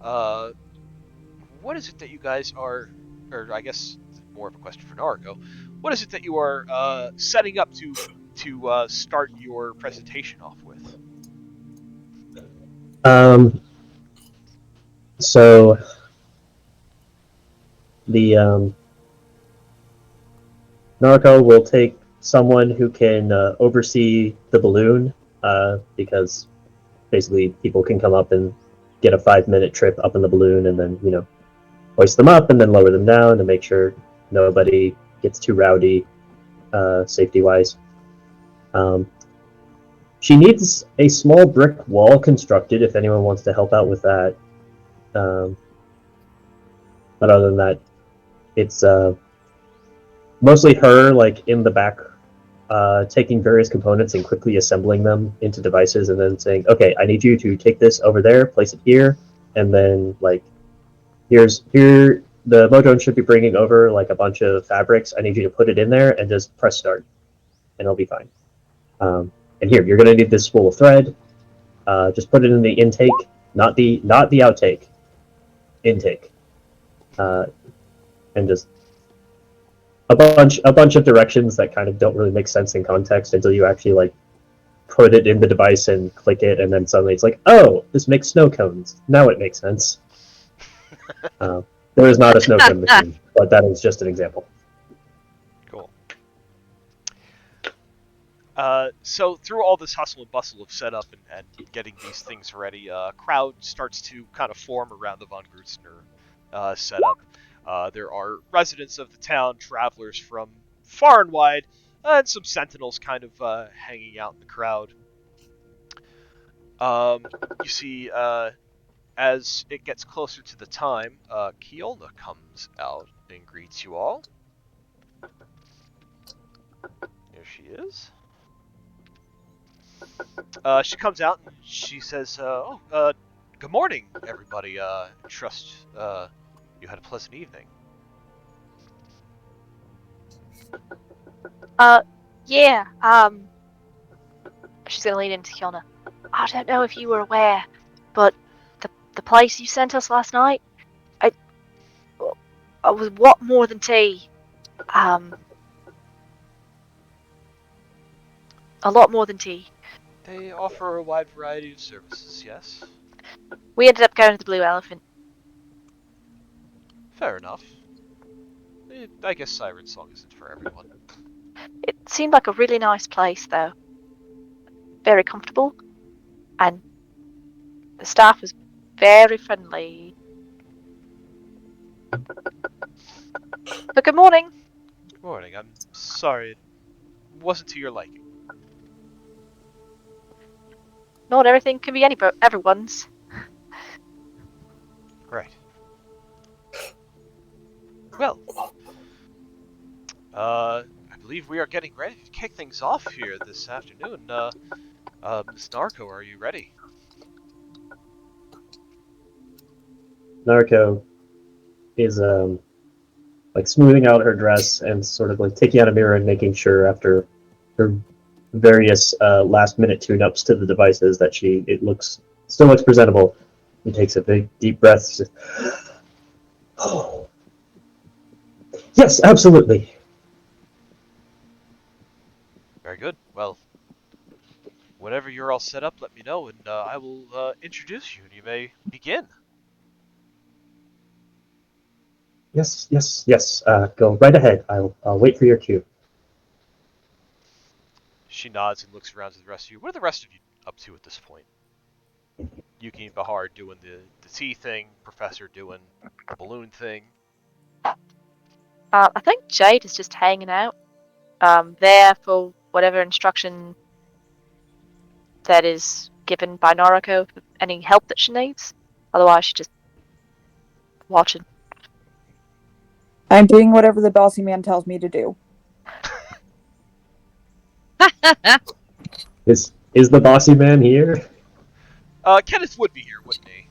what is it that you guys are, or I guess more of a question for Nariko, what is it that you are setting up to start your presentation off with? So the Nariko will take someone who can oversee the balloon, because basically people can come up and get a 5-minute trip up in the balloon and then, hoist them up and then lower them down to make sure nobody gets too rowdy, safety-wise. She needs a small brick wall constructed if anyone wants to help out with that. But other than that, it's mostly her, like, in the back, taking various components and quickly assembling them into devices and then saying, okay, I need you to take this over there, place it here, and then, like, here, the Modron should be bringing over, like, a bunch of fabrics. I need you to put it in there and just press start, and it'll be fine. And here, you're going to need this spool of thread. Just put it in the intake, not the outtake. Intake. And just a bunch of directions that kind of don't really make sense in context until you actually like put it in the device and click it, and then suddenly it's like, oh, this makes snow cones. Now it makes sense. There is not a snow cone machine, but that is just an example. Cool. So through all this hustle and bustle of setup and getting these things ready, a crowd starts to kind of form around the von Grutzner setup. There are residents of the town, travelers from far and wide, and some sentinels kind of hanging out in the crowd. You see, as it gets closer to the time, Kiolna comes out and greets you all. There she is. She comes out and she says, good morning, everybody. Trust you had a pleasant evening. Yeah, she's gonna lean into Kiona. I don't know if you were aware, but the place you sent us last night, I was what more than tea. A lot more than tea. They offer a wide variety of services, yes. We ended up going to the Blue Elephant. Fair enough. I guess Siren Song isn't for everyone. It seemed like a really nice place, though. Very comfortable, and the staff was very friendly. But good morning. Good morning. I'm sorry it wasn't to your liking. Not everything can be everyone's. Right. Well, I believe we are getting ready to kick things off here this afternoon. Miss Nariko, are you ready? Nariko is like smoothing out her dress and sort of like taking out a mirror and making sure after her various last minute tune-ups to the devices that it still looks presentable. He takes a big deep breath. Says, oh, yes, absolutely. Very good. Well, whenever you're all set up, let me know, and I will introduce you, and you may begin. Yes. Go right ahead. I'll wait for your cue. She nods and looks around to the rest of you. What are the rest of you up to at this point? Yuki and Bahar doing the tea thing, Professor doing the balloon thing. I think Jade is just hanging out. There for whatever instruction that is given by Nariko for any help that she needs. Otherwise, she's just watching. I'm doing whatever the bossy man tells me to do. Is the bossy man here? Kenneth would be here, wouldn't he?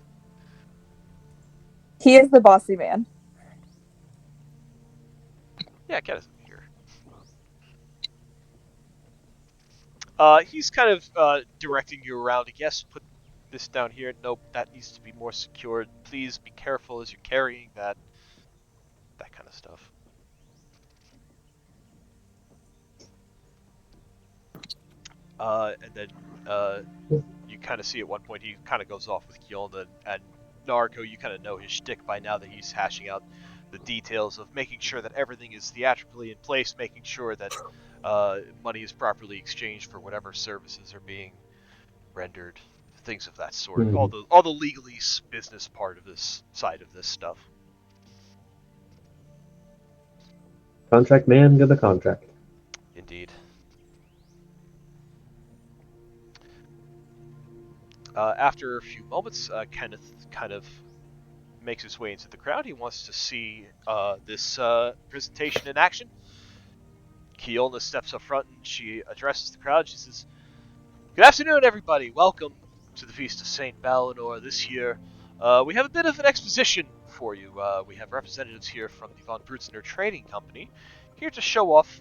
He is the bossy man. Yeah, Kenneth would be here. He's kind of directing you around. Yes, put this down here. Nope, that needs to be more secured. Please be careful as you're carrying that. That kind of stuff. And then you kind of see at one point he kind of goes off with Kjolna, and Nariko, you kind of know his shtick by now that he's hashing out the details of making sure that everything is theatrically in place, making sure that money is properly exchanged for whatever services are being rendered, things of that sort. Mm-hmm. All the legalese business part of this side of this stuff. Contract man, good the contract. Indeed. After a few moments, Kenneth kind of makes his way into the crowd. He wants to see this presentation in action. Kjolna steps up front and she addresses the crowd. She says, "Good afternoon, everybody. Welcome to the Feast of St. Balinor this year. We have a bit of an exposition for you. We have representatives here from the von Grutzner Trading Company here to show off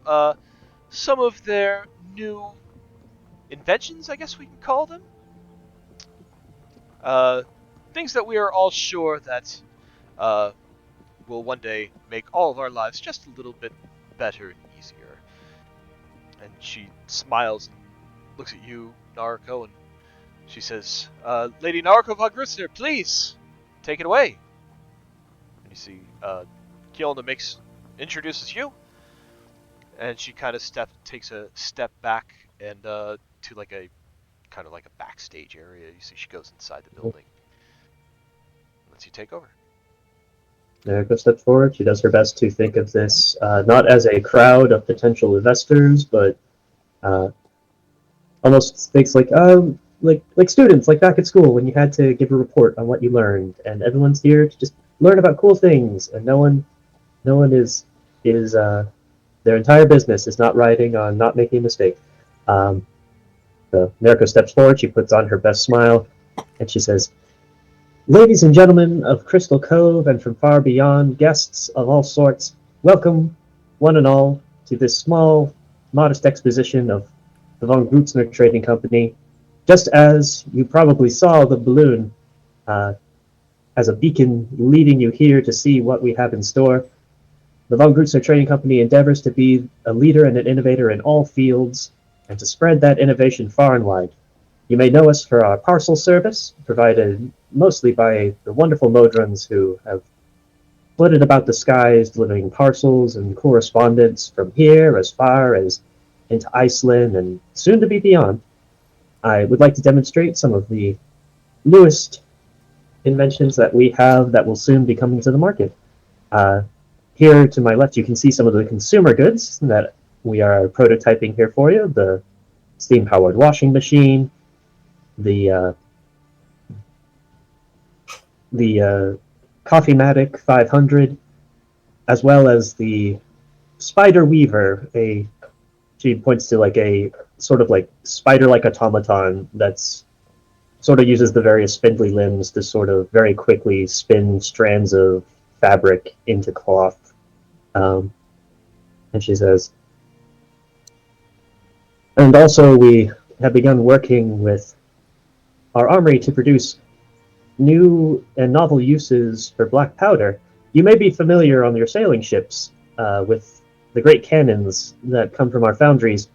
some of their new inventions, I guess we can call them. Things that we are all sure that will one day make all of our lives just a little bit better and easier." And she smiles and looks at you, Nariko, and she says, "Lady Nariko von Grutzner, please take it away." And you see Kjolna introduces you, and she kind of takes a step back and to like a kind of like a backstage area. You see she goes inside the building. Lets you take over. Nariko steps forward. She does her best to think of this not as a crowd of potential investors, but almost thinks like students, like back at school when you had to give a report on what you learned, and everyone's here to just learn about cool things, and no one is their entire business is not riding on not making a mistake. So Nariko steps forward. She puts on her best smile, and she says, "Ladies and gentlemen of Crystal Cove and from far beyond, guests of all sorts, welcome, one and all, to this small, modest exposition of the von Grutzner Trading Company. Just as you probably saw the balloon as a beacon leading you here to see what we have in store, The Von Grutzner Trading Company endeavors to be a leader and an innovator in all fields, and to spread that innovation far and wide. You may know us for our parcel service, provided mostly by the wonderful Modrons who have flitted about the skies delivering parcels and correspondence from here as far as into Iceland and soon to be beyond. I would like to demonstrate some of the newest inventions that we have that will soon be coming to the market. Here to my left, you can see some of the consumer goods that we are prototyping here for you. The steam-powered washing machine, the Coffee-Matic 500, as well as the Spider Weaver. She points to like a sort of like spider-like automaton that's sort of uses the various spindly limbs to sort of very quickly spin strands of fabric into cloth. And she says, and also we have begun working with our armory to produce new and novel uses for black powder. You may be familiar on your sailing ships with the great cannons that come from our foundries,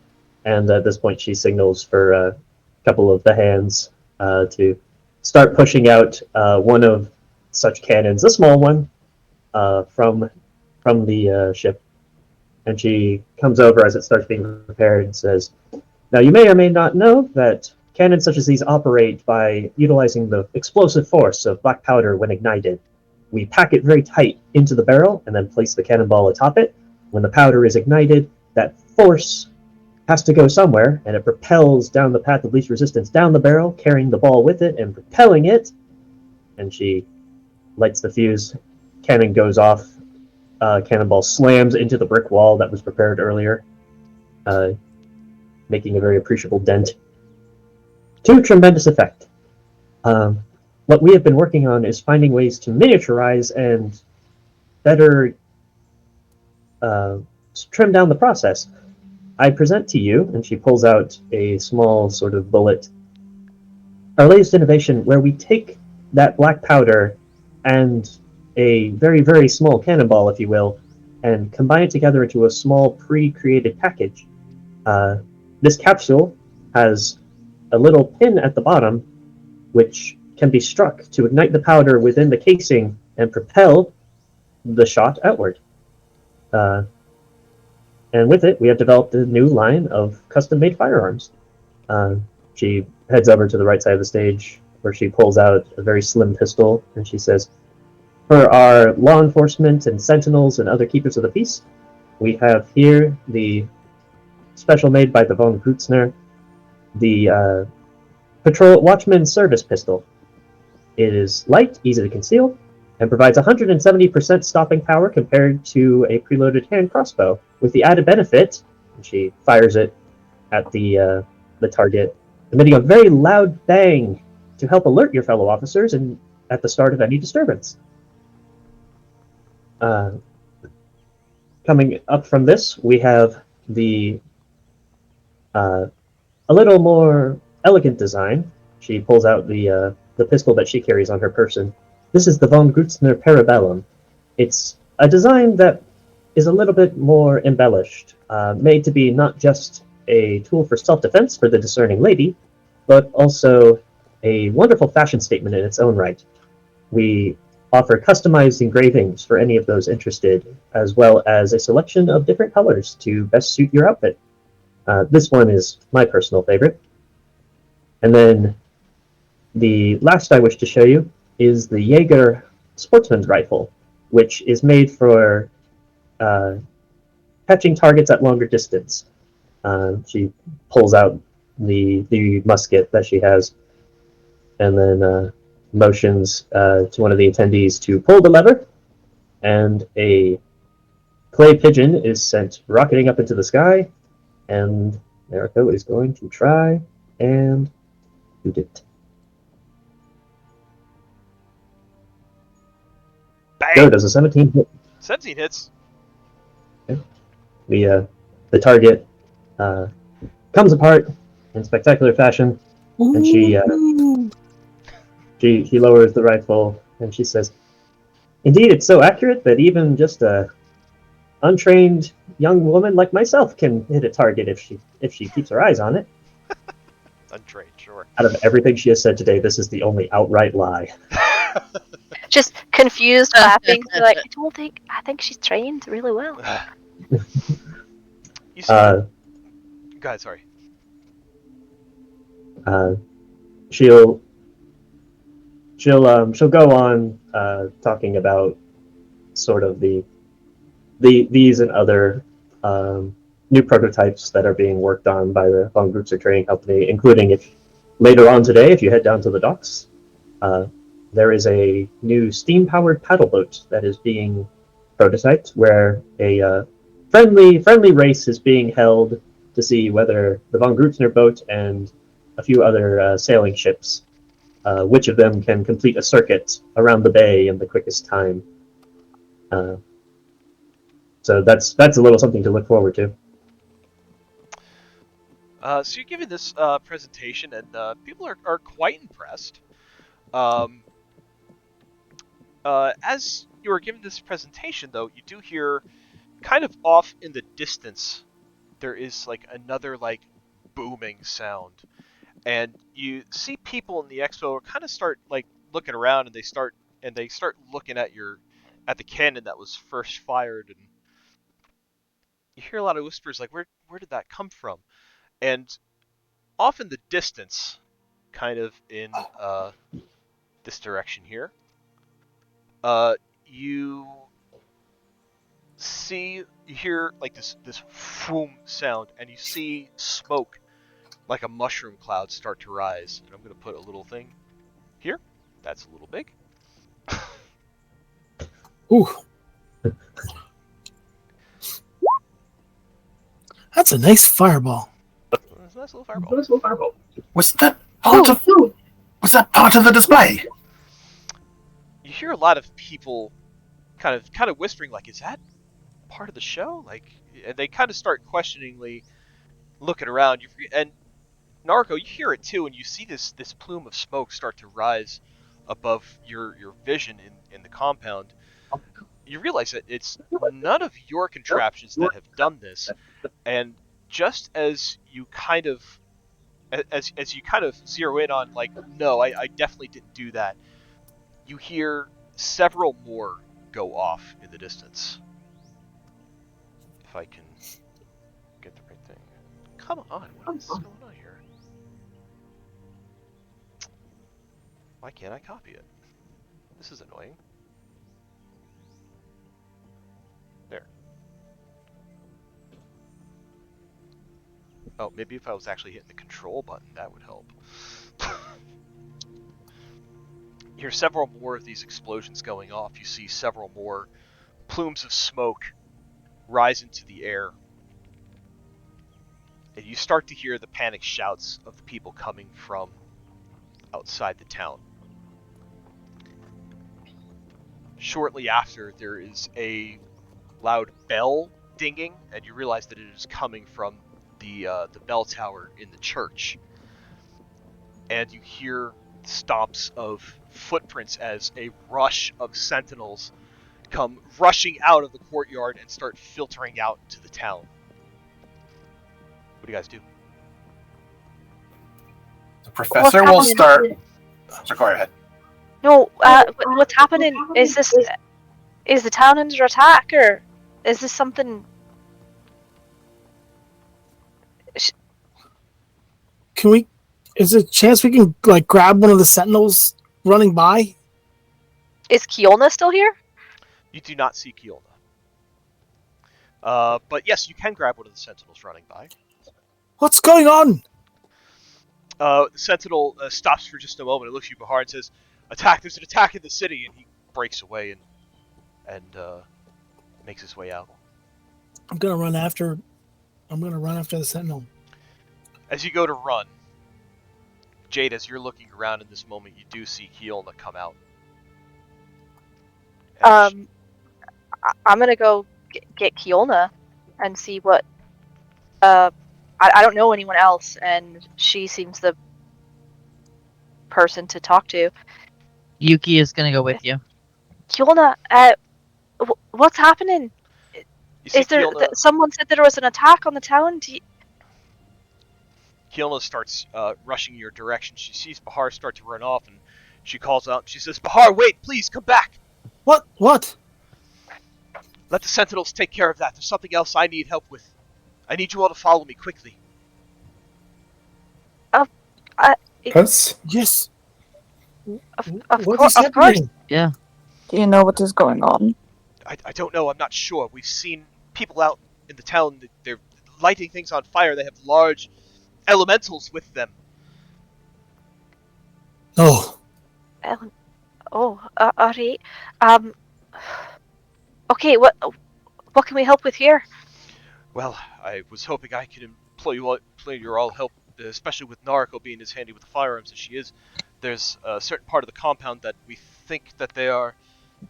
and at this point she signals for a couple of the hands to start pushing out one of such cannons, a small one, from the ship. And she comes over as it starts being prepared and says, now you may or may not know that cannons such as these operate by utilizing the explosive force of black powder when ignited. We pack it very tight into the barrel and then place the cannonball atop it. When the powder is ignited, that force has to go somewhere, and it propels down the path of least resistance down the barrel, carrying the ball with it and propelling it. And she lights the fuse. Cannon goes off. Cannonball slams into the brick wall that was prepared earlier, making a very appreciable dent. To tremendous effect. What we have been working on is finding ways to miniaturize and better trim down the process. I present to you, and she pulls out a small sort of bullet, our latest innovation where we take that black powder and a very, very small cannonball, if you will, and combine it together into a small pre-created package. This capsule has a little pin at the bottom, which can be struck to ignite the powder within the casing and propel the shot outward. And with it, we have developed a new line of custom-made firearms. She heads over to the right side of the stage, where she pulls out a very slim pistol, and she says, for our law enforcement and sentinels and other keepers of the peace, we have here the special made by the Von Grutzner, the Patrol Watchman Service Pistol. It is light, easy to conceal, and provides 170% stopping power compared to a preloaded hand crossbow, with the added benefit, and she fires it at the target, emitting a very loud bang to help alert your fellow officers and at the start of any disturbance. Coming up from this, we have the a little more elegant design. She pulls out the pistol that she carries on her person. This is the Von Grutzner Parabellum. It's a design that is a little bit more embellished, made to be not just a tool for self-defense for the discerning lady, but also a wonderful fashion statement in its own right. We offer customized engravings for any of those interested, as well as a selection of different colors to best suit your outfit. This one is my personal favorite. And then the last I wish to show you is the Jaeger Sportsman's Rifle, which is made for catching targets at longer distance. She pulls out the musket that she has, and then motions to one of the attendees to pull the lever, and a clay pigeon is sent rocketing up into the sky, and Nariko is going to try and shoot it. Bang! Go, does a 17 hit? 17 hits. Okay. The target comes apart in spectacular fashion, and she lowers the rifle, and she says, indeed, it's so accurate that even just a untrained young woman like myself can hit a target if she keeps her eyes on it. Untrained, sure. Out of everything she has said today, this is the only outright lie. Just confused, clapping. Like, I think she's trained really well. You see, go ahead, sorry. She'll go on talking about sort of these and other new prototypes that are being worked on by the von Grutzner Trading Company, including if later on today, if you head down to the docks, there is a new steam-powered paddle boat that is being prototyped, where a friendly race is being held to see whether the von Grutzner boat and a few other sailing ships, which of them can complete a circuit around the bay in the quickest time. So that's a little something to look forward to. So you're giving this presentation, and people are quite impressed. As you are giving this presentation, though, you do hear kind of off in the distance, there is like another like booming sound, and you see people in the expo kind of start like looking around, and they start looking at the cannon that was first fired, and you hear a lot of whispers like, where did that come from? And off in the distance, kind of in this direction here, you hear like this boom sound, and you see smoke like a mushroom cloud start to rise. And I'm going to put a little thing here. That's a little big. Ooh. That's a nice fireball. That's a nice little fireball. Was that part of the display? You hear a lot of people kind of whispering like, is that part of the show? Like, and they kind of start questioningly looking around. And Nariko, you hear it too, and you see this plume of smoke start to rise above your vision in the compound. You realize that it's none of your contraptions that have done this, and just as you kind of zero in on like, no, I definitely didn't do that, you hear several more go off in the distance. If I can get the right thing. Come on, what is going on here? Why can't I copy it? This is annoying. There. Oh, maybe if I was actually hitting the control button, that would help. You hear several more of these explosions going off. You see several more plumes of smoke rise into the air. And you start to hear the panicked shouts of the people coming from outside the town. Shortly after, there is a loud bell dinging, and you realize that it is coming from the bell tower in the church. And you hear stomps of footprints as a rush of sentinels come rushing out of the courtyard and start filtering out into the town. What do you guys do? The professor will start. So go ahead. No, what's happening? Is the town under attack, or is this something? Can we? Is there a chance we can like grab one of the sentinels running by? Is Kiolna still here? You do not see Kiolna. But yes, you can grab one of the sentinels running by. What's going on? The sentinel stops for just a moment and looks you behind and says, "Attack! There's an attack in the city!" And he breaks away and makes his way out. I'm gonna run after the sentinel. As you go to run, Jade, as you're looking around in this moment, you do see Kiolna come out. I'm gonna go get Kiolna and see what. I don't know anyone else, and she seems the person to talk to. Yuki is gonna go with you. Kiolna, what's happening? You see, Is there? Someone said there was an attack on the town. Kiona starts rushing your direction. She sees Bahar start to run off, and she calls out. She says, "Bahar, wait, please come back. What? What? Let the Sentinels take care of that. There's something else I need help with. I need you all to follow me quickly." Us? Yes. Of What is course. happening? Yeah. Do you know what is going on? I don't know. I'm not sure. We've seen people out in the town. They're lighting things on fire. They have large elementals with them. Oh. Alright. Okay. What can we help with here? Well, I was hoping I could employ your all help, especially with Nariko being as handy with the firearms as she is. There's a certain part of the compound that we think that they are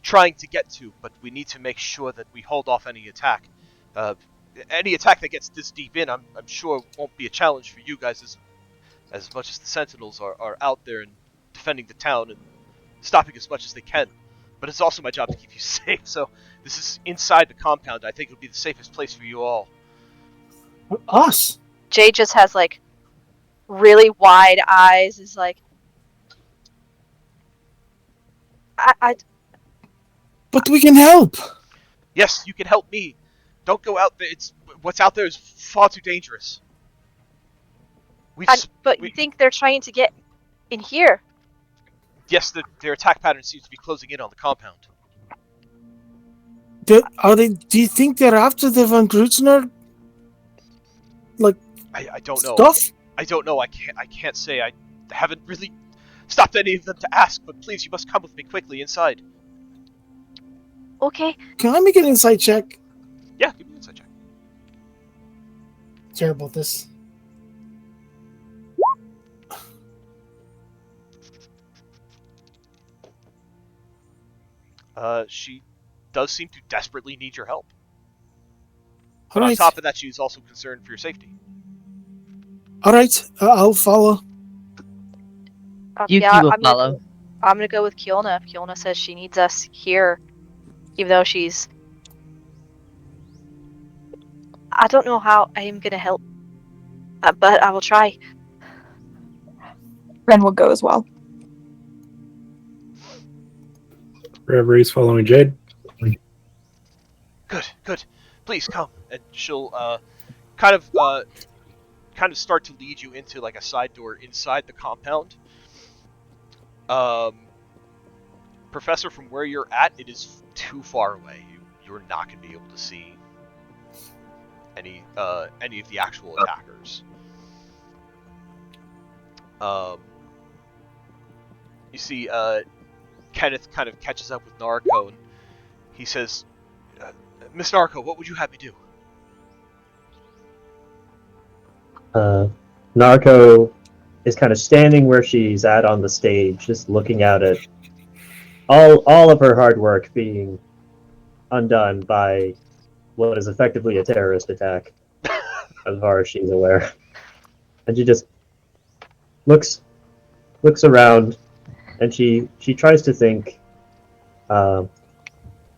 trying to get to, but we need to make sure that we hold off any attack. Any attack that gets this deep in, I'm sure won't be a challenge for you guys as much as the Sentinels are out there and defending the town and stopping as much as they can. But it's also my job to keep you safe, so this is inside the compound. I think it would be the safest place for you all. Us? Jay just has like really wide eyes. Is like, But we can help. Yes, you can help me. Don't go out there. What's out there is far too dangerous. But you think they're trying to get in here? Yes, their attack pattern seems to be closing in on the compound. Do you think they're after the Von Grutzner? Like, I don't know. Stuff? I don't know. I can't say. I haven't really stopped any of them to ask. But please, you must come with me quickly inside. Okay. Can I make an insight check? Yeah, give me an insight check. Terrible at this. She does seem to desperately need your help. All But on right. top of that, she's also concerned for your safety. All right. I'll follow. Yuki will follow. I'm gonna go with Kiona. If Kiona says she needs us here, even though she's... I don't know how I am gonna help, but I will try. Ren will go as well. Reverie's following Jade. Good. Please come, and she'll kind of start to lead you into like a side door inside the compound. Professor, from where you're at, it is too far away. You're not going to be able to see any of the actual attackers. You see, Kenneth kind of catches up with Nariko, and he says, "Miss Nariko, what would you have me do?" Nariko is kind of standing where she's at on the stage, just looking out at all of her hard work being undone by what is effectively a terrorist attack, as far as she's aware. And she just looks around, and she tries to think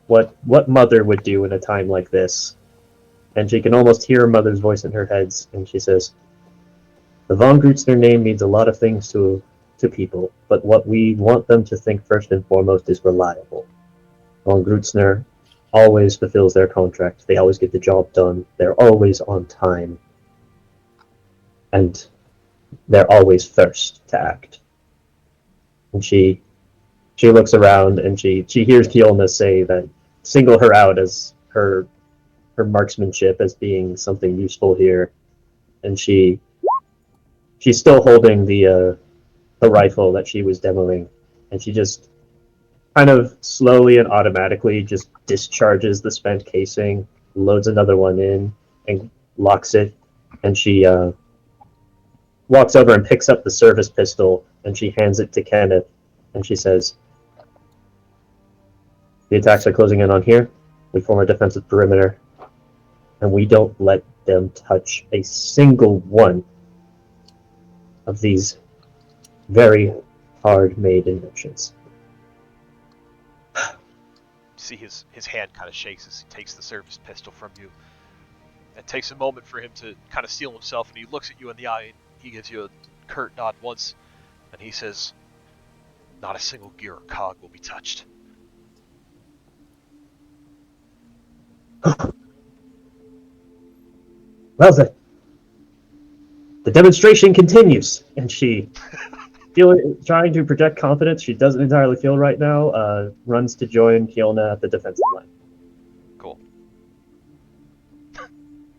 what mother would do in a time like this. And she can almost hear her mother's voice in her head, and she says, "The Von Grutzner name means a lot of things to people, but what we want them to think first and foremost is reliable. Von Grutzner always fulfills their contract. They always get the job done. They're always on time. And they're always first to act." And she looks around, and she hears Kielna say that single her out as her marksmanship as being something useful here. And she's still holding the rifle that she was demoing, and she just kind of slowly and automatically just discharges the spent casing, loads another one in, and locks it. And she walks over and picks up the service pistol, and she hands it to Kenneth, and she says, "The attacks are closing in on here. We form a defensive perimeter, and we don't let them touch a single one of these very hard-made inventions." see his hand kind of shakes as he takes the service pistol from you. It takes a moment for him to kind of steel himself, and he looks at you in the eye, and he gives you a curt nod once, and he says, "Not a single gear or cog will be touched." Well then, the demonstration continues, and she, trying to project confidence she doesn't entirely feel right now, runs to join Kiona at the defensive line. Cool.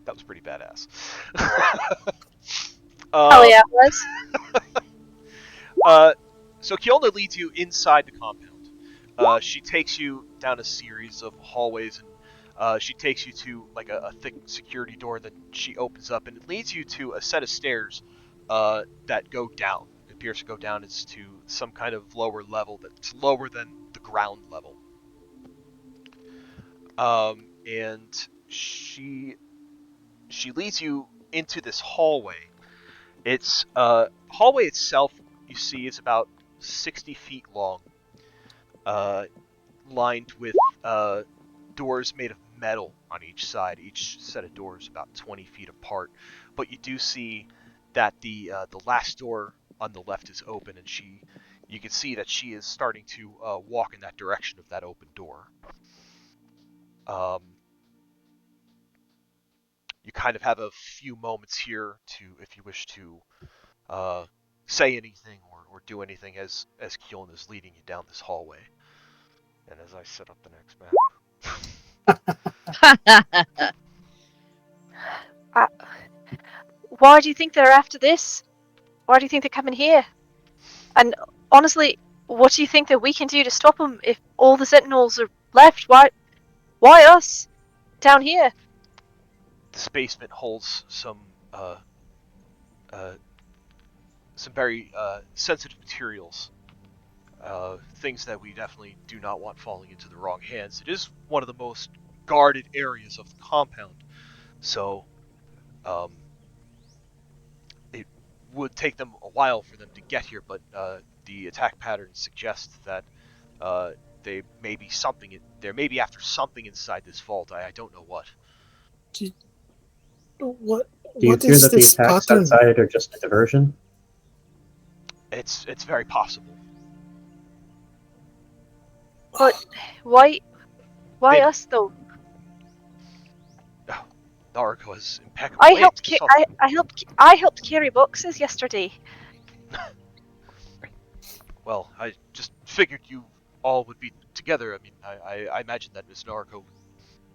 That was pretty badass. Oh yeah, it was. So Kiona leads you inside the compound. She takes you down a series of hallways, and she takes you to like a thick security door that she opens up, and it leads you to a set of stairs that go down. It appears to go down as to some kind of lower level that's lower than the ground level. And she leads you into this hallway. It's hallway itself, you see, is about 60 feet long, lined with doors made of metal on each side. Each set of doors about 20 feet apart. But you do see that the last door on the left is open, and you can see that she is starting to walk in that direction of that open door. You kind of have a few moments here to, if you wish to say anything or do anything as Kiona is leading you down this hallway. And as I set up the next map. Why do you think they're after this? Why do you think they're coming here? And honestly, what do you think that we can do to stop them if all the sentinels are left? Why us down here? This basement holds some very sensitive materials. Things that we definitely do not want falling into the wrong hands. It is one of the most guarded areas of the compound, so it would take them a while for them to get here, but the attack pattern suggests that they may be there may be after something inside this vault. I don't know what. What Do you fear is that the this attacks pattern? outside are just a diversion? It's very possible. But why us though? Nariko is impeccable. I helped carry boxes yesterday. Well, I just figured you all would be together. I mean, I imagine that Miss Nariko would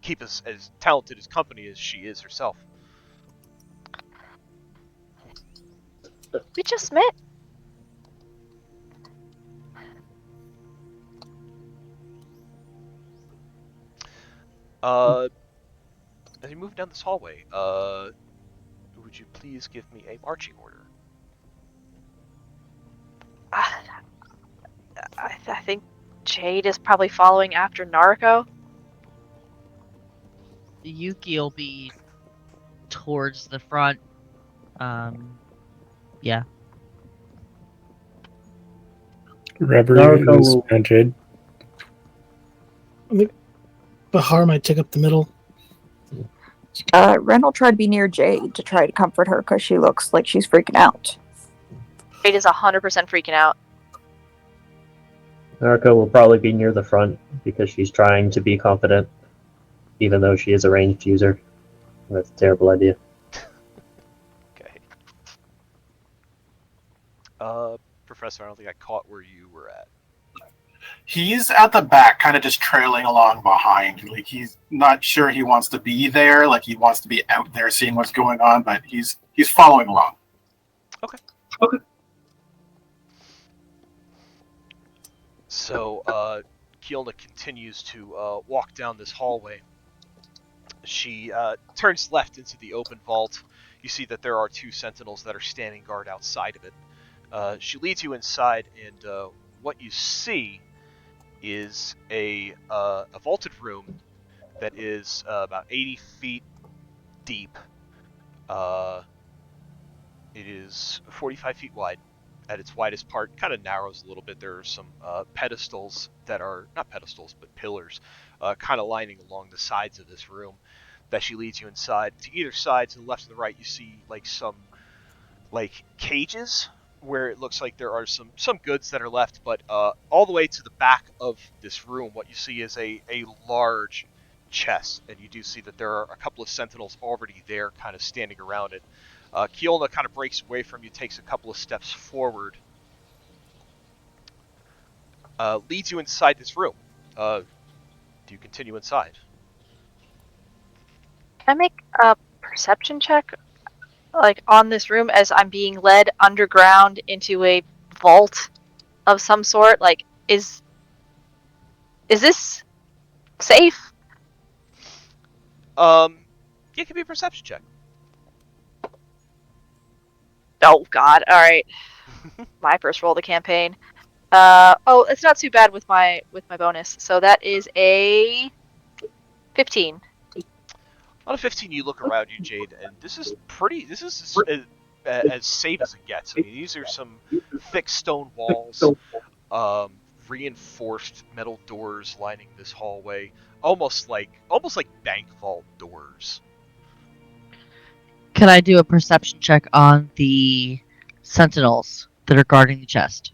keep as talented as company as she is herself. We just met. As you move down this hallway, would you please give me a marching order? I think Jade is probably following after Nariko. Yuki will be towards the front. Yeah. Reverie is Jade. Bahar might take up the middle. Ren will try to be near Jade to try to comfort her because she looks like she's freaking out. Jade is 100% freaking out. Nariko will probably be near the front because she's trying to be confident, even though she is a ranged user. That's a terrible idea. Okay. Professor, I don't think I caught where you were at. He's at the back, kind of just trailing along behind. Like, he's not sure he wants to be there. Like, he wants to be out there seeing what's going on, but he's following along. Okay. So, Kiona continues to walk down this hallway. She turns left into the open vault. You see that there are two sentinels that are standing guard outside of it. She leads you inside, and what you see is a vaulted room that is about 80 feet deep. It is 45 feet wide, at its widest part kind of narrows a little bit. There are some pedestals that are not pedestals, but pillars, kind of lining along the sides of this room that she leads you inside. To either side, to the left and the right, you see like some like cages where it looks like there are some goods that are left, but all the way to the back of this room, what you see is a large chest, and you do see that there are a couple of sentinels already there, kind of standing around it. Kiolna kind of breaks away from you, takes a couple of steps forward, leads you inside this room. Do you continue inside? Can I make a perception check, like on this room, as I'm being led underground into a vault of some sort? Like, is this safe? Yeah, it can be a perception check. Oh God! All right, my first roll of the campaign. Oh, it's not too bad with my bonus. So that is a 15. On a 15, you look around you, Jade, and this is pretty. This is as safe as it gets. I mean, these are some thick stone walls, reinforced metal doors lining this hallway, almost like bank vault doors. Can I do a perception check on the sentinels that are guarding the chest?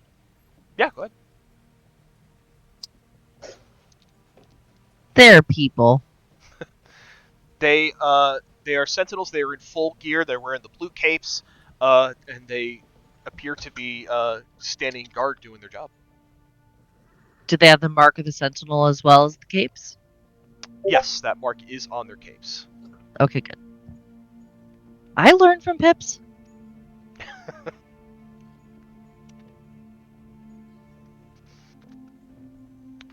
Yeah, go ahead. They're people. They are sentinels. They are in full gear. They're wearing the blue capes, and they appear to be standing guard, doing their job. Do they have the mark of the sentinel as well as the capes? Yes, that mark is on their capes. Okay, good. I learned from Pips.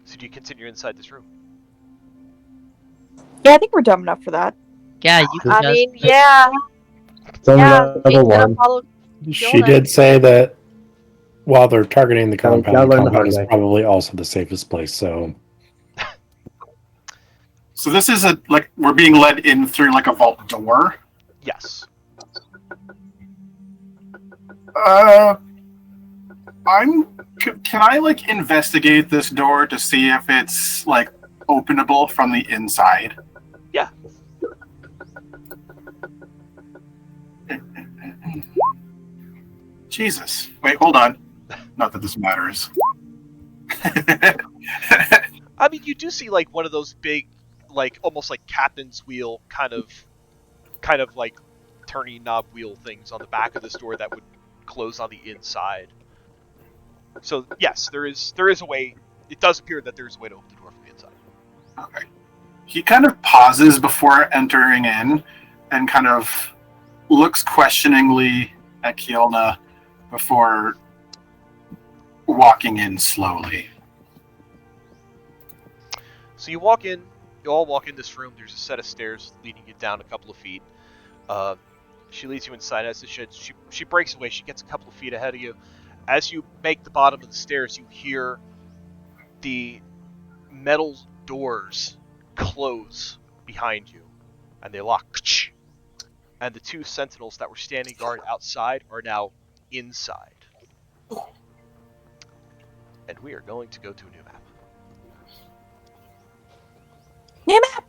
So do you continue inside this room? Yeah, I think we're dumb enough for that. Yeah, you can I just. mean, yeah, It's only yeah. level Jade's gonna 1. follow. She Fiona. did say that while they're targeting the Gotta compound, the learn the compound hard is way. probably also the safest place. So So this is like we're being led in through like a vault door. Yes. Can I like investigate this door to see if it's like openable from the inside? Yeah. Jesus. Wait, hold on. Not that this matters. I mean, you do see like one of those big, like almost like captain's wheel kind of like turning knob wheel things on the back of this door that would close on the inside. So yes, there is a way. It does appear that there's a way to open the door from the inside. Okay. He kind of pauses before entering in and kind of looks questioningly at Kielna before walking in slowly. So you walk in. You all walk in this room. There's a set of stairs leading you down a couple of feet. She leads you inside. As she breaks away. She gets a couple of feet ahead of you. As you make the bottom of the stairs, you hear the metal doors close behind you, and they lock. And the two sentinels that were standing guard outside are now inside. And we are going to go to a new map. New map.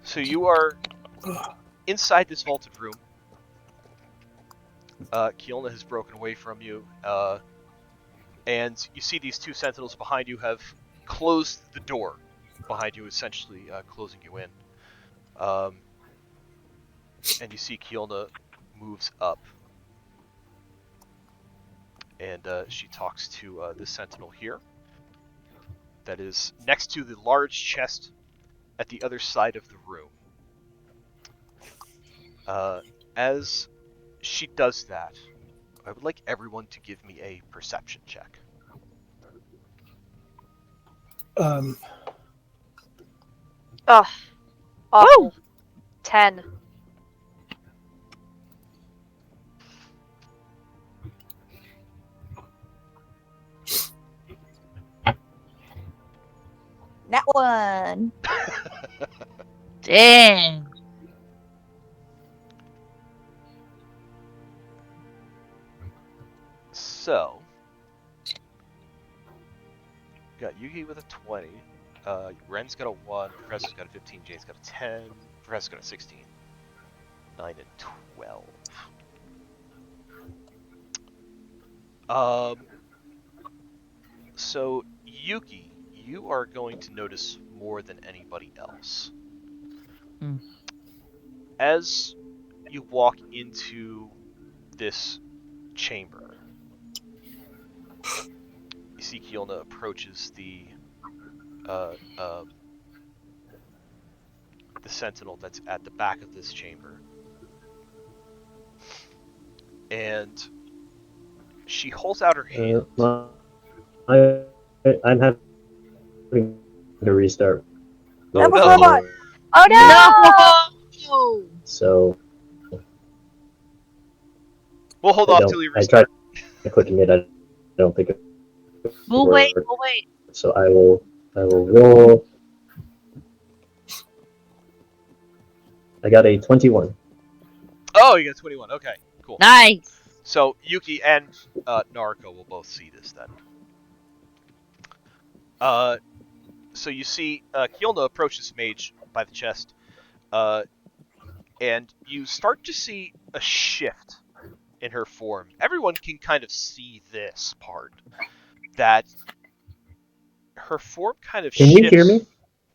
So you are inside this vaulted room. Kielna has broken away from you, and you see these two sentinels behind you have closed the door behind you, essentially closing you in. And you see Kielna moves up, and she talks to the sentinel here that is next to the large chest at the other side of the room. As she does that, I would like everyone to give me a perception check. Ugh. Awful. 10. That one. Dang. got Yuki with a 20. Ren's got a 1. Professor's got a 15. Jane's got a 10. Professor's got a 16. 9 and 12. So, Yuki, you are going to notice more than anybody else. As you walk into this chamber, you see Kielna approaches the sentinel that's at the back of this chamber, and she holds out her hand. I'm having to restart. That was no. robot. Oh no! No! So We'll hold off till you I tried restart. clicking it. I don't think it We'll worked. wait. We'll wait. So I will roll. I got a 21. Oh, you got 21. Okay, cool. Nice. So Yuki and Nariko will both see this then. So you see Kielna approach this mage by the chest, and you start to see a shift in her form. Everyone can kind of see this part, that her form kind of Can shifts. you hear me?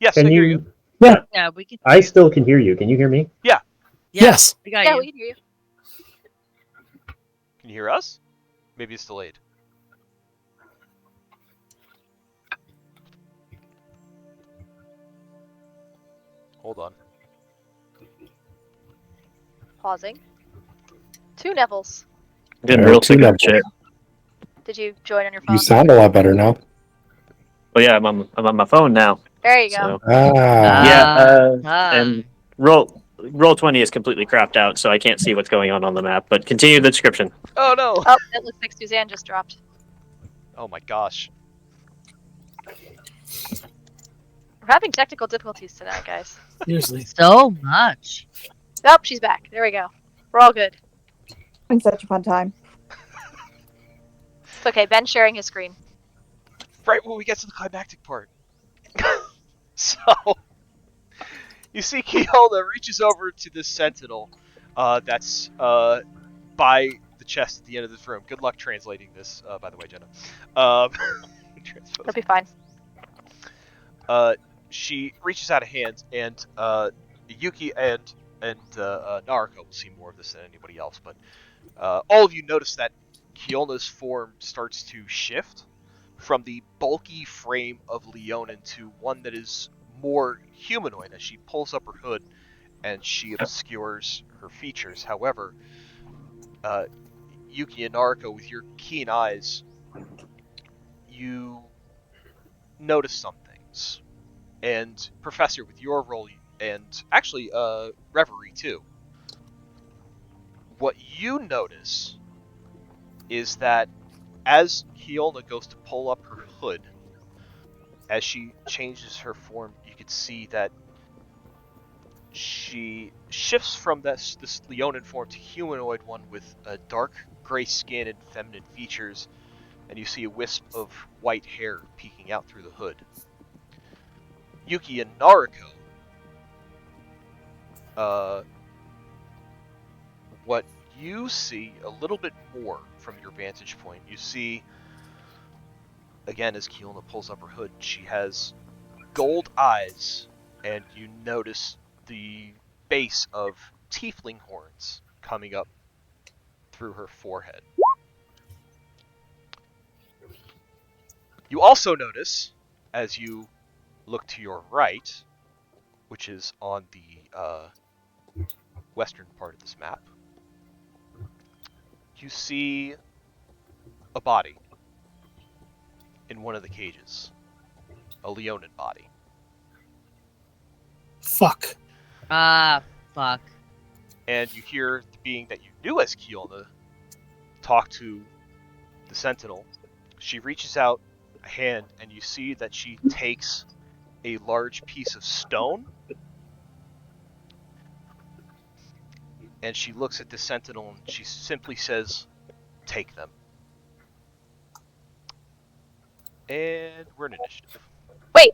Yes, Can I hear you. Yeah, Yeah, we can. I still can hear you. Can you hear me? Yeah. Yes. We got Yeah, you. we can hear you. Can you hear us? Maybe it's delayed. Hold on. Pausing. 2 Nevils. Getting real sick of Neville. shit. Did you join on your phone? You sound a lot better now. Oh yeah, I'm on my phone now. There you go. So Ah. and roll 20 is completely crapped out, so I can't see what's going on the map. But continue the description. Oh no! Oh, it looks like Suzanne just dropped. Oh my gosh. We're having technical difficulties tonight, guys. Seriously. So much. Oh, she's back. There we go. We're all good. It's such a fun time. It's okay. Ben's sharing his screen. Right when we get to the climactic part. So, you see Kielna reaches over to this sentinel that's by the chest at the end of this room. Good luck translating this, by the way, Jenna. It'll be fine. She reaches out a hand, and Yuki and Nariko will see more of this than anybody else, but all of you notice that Kielna's form starts to shift from the bulky frame of Leonin to one that is more humanoid as she pulls up her hood and she obscures her features. However, Yuki and Nariko, with your keen eyes, you notice some things. And Professor, with your role, and actually Reverie too, what you notice is that as Kielna goes to pull up her hood, as she changes her form, you can see that she shifts from this Leonin form to humanoid one with a dark gray skin and feminine features, and you see a wisp of white hair peeking out through the hood. Yuki and Nariko, what you see a little bit more from your vantage point, you see, again, as Kielna pulls up her hood, she has gold eyes, and you notice the base of tiefling horns coming up through her forehead. You also notice, as you look to your right, which is on the western part of this map, you see a body in one of the cages. A Leonin body. Fuck. Fuck. And you hear the being that you knew as Kielna talk to the sentinel. She reaches out a hand, and you see that she takes a large piece of stone, and she looks at the sentinel, and she simply says, "Take them." And we're in initiative. Wait,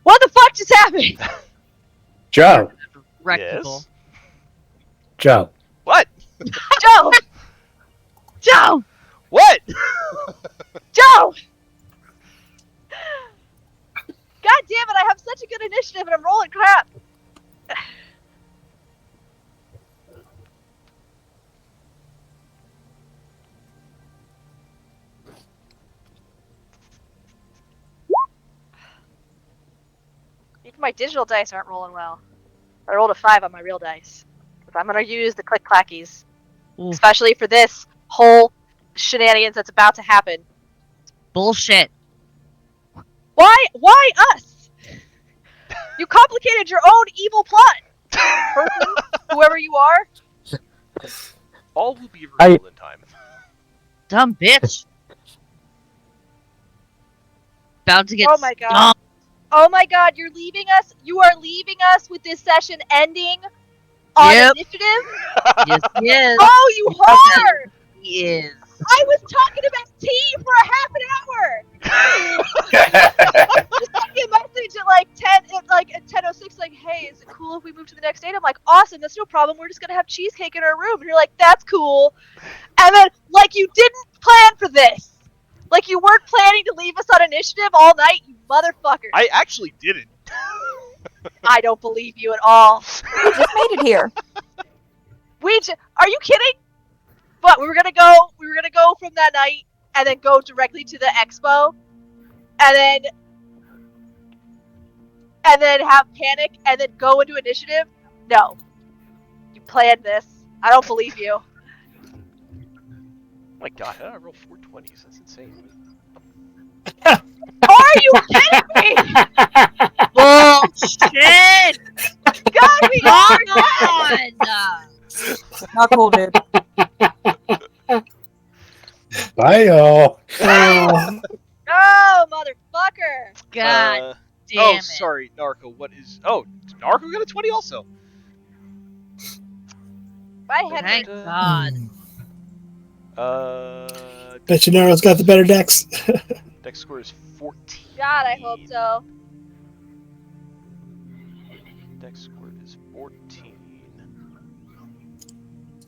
what the fuck just happened? Joe. Wreckable. Yes. Joe. What? Joe! Joe! What? Joe! God damn it, I have such a good initiative and I'm rolling crap. Even my digital dice aren't rolling well. I rolled a 5 on my real dice. But I'm gonna use the click clackies. Oof. Especially for this whole shenanigans that's about to happen. Bullshit. Why us? You complicated your own evil plot, person, whoever you are. All will be revealed in time. Dumb bitch. About to get Oh my god. stomped. Oh my god, you're leaving us? You are leaving us with this session ending on Yep. initiative? Yes, yes. Oh, you whore! He is. I was talking about tea for a half an hour! Just sent me a message at like 10:06, like, hey, is it cool if we move to the next date? I'm like, awesome, that's no problem. We're just gonna have cheesecake in our room. And you're like, that's cool. And then, like, you didn't plan for this. Like, you weren't planning to leave us on initiative all night, you motherfuckers. I actually didn't. I don't believe you at all. We just made it here. Are you kidding? But we were gonna go from that night and then go directly to the expo and then have panic and then go into initiative? No. You planned this. I don't believe you. Oh my god, how did I roll 420s? That's insane. Are you kidding me? Bullshit. God, we Come are on. Not cool, dude. Bye, y'all. Oh, motherfucker. God damn oh, it. sorry, Nariko. What is? Oh, Nariko got a 20 also. My head Thank hurts. God. Bet you Naro's got the better decks. Dex score is 14. God, I hope so. Dex score is 14.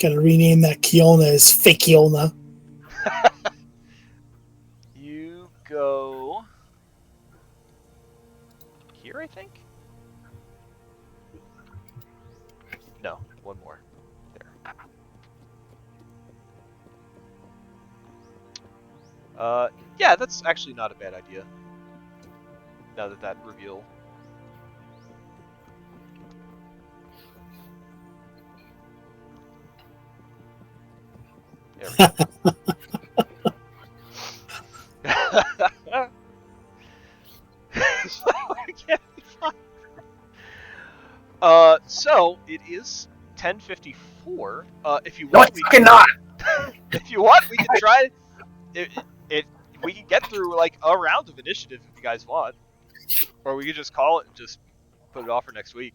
Gotta rename that Kiona as Fake Kiona. You go here, I think? No, one more. There. Yeah, that's actually not a bad idea. Now that reveal. There we go. So it is 10:54. If you No, want, it's fucking not. if you want, we can try. It we can get through like a round of initiative if you guys want, or we could just call it and just put it off for next week.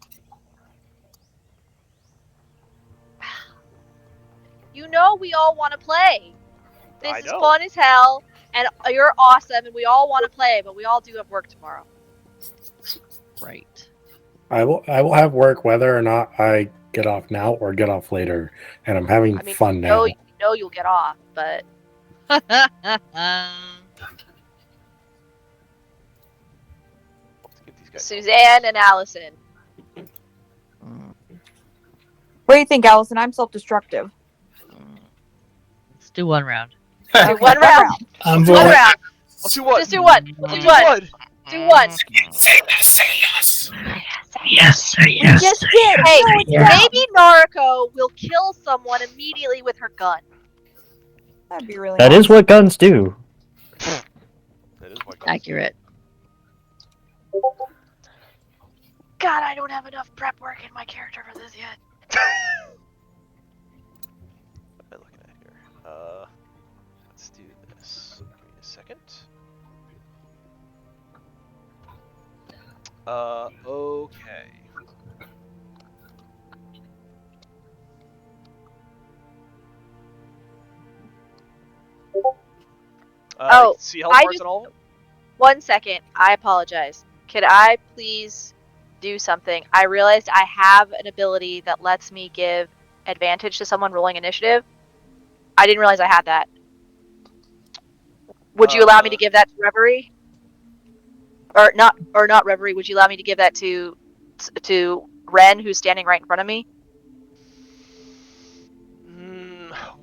You know we all want to play. This I is know. fun as hell, and you're awesome, and we all want to play, but we all do have work tomorrow. Right. I will have work whether or not I get off now or get off later, and I'm having I mean, fun now. you know you'll get off, but Let's give these guys Suzanne and Allison. What do you think, Allison? I'm self-destructive. Let's do one round. Do one round. I'm One voting. round. Let's do one. Just do one. We'll do Do one. one. Do one. Say yes. Say yes. Yes, We just did. Hey, No, it's not. maybe Nariko will kill someone immediately with her gun. That'd be really That nice. is what guns do. That is what accurate. God, I don't have enough prep work in my character for this yet. What am I looking at here? Let's do this. Give me a second. Okay. Oh, see health I bars just- on all of them? 1 second. I apologize. Could I please do something? I realized I have an ability that lets me give advantage to someone rolling initiative. I didn't realize I had that. Would you allow me to give that to Reverie? Or not Reverie? Would you allow me to give that to Ren, who's standing right in front of me?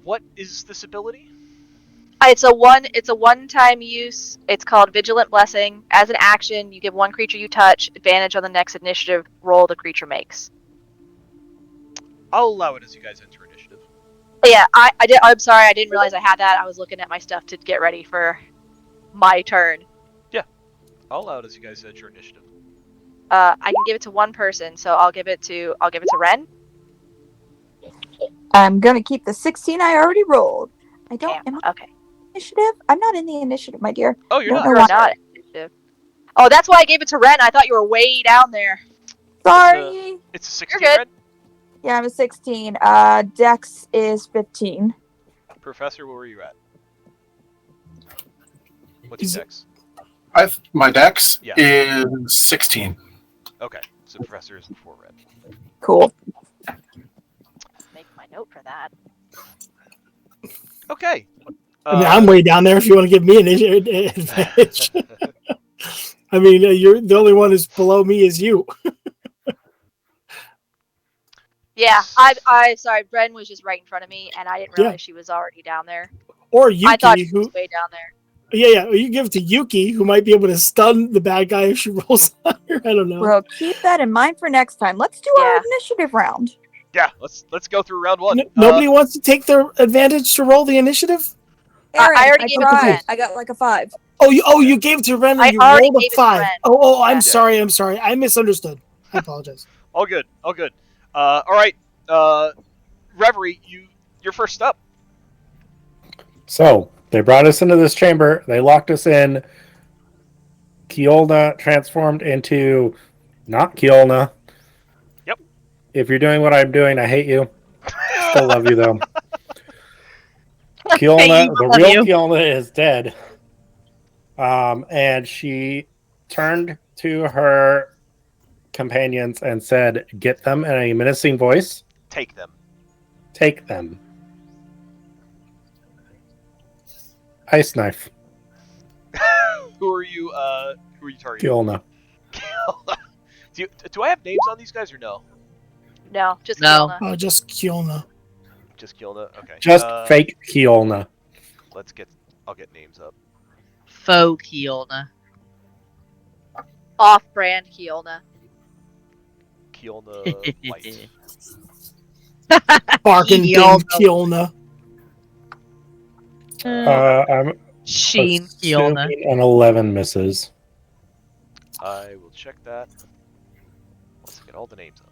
What is this ability? It's a one-time use. It's called Vigilant Blessing. As an action, you give one creature you touch advantage on the next initiative roll the creature makes. I'll allow it as you guys enter initiative. Yeah, I did. I'm sorry, I didn't realize I had that. I was looking at my stuff to get ready for my turn. I'll allow it as you guys enter initiative. I can give it to one person, so I'll give it to Ren. I'm gonna keep the 16 I already rolled. I don't. Damn. Am I Okay. initiative? I'm not in the initiative, my dear. Oh, you're Don't not. know You're why. not initiative. Oh, that's why I gave it to Ren. I thought you were way down there. Sorry. It's a 16, You're good. Red? Yeah, I'm a 16. Dex is 15. Professor, where were you at? What's your dex? My dex Yeah. is 16. Okay, so Professor is before Red. Cool. Make my note for that. Okay. I mean, I'm way down there if you want to give me an advantage. I mean, you're the only one who's below me is you. Yeah, I sorry, Ren was just right in front of me, and I didn't realize she was already down there. Or I thought Yuki, she was way down there. yeah, you give it to Yuki, who might be able to stun the bad guy if she rolls higher. I don't know. Well, keep that in mind for next time. Let's do our initiative round. Yeah, let's go through round one. Nobody wants to take their advantage to roll the initiative? Aaron, I already gave it to tried. Ren. I got like a 5. You gave it to Ren and I you already rolled a gave it to 5. Ren. I'm Yeah. sorry. I misunderstood. I apologize. All good. All right. Reverie, you're first up. So they brought us into this chamber. They locked us in. Kiolna transformed into not Kiolna. Yep. If you're doing what I'm doing, I hate you. Still love you though. Kiolna, the real Kiolna is dead. And she turned to her companions and said, "Get them," in a menacing voice. Take them. Take them. Ice knife. Who are you targeting? Kiolna. Do I have names on these guys or no? No, just No. Kiolna. Oh, just Kiolna. Just Kiolna. Okay. Just fake Kiolna. I'll get names up. Faux Kiolna. Off-brand Kiolna. Kiolna White. Bargain bin Kiolna. I'm Sheen assuming Kiolna. an 11 misses. I will check that. Once I get all the names up.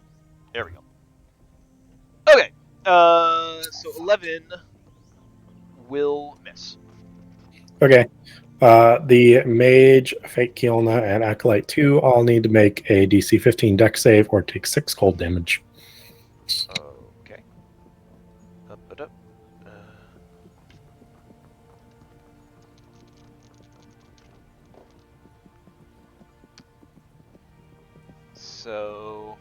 There we go. Okay. So 11 will miss. Okay. The mage, fake Kiolna, and acolyte 2 all need to make a DC 15 dex save or take 6 cold damage. Okay. Up. So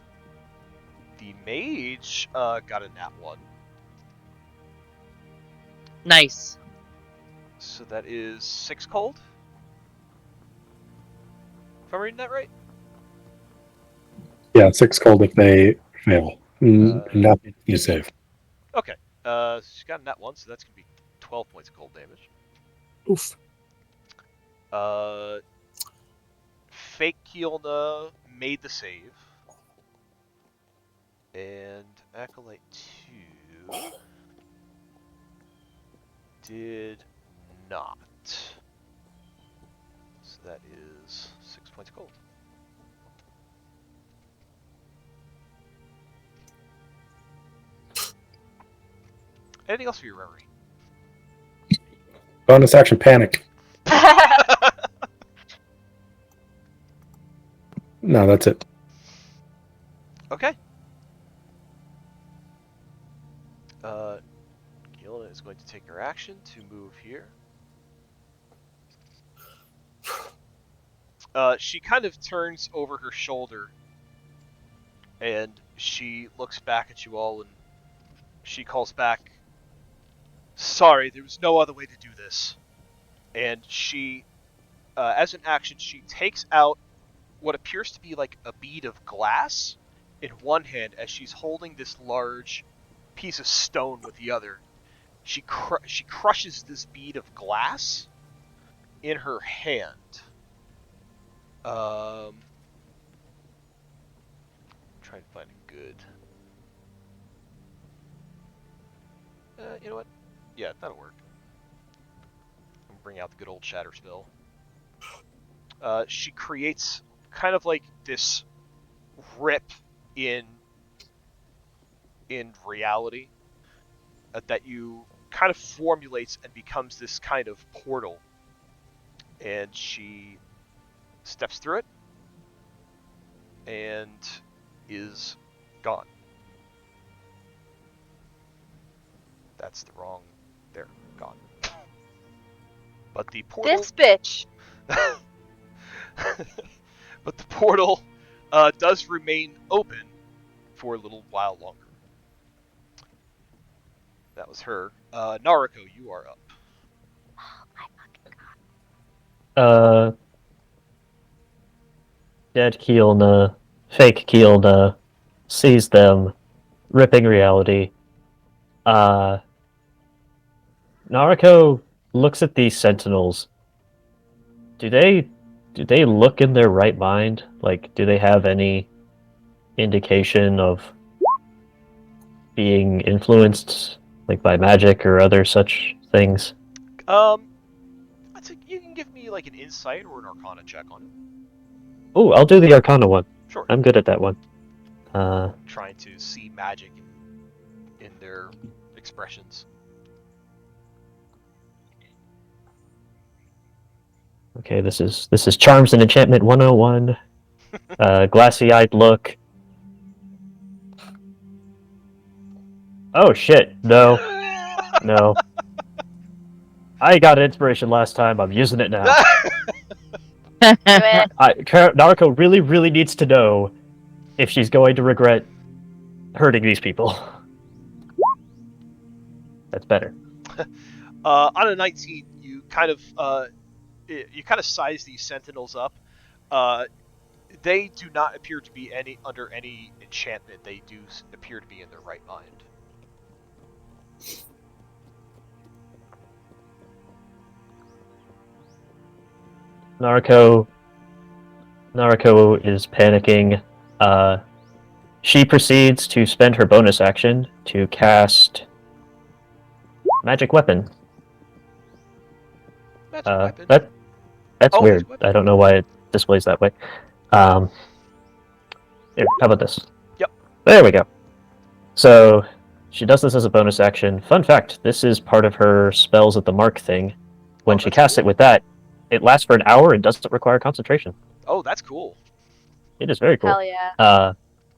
the mage got a nat 1. Nice. So that is 6 cold. If I'm reading that right. Yeah, 6 cold if they fail. Nothing you save. Okay. She's got a nat 1, so that's gonna be 12 points of cold damage. Oof. Fake Kiolna made the save. And Acolyte 2 did not. So that is 6 points of cold. Anything else for your Reverie? Bonus action panic. No, that's it. Okay. Kiolna is going to take her action to move here. She kind of turns over her shoulder, and she looks back at you all, and she calls back, "Sorry, there was no other way to do this." And she, as an action, she takes out what appears to be like a bead of glass in one hand as she's holding this large piece of stone with the other. She crushes this bead of glass in her hand. Trying to find a good. You know what? Yeah, that'll work. I'm bring out the good old shatter spell. She creates kind of like this rip in reality that you kind of formulates and becomes this kind of portal. And she steps through it and is gone. That's the wrong. There, gone. But the portal. This bitch. But the portal does remain open for a little while longer. That was her. Nariko, you are up. Dead Keelna, fake Keelna, sees them, ripping reality. Nariko looks at these sentinels. Do they look in their right mind? Like, do they have any indication of being influenced, like, by magic or other such things? You can give me like an insight or an arcana check on it. Oh, I'll do the Arcana one. Sure. I'm good at that one. Trying to see magic in their expressions. Okay, this is Charms and Enchantment 101. Glassy-eyed look. Oh shit! No, no. I got an inspiration last time. I'm using it now. Nariko really needs to know if she's going to regret hurting these people. That's better. On a 19, you kind of size these sentinels up. They do not appear to be under any enchantment. They do appear to be in their right mind. Nariko is panicking. She proceeds to spend her bonus action to cast Magic Weapon. Magic Weapon? That's weird. I don't know why it displays that way. Here, how about this? Yep. There we go. So, she does this as a bonus action. Fun fact, this is part of her spells at the mark thing. When she casts it with that, it lasts for an hour and doesn't require concentration. Oh, that's cool. It is very cool. Hell yeah.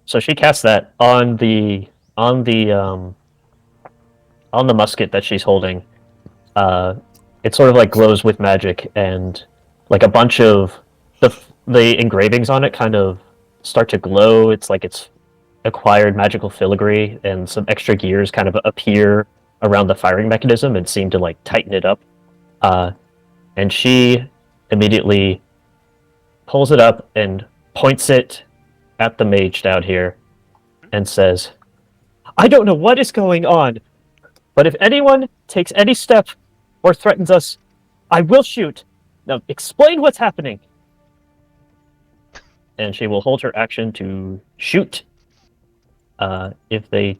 So she casts that on the musket that she's holding. It sort of like glows with magic, and like a bunch of the engravings on it kind of start to glow. It's like it's acquired magical filigree, and some extra gears kind of appear around the firing mechanism and seem to like tighten it up. And she immediately pulls it up and points it at the mage down here and says, "I don't know what is going on, but if anyone takes any step or threatens us, I will shoot. Now explain what's happening." And she will hold her action to shoot. If they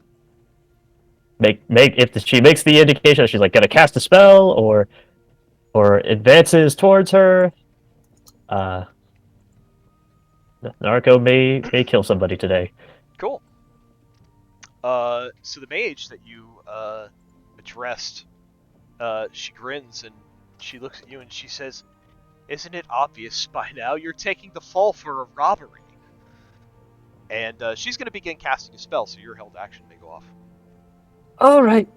if she makes the indication that she's like gonna cast a spell or advances towards her, Nariko may kill somebody today. Cool. So the mage that you addressed, she grins and she looks at you and she says, "Isn't it obvious by now? You're taking the fall for a robbery." And she's going to begin casting a spell, so your held action may go off. All right.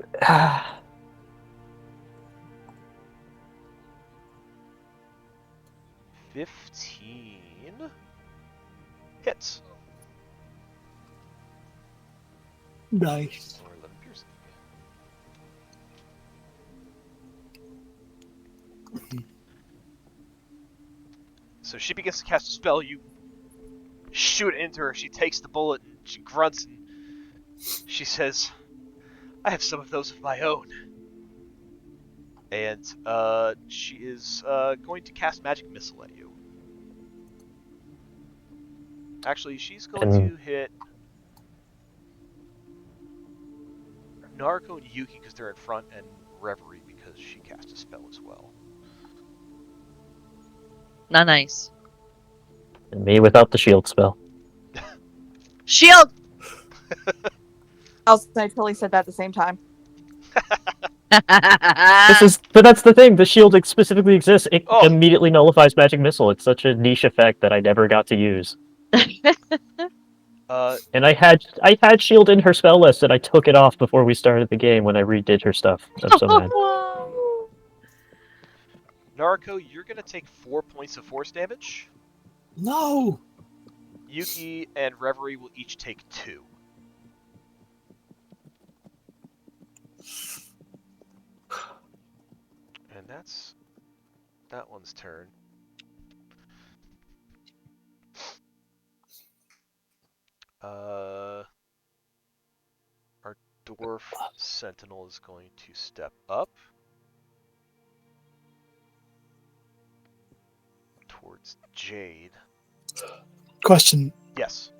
15 hits. Nice. Or 11 piercing. So she begins to cast a spell. You shoot it into her. She takes the bullet and she grunts and she says, I have some of those of my own. And she is going to cast Magic Missile at you. Actually, she's going to hit Nariko and Yuki because they're in front, and Reverie because she cast a spell as well. Not nice. And me without the shield spell. Shield! I totally said that at the same time. But that's the thing. The shield specifically exists. It immediately nullifies magic missile. It's such a niche effect that I never got to use. And I had shield in her spell list, and I took it off before we started the game when I redid her stuff. I'm so mad. Nariko, you're going to take 4 points of force damage. No! Yuki and Reverie will each take 2. And that's that one's turn. Our dwarf sentinel is going to step up towards Jade. Question. Yes.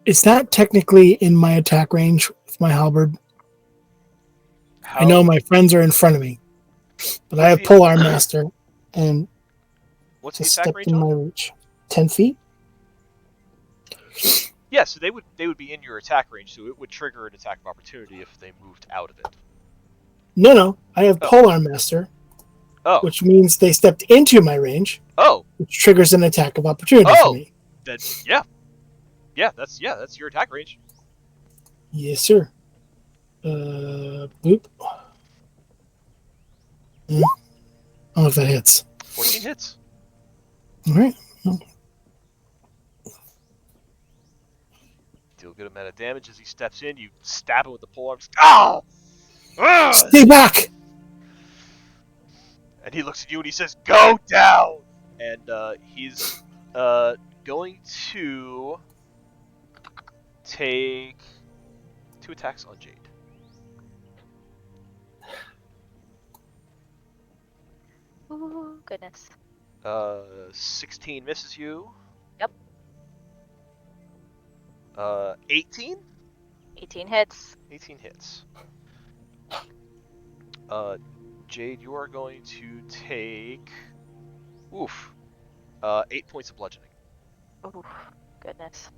Is that technically in my attack range with my halberd? How... I know my friends are in front of me, but I have pole arm master, and what's just the attack stepped range in my reach. 10 feet? Yeah, so they would be in your attack range, so it would trigger an attack of opportunity if they moved out of it. No. I have pole arm master, which means they stepped into my range. Which triggers an attack of opportunity for me. Then that's your attack range. Yes, sir. Boop. I don't know if that hits. 14 hits. All right. Deal a good amount of damage as he steps in. You stab him with the polearm. Ow! Stay back! And he looks at you and he says, "Go down!" And he's going to take 2 attacks on Jade. Ooh, goodness. 16 misses you. Yep. 18? 18 hits. 18 hits. Jade, you are going to take 8 points of bludgeoning. Oh, goodness.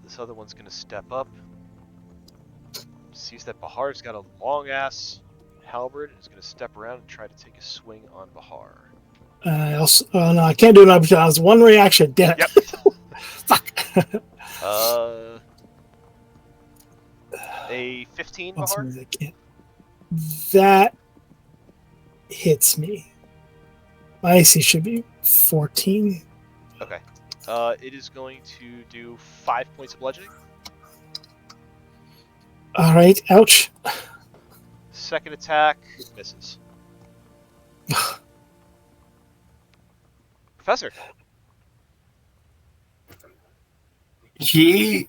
This other one's going to step up. Sees that Bahar's got a long-ass halberd and is going to step around and try to take a swing on Bahar. No, I can't do an opportunity. That was one reaction. Damn it. Yep. Fuck. A 15, Bahar? That hits me. My AC should be 14. Okay. It is going to do 5 points of bludgeoning. All right. Ouch. Second attack misses. Professor. He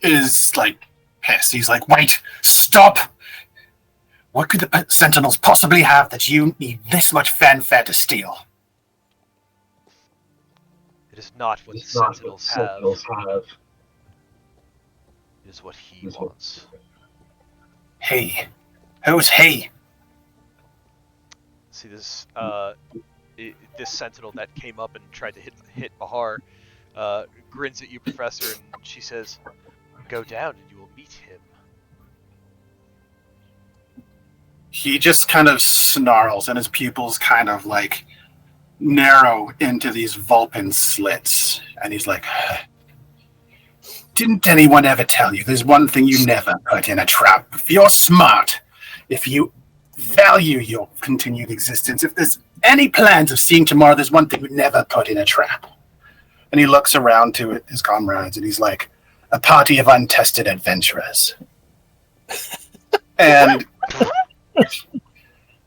is pissed. He's like, "Wait, stop! What could the Sentinels possibly have that you need this much fanfare to steal?" It is not what the Sentinels have. It is what he wants. Hey. Who's he? See this this Sentinel that came up and tried to hit Bahar grins at you, Professor, and she says, "Go down and you will meet him." He just kind of snarls and his pupils kind of narrow into these Vulpin slits. And he's like, Didn't anyone ever tell you there's one thing you never put in a trap? If you're smart, if you value your continued existence, if there's any plans of seeing tomorrow, there's one thing you never put in a trap. And he looks around to his comrades and he's like, a party of untested adventurers. And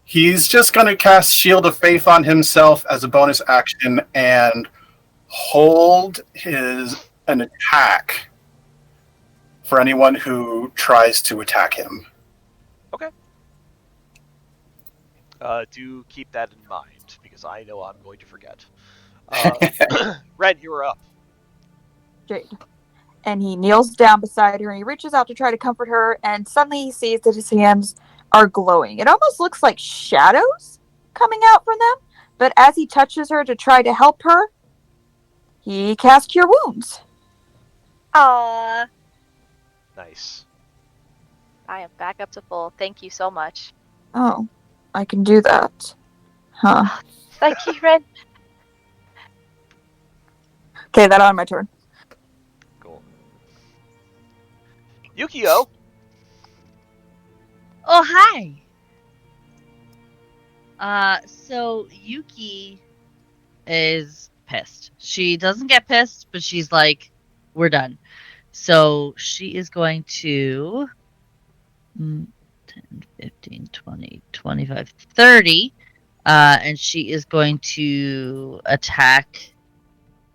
he's just going to cast Shield of Faith on himself as a bonus action and hold an attack for anyone who tries to attack him. Okay. Do keep that in mind, because I know I'm going to forget. Ren, you are up. Jade. And he kneels down beside her and he reaches out to try to comfort her, and suddenly he sees that his hands are glowing. It almost looks like shadows coming out from them, but as he touches her to try to help her, he casts Cure Wounds. Aww. Nice. I am back up to full. Thank you so much. Oh, I can do that. Huh. Thank you, Ren. Okay, that's on my turn. Cool. Yukio. Oh, hi. So Yuki is pissed. She doesn't get pissed, but she's like, we're done. So she is going to 10, 15, 20, 25, 30. And she is going to attack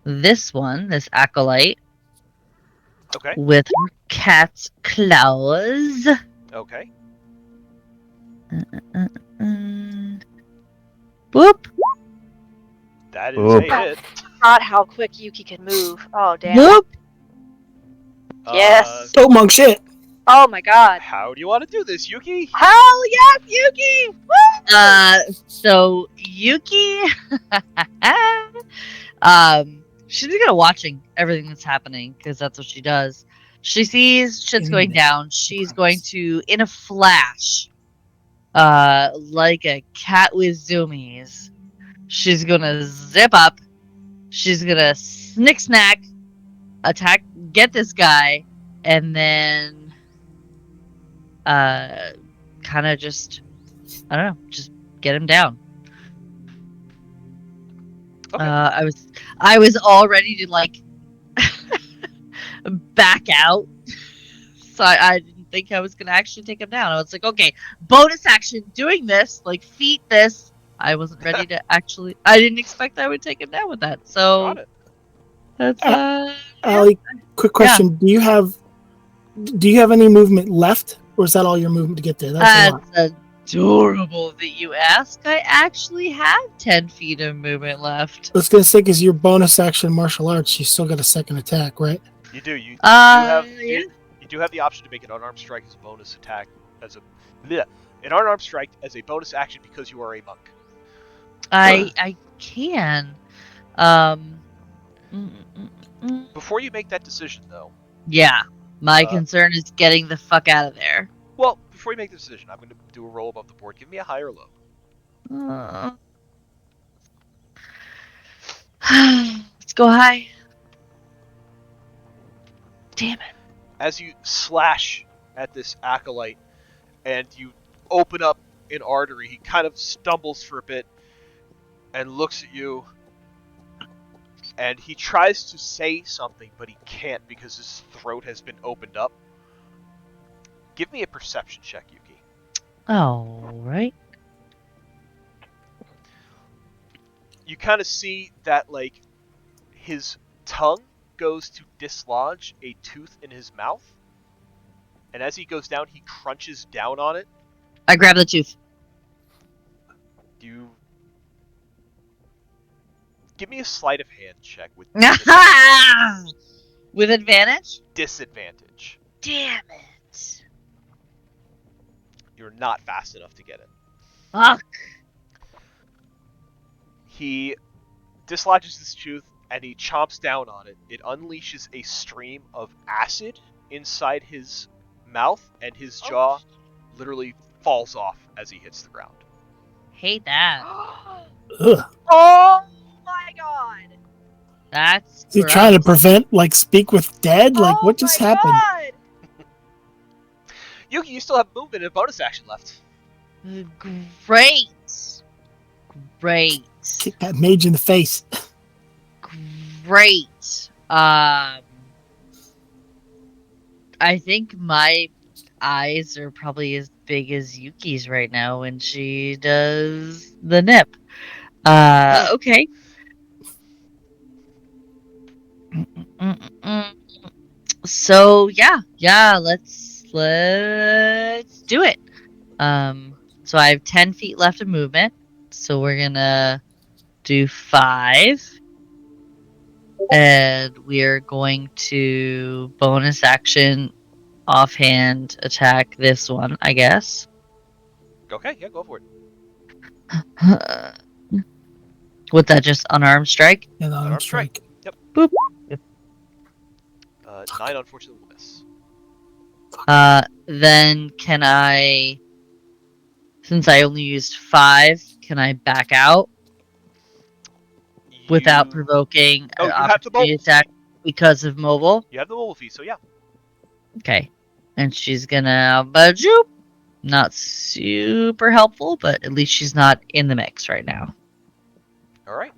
this acolyte. Okay. With her cat's claws. Okay. Boop. That is a hit. Not how quick Yuki can move. Oh, damn. Boop. Yes. Don't monk shit. Oh my god. How do you want to do this, Yuki? Hell yes, Yuki! Woo! So Yuki, she's gonna watching everything that's happening because that's what she does. She sees shit's going down. She's going to, in a flash, like a cat with zoomies, she's gonna zip up. She's gonna snick snack, attack, get this guy, and then kind of just, I don't know, just get him down. Okay. I was all ready to like back out, so I didn't think I was gonna actually take him down. I was like, okay, bonus action, doing this, like feat this. I wasn't ready to actually. I didn't expect I would take him down with that. So Got it. that's Allie, quick question: Do you have any movement left, or is that all your movement to get there? That's a lot. That's adorable that you ask. I actually have 10 feet of movement left. I was gonna say, because your bonus action martial arts, you still got a second attack, right? You do. You yeah. You do have the option to make an unarmed strike as a bonus attack, an unarmed strike as a bonus action because you are a monk. I can. Before you make that decision, though. Yeah, my concern is getting the fuck out of there. Well, before you make the decision, I'm going to do a roll above the board. Give me a high or low. Let's go high. Damn it. As you slash at this acolyte and you open up an artery, he kind of stumbles for a bit and looks at you. And he tries to say something, but he can't because his throat has been opened up. Give me a perception check, Yuki. Alright. You kind of see that, like, his tongue goes to dislodge a tooth in his mouth. And as he goes down, he crunches down on it. I grab the tooth. You... Give me a sleight of hand check with with advantage? Disadvantage. Damn it. You're not fast enough to get it. Fuck. He dislodges his tooth and he chomps down on it. It unleashes a stream of acid inside his mouth, and his jaw literally falls off as he hits the ground. Hate that. Ugh. Oh my god. That's Is he trying to gross. prevent, like, speak with dead? Like, what just happened? God! Yuki, you still have movement and bonus action left. Great. Great. Kick that mage in the face. Great. I think my eyes are probably as big as Yuki's right now when she does the nip. Okay. So yeah, let's do it. So I have 10 feet left of movement. So we're gonna do 5. And we're going to bonus action offhand attack this one, I guess. Okay, yeah, go for it. With that just unarmed strike? Yeah, the Unarmed strike. Yep. Boop. 9 unfortunately will miss. Then can I, since I only used 5, can I back out without provoking Oh, an you have the opportunity mobile attack feat. because of mobile? You have the mobile feat, so yeah. Okay. And she's gonna bajoop. Not super helpful, but at least she's not in the mix right now. Alright.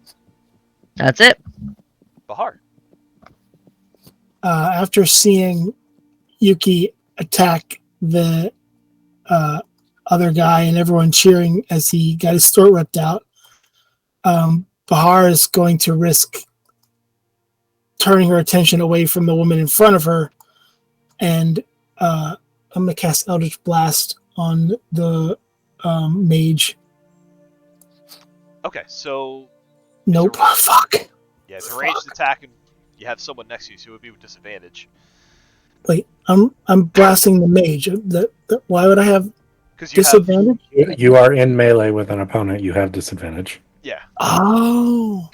That's it. Bahar. After seeing Yuki attack the other guy and everyone cheering as he got his throat ripped out, Bahar is going to risk turning her attention away from the woman in front of her, and I'm going to cast Eldritch Blast on the mage. Okay, so... Nope. Fuck. Yeah, it's a ranged attack and you have someone next to you, so it would be with disadvantage. Wait, I'm blasting the mage. Why would I have disadvantage? You are in melee with an opponent. You have disadvantage. Yeah. Oh.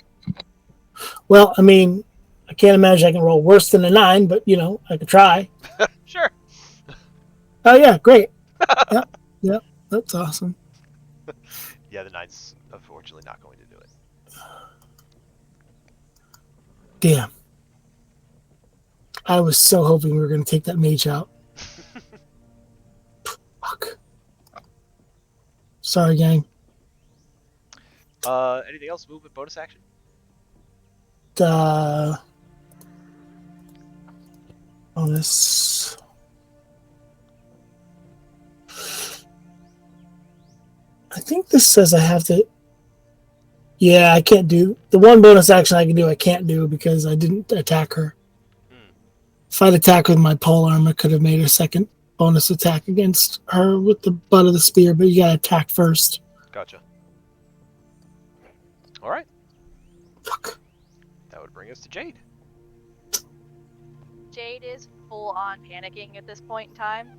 Well, I mean, I can't imagine I can roll worse than a 9, but, you know, I could try. Sure. Oh, yeah, great. Yeah, that's awesome. Yeah, the 9's unfortunately not going to do it. Damn. I was so hoping we were going to take that mage out. Fuck. Sorry, gang. Anything else? Movement, bonus action? Bonus. I think this says I have to. Yeah, I can't do the one bonus action I can do. I can't do because I didn't attack her. If I'd attacked with my pole arm, I could have made a second bonus attack against her with the butt of the spear. But you gotta attack first. Gotcha. All right. Fuck. That would bring us to Jade. Jade is full on panicking at this point in time.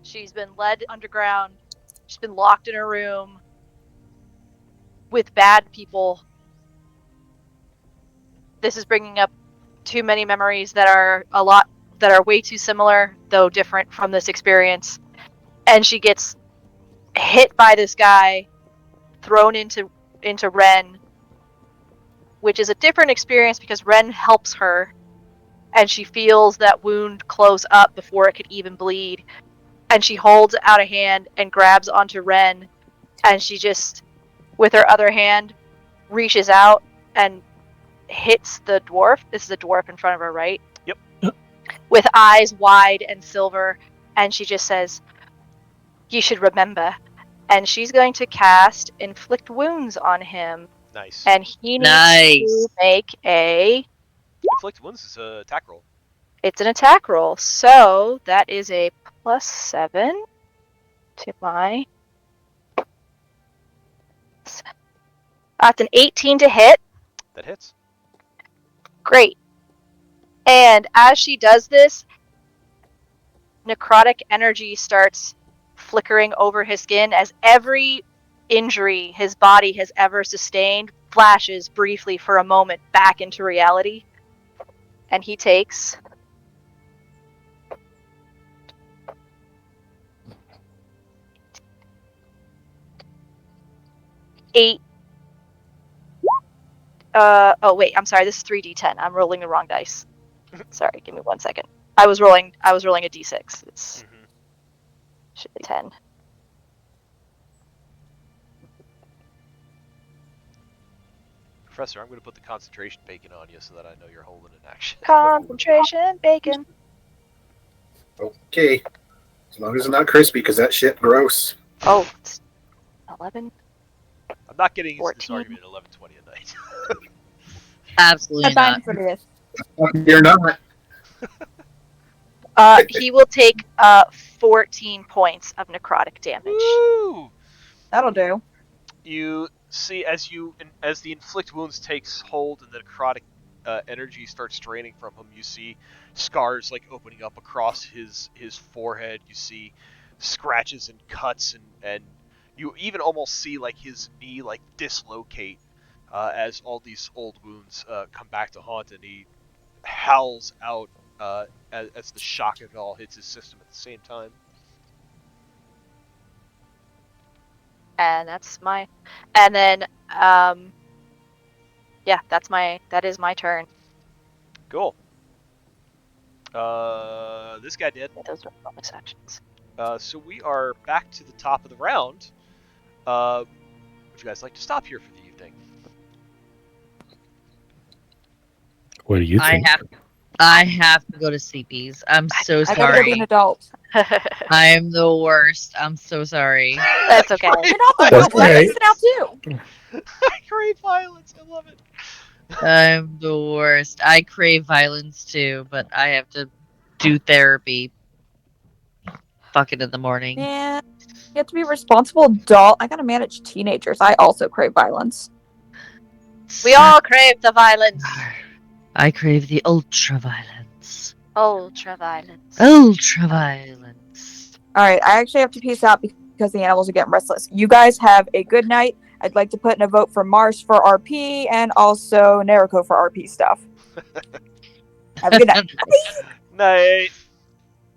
She's been led underground. She's been locked in her room with bad people. This is bringing up too many memories that are way too similar, though different from this experience. And she gets hit by this guy, thrown into Ren, which is a different experience because Ren helps her, and she feels that wound close up before it could even bleed. And she holds out a hand and grabs onto Ren, and she just, with her other hand, reaches out and hits the dwarf. This is a dwarf in front of her, right? Yep. With eyes wide and silver, and she just says, "You should remember." And she's going to cast Inflict Wounds on him. Nice. And he needs to make a... Inflict Wounds is an attack roll. It's an attack roll. So that is a +7 to my... That's an 18 to hit. That hits. Great. And as she does this, necrotic energy starts flickering over his skin as every injury his body has ever sustained flashes briefly for a moment back into reality. And he takes 8 Oh wait, I'm sorry. This is 3d10. I'm rolling the wrong dice. Sorry, give me 1 second. I was rolling a d6. It's should be 10. Professor, I'm going to put the concentration bacon on you so that I know you're holding an action. Concentration bacon. Okay. As long as it's not crispy, because that shit gross. Oh, it's 11. I'm not getting into this 14. argument at 11:20 at night. Absolutely not. That's what it is. You're not. He will take 14 points of necrotic damage. Woo! That'll do. You see, as the inflict wounds takes hold and the necrotic energy starts draining from him, you see scars like opening up across his forehead. You see scratches and cuts, and you even almost see like his knee like dislocate as all these old wounds come back to haunt, and he howls out as the shock of it all hits his system at the same time. And that's my, and then yeah, that is my turn. Cool. This guy did. Those are bonus actions. So we are back to the top of the round. Would you guys like to stop here for the evening? What do you think? I have to go to sleepies. I'm so I gotta go be an sorry. adult. I am the worst. I'm so sorry. That's okay. You're not the That's one. okay. Sit out too. I crave violence. I love it. I'm the worst. I crave violence too, but I have to do therapy. Fucking in the morning. Man, you have to be a responsible adult. I gotta manage teenagers. I also crave violence. We all crave the violence. I crave the ultra violence. Ultra violence. Ultra violence. All right, I actually have to peace out because the animals are getting restless. You guys have a good night. I'd like to put in a vote for Mars for RP and also Nariko for RP stuff. Have a good night. Night.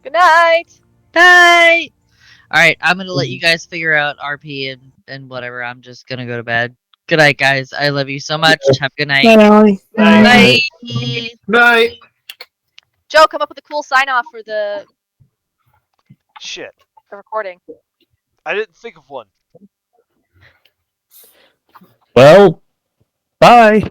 Good night. Night. All right, I'm gonna let you guys figure out RP and whatever. I'm just gonna go to bed. Good night, guys. I love you so much. Have a good night. Bye. Bye. Night. Joe, come up with a cool sign off for the Shit. recording. I didn't think of one. Well, bye.